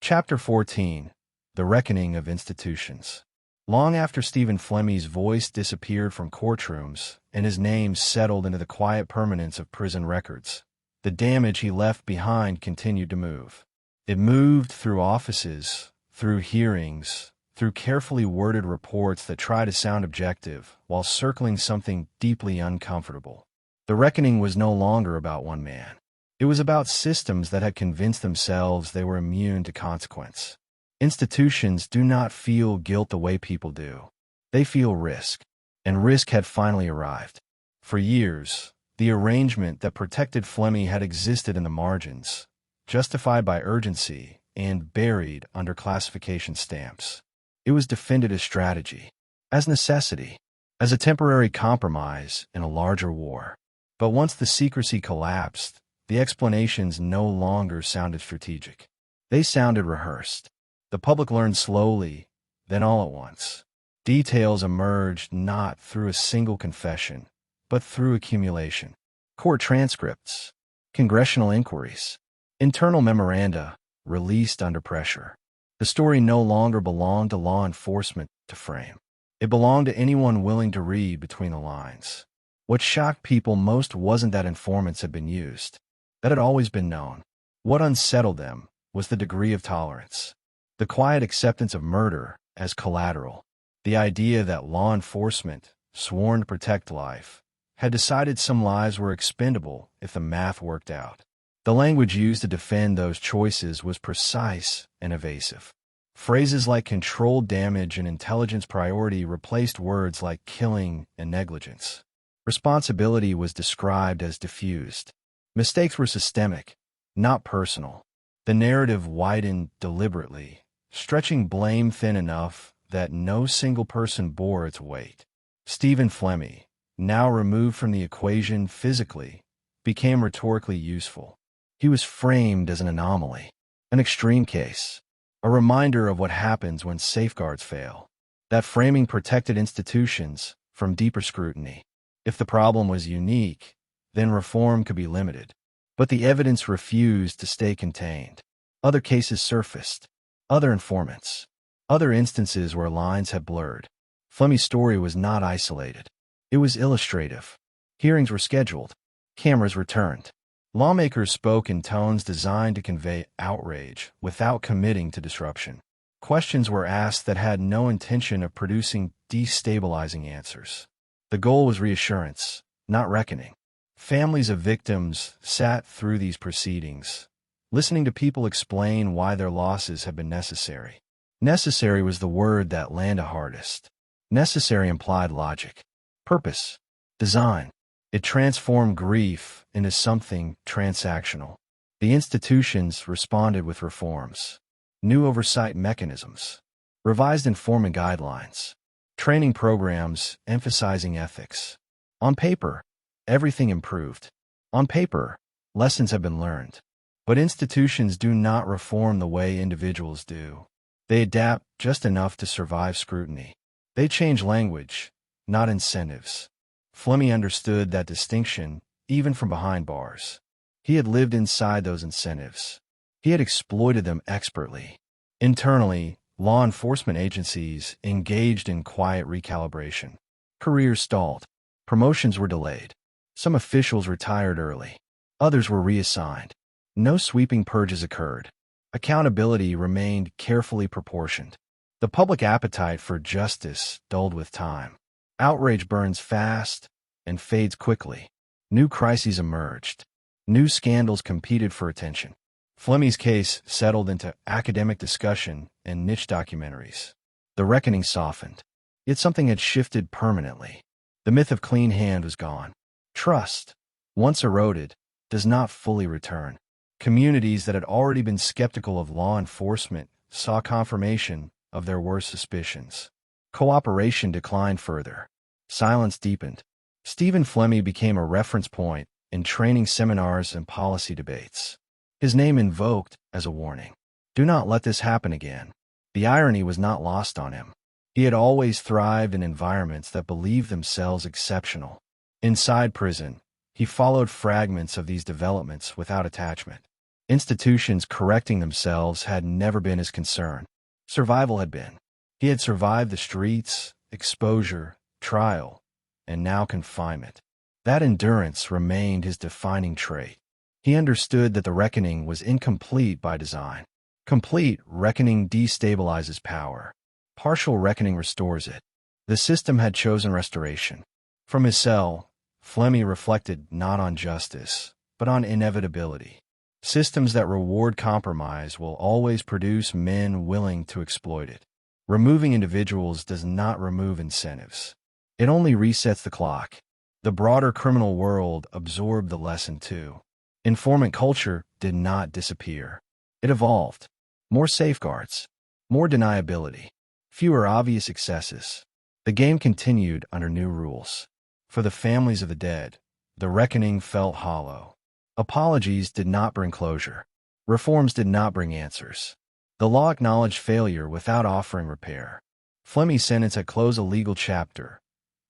Chapter 14. The Reckoning of Institutions. Long after Stephen Flemmi's voice disappeared from courtrooms and his name settled into the quiet permanence of prison records, the damage he left behind continued to move. It moved through offices, through hearings, through carefully worded reports that try to sound objective while circling something deeply uncomfortable. The reckoning was no longer about one man. It was about systems that had convinced themselves they were immune to consequence. Institutions do not feel guilt the way people do. They feel risk, and risk had finally arrived. For years, the arrangement that protected Flemmi had existed in the margins, justified by urgency and buried under classification stamps. It was defended as strategy, as necessity, as a temporary compromise in a larger war. But once the secrecy collapsed, the explanations no longer sounded strategic. They sounded rehearsed. The public learned slowly, then all at once. Details emerged not through a single confession, but through accumulation. Court transcripts, congressional inquiries, internal memoranda released under pressure. The story no longer belonged to law enforcement to frame. It belonged to anyone willing to read between the lines. What shocked people most wasn't that informants had been used. That had always been known. What unsettled them was the degree of tolerance. The quiet acceptance of murder as collateral. The idea that law enforcement, sworn to protect life, had decided some lives were expendable if the math worked out. The language used to defend those choices was precise and evasive. Phrases like controlled damage and intelligence priority replaced words like killing and negligence. Responsibility was described as diffused. Mistakes were systemic, not personal. The narrative widened deliberately, stretching blame thin enough that no single person bore its weight. Stephen Flemmi, now removed from the equation physically, became rhetorically useful. He was framed as an anomaly, an extreme case, a reminder of what happens when safeguards fail. That framing protected institutions from deeper scrutiny. If the problem was unique, then reform could be limited. But the evidence refused to stay contained. Other cases surfaced, other informants, other instances where lines had blurred. Flemmi's story was not isolated. It was illustrative. Hearings were scheduled. Cameras returned. Lawmakers spoke in tones designed to convey outrage without committing to disruption. Questions were asked that had no intention of producing destabilizing answers. The goal was reassurance, not reckoning. Families of victims sat through these proceedings, listening to people explain why their losses had been necessary. Necessary was the word that landed hardest. Necessary implied logic, purpose, design. It transformed grief into something transactional. The institutions responded with reforms, new oversight mechanisms, revised informant guidelines, training programs emphasizing ethics. On paper, everything improved. On paper, lessons have been learned. But institutions do not reform the way individuals do. They adapt just enough to survive scrutiny. They change language, not incentives. Flemmi understood that distinction, even from behind bars. He had lived inside those incentives. He had exploited them expertly. Internally, law enforcement agencies engaged in quiet recalibration. Careers stalled. Promotions were delayed. Some officials retired early. Others were reassigned. No sweeping purges occurred. Accountability remained carefully proportioned. The public appetite for justice dulled with time. Outrage burns fast and fades quickly. New crises emerged. New scandals competed for attention. Flemmi's case settled into academic discussion and niche documentaries. The reckoning softened. Yet something had shifted permanently. The myth of clean hand was gone. Trust, once eroded, does not fully return. Communities that had already been skeptical of law enforcement saw confirmation of their worst suspicions. Cooperation declined further. Silence deepened. Stephen Flemmi became a reference point in training seminars and policy debates. His name invoked as a warning. Do not let this happen again. The irony was not lost on him. He had always thrived in environments that believed themselves exceptional. Inside prison, he followed fragments of these developments without attachment. Institutions correcting themselves had never been his concern. Survival had been. He had survived the streets, exposure, trial, and now confinement. That endurance remained his defining trait. He understood that the reckoning was incomplete by design. Complete reckoning destabilizes power. Partial reckoning restores it. The system had chosen restoration. From his cell, Flemmi reflected not on justice, but on inevitability. Systems that reward compromise will always produce men willing to exploit it. Removing individuals does not remove incentives. It only resets the clock. The broader criminal world absorbed the lesson too. Informant culture did not disappear. It evolved. More safeguards. More deniability. Fewer obvious excesses. The game continued under new rules. For the families of the dead, the reckoning felt hollow. Apologies did not bring closure. Reforms did not bring answers. The law acknowledged failure without offering repair. Flemmi's sentence had closed a legal chapter,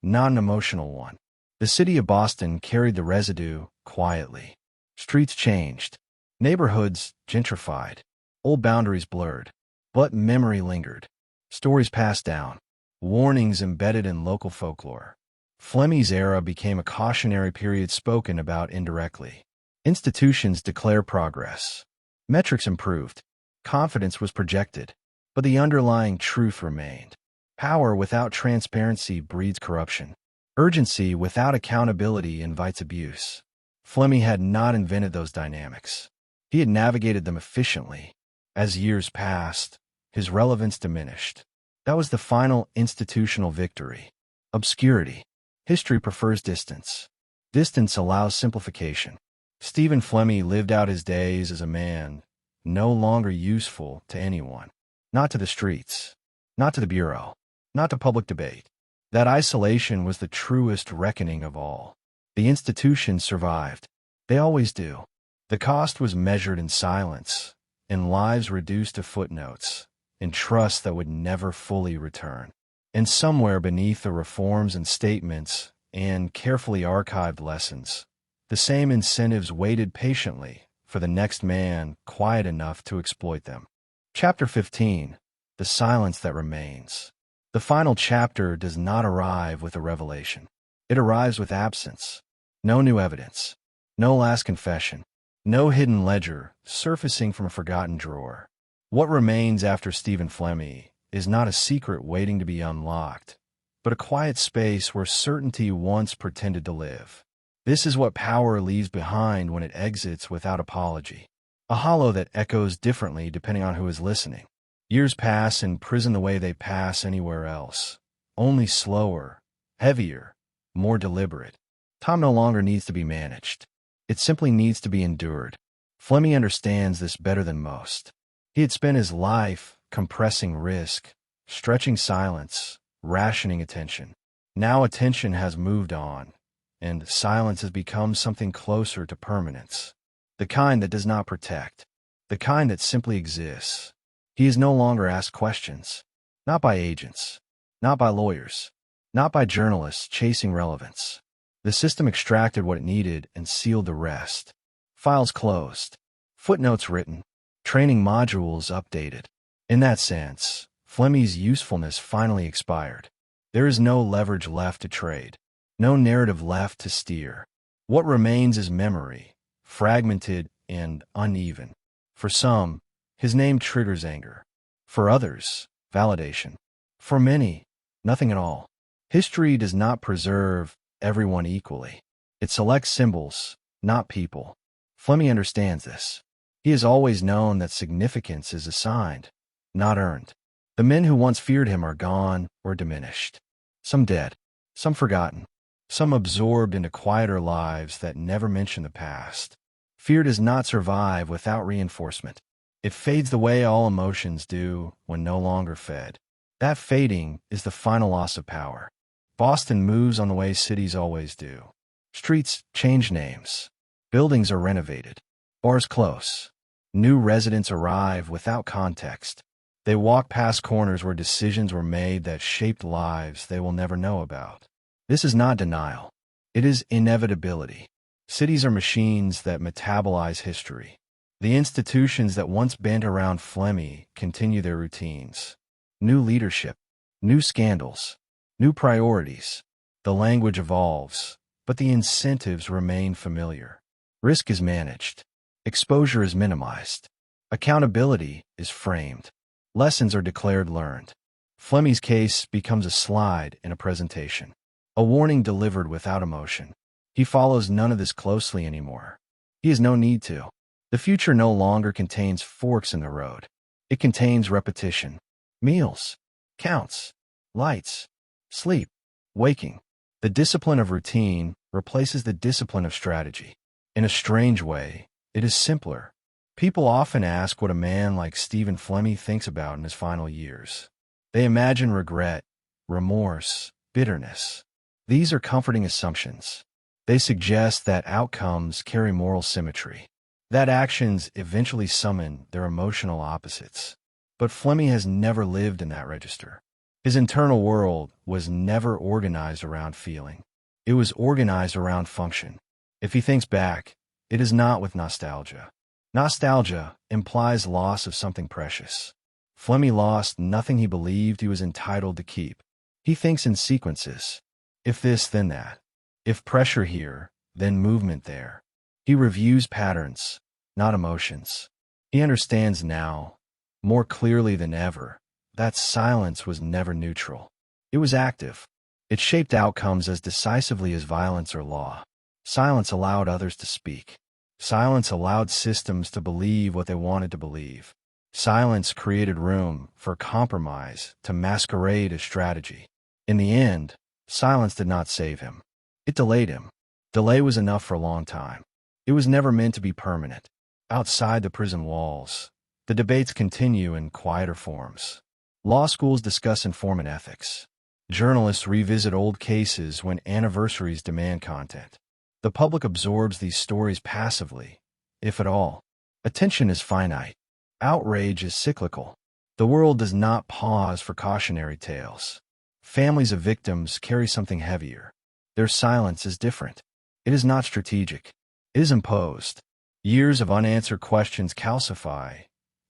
not an emotional one. The city of Boston carried the residue quietly. Streets changed. Neighborhoods gentrified. Old boundaries blurred. But memory lingered. Stories passed down. Warnings embedded in local folklore. Flemmi's era became a cautionary period spoken about indirectly. Institutions declared progress. Metrics improved. Confidence was projected. But the underlying truth remained. Power without transparency breeds corruption. Urgency without accountability invites abuse. Flemmi had not invented those dynamics. He had navigated them efficiently. As years passed, his relevance diminished. That was the final institutional victory. Obscurity. History prefers distance. Distance allows simplification. Stephen Flemmi lived out his days as a man, no longer useful to anyone. Not to the streets. Not to the bureau. Not to public debate. That isolation was the truest reckoning of all. The institutions survived. They always do. The cost was measured in silence, in lives reduced to footnotes, in trust that would never fully return. And somewhere beneath the reforms and statements and carefully archived lessons, the same incentives waited patiently for the next man quiet enough to exploit them. Chapter 15. The Silence That Remains. The final chapter does not arrive with a revelation. It arrives with absence. No new evidence. No last confession. No hidden ledger surfacing from a forgotten drawer. What remains after Stephen Flemmi is not a secret waiting to be unlocked, but a quiet space where certainty once pretended to live. This is what power leaves behind when it exits without apology. A hollow that echoes differently depending on who is listening. Years pass in prison the way they pass anywhere else. Only slower, heavier, more deliberate. Time no longer needs to be managed. It simply needs to be endured. Flemmi understands this better than most. He had spent his life compressing risk, stretching silence, rationing attention. Now attention has moved on, and silence has become something closer to permanence. The kind that does not protect. The kind that simply exists. He is no longer asked questions. Not by agents. Not by lawyers. Not by journalists chasing relevance. The system extracted what it needed and sealed the rest. Files closed. Footnotes written. training modules updated. In that sense, Flemmi's usefulness finally expired. There is no leverage left to trade, no narrative left to steer. What remains is memory, fragmented and uneven. For some, his name triggers anger. For others, validation. For many, nothing at all. History does not preserve everyone equally. It selects symbols, not people. Flemmi understands this. He has always known that significance is assigned, not earned. The men who once feared him are gone or diminished. Some dead, some forgotten, some absorbed into quieter lives that never mention the past. Fear does not survive without reinforcement. It fades the way all emotions do when no longer fed. That fading is the final loss of power. Boston moves on the way cities always do. Streets change names. Buildings are renovated. Bars close. New residents arrive without context. They walk past corners where decisions were made that shaped lives they will never know about. This is not denial. It is inevitability. Cities are machines that metabolize history. The institutions that once bent around Flemmi continue their routines. New leadership, new scandals, new priorities. The language evolves, but the incentives remain familiar. Risk is managed. Exposure is minimized. Accountability is framed. Lessons are declared learned. Flemmi's case becomes a slide in a presentation, a warning delivered without emotion. He follows none of this closely anymore. He has no need to. The future no longer contains forks in the road. It contains repetition. Meals, counts, lights, sleep, waking. The discipline of routine replaces the discipline of strategy. In a strange way, it is simpler. People often ask what a man like Stephen Flemmi thinks about in his final years. They imagine regret, remorse, bitterness. These are comforting assumptions. They suggest that outcomes carry moral symmetry, that actions eventually summon their emotional opposites. But Flemmi has never lived in that register. His internal world was never organized around feeling. It was organized around function. If he thinks back, it is not with nostalgia. Nostalgia implies loss of something precious. Flemmi lost nothing he believed he was entitled to keep. He thinks in sequences. If this, then that. If pressure here, then movement there. He reviews patterns, not emotions. He understands now, more clearly than ever, that silence was never neutral. It was active. It shaped outcomes as decisively as violence or law. Silence allowed others to speak. Silence allowed systems to believe what they wanted to believe. Silence created room for compromise to masquerade as strategy. In the end, silence did not save him. It delayed him. Delay was enough for a long time. It was never meant to be permanent. Outside the prison walls, the debates continue in quieter forms. Law schools discuss informant ethics. Journalists revisit old cases when anniversaries demand content. The public absorbs these stories passively, if at all. Attention is finite. Outrage is cyclical. The world does not pause for cautionary tales. Families of victims carry something heavier. Their silence is different. It is not strategic. It is imposed. Years of unanswered questions calcify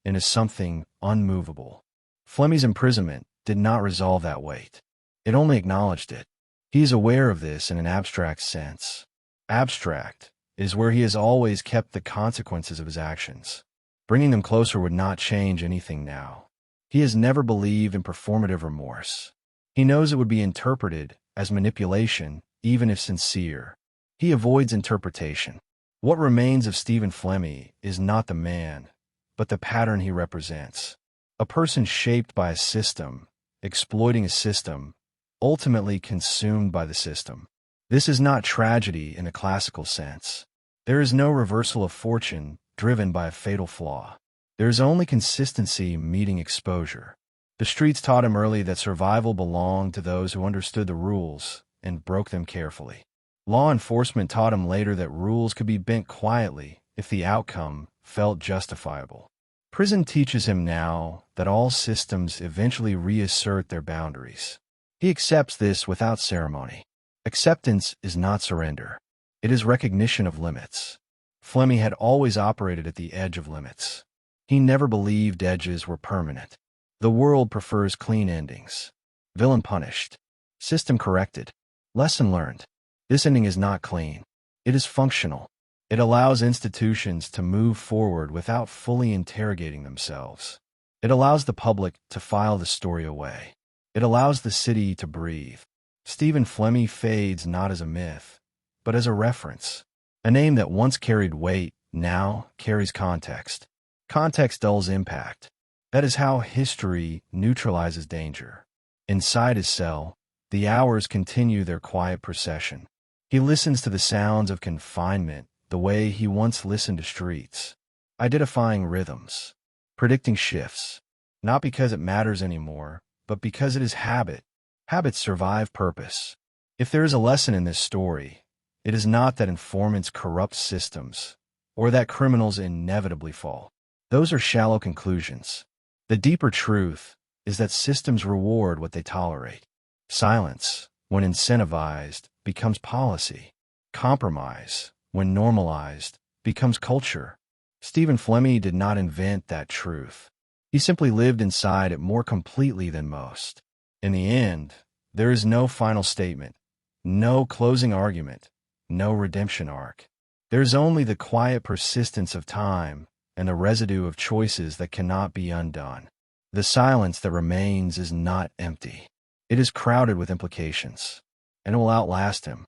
into something unmovable. Flemmi's imprisonment did not resolve that weight. It only acknowledged it. He is aware of this in an abstract sense. Abstract is where he has always kept the consequences of his actions. Bringing them closer would not change anything now. He has never believed in performative remorse. He knows it would be interpreted as manipulation, even if sincere. He avoids interpretation. What remains of Stephen Flemmi is not the man, but the pattern he represents. A person shaped by a system, exploiting a system, ultimately consumed by the system. This is not tragedy in a classical sense. There is no reversal of fortune driven by a fatal flaw. There is only consistency meeting exposure. The streets taught him early that survival belonged to those who understood the rules and broke them carefully. Law enforcement taught him later that rules could be bent quietly if the outcome felt justifiable. Prison teaches him now that all systems eventually reassert their boundaries. He accepts this without ceremony. Acceptance is not surrender. It is recognition of limits. Flemmi had always operated at the edge of limits. He never believed edges were permanent. The world prefers clean endings. Villain punished. System corrected. Lesson learned. This ending is not clean. It is functional. It allows institutions to move forward without fully interrogating themselves. It allows the public to file the story away. It allows the city to breathe. Stephen Flemmi fades not as a myth, but as a reference. A name that once carried weight now carries context. Context dulls impact. That is how history neutralizes danger. Inside his cell, the hours continue their quiet procession. He listens to the sounds of confinement the way he once listened to streets, identifying rhythms, predicting shifts, not because it matters anymore, but because it is habit. Habits survive purpose. If there is a lesson in this story, it is not that informants corrupt systems, or that criminals inevitably fall. Those are shallow conclusions. The deeper truth is that systems reward what they tolerate. Silence, when incentivized, becomes policy. Compromise, when normalized, becomes culture. Stephen Flemmi did not invent that truth. He simply lived inside it more completely than most. In the end, there is no final statement, no closing argument, no redemption arc. There is only the quiet persistence of time and the residue of choices that cannot be undone. The silence that remains is not empty. It is crowded with implications, and it will outlast him.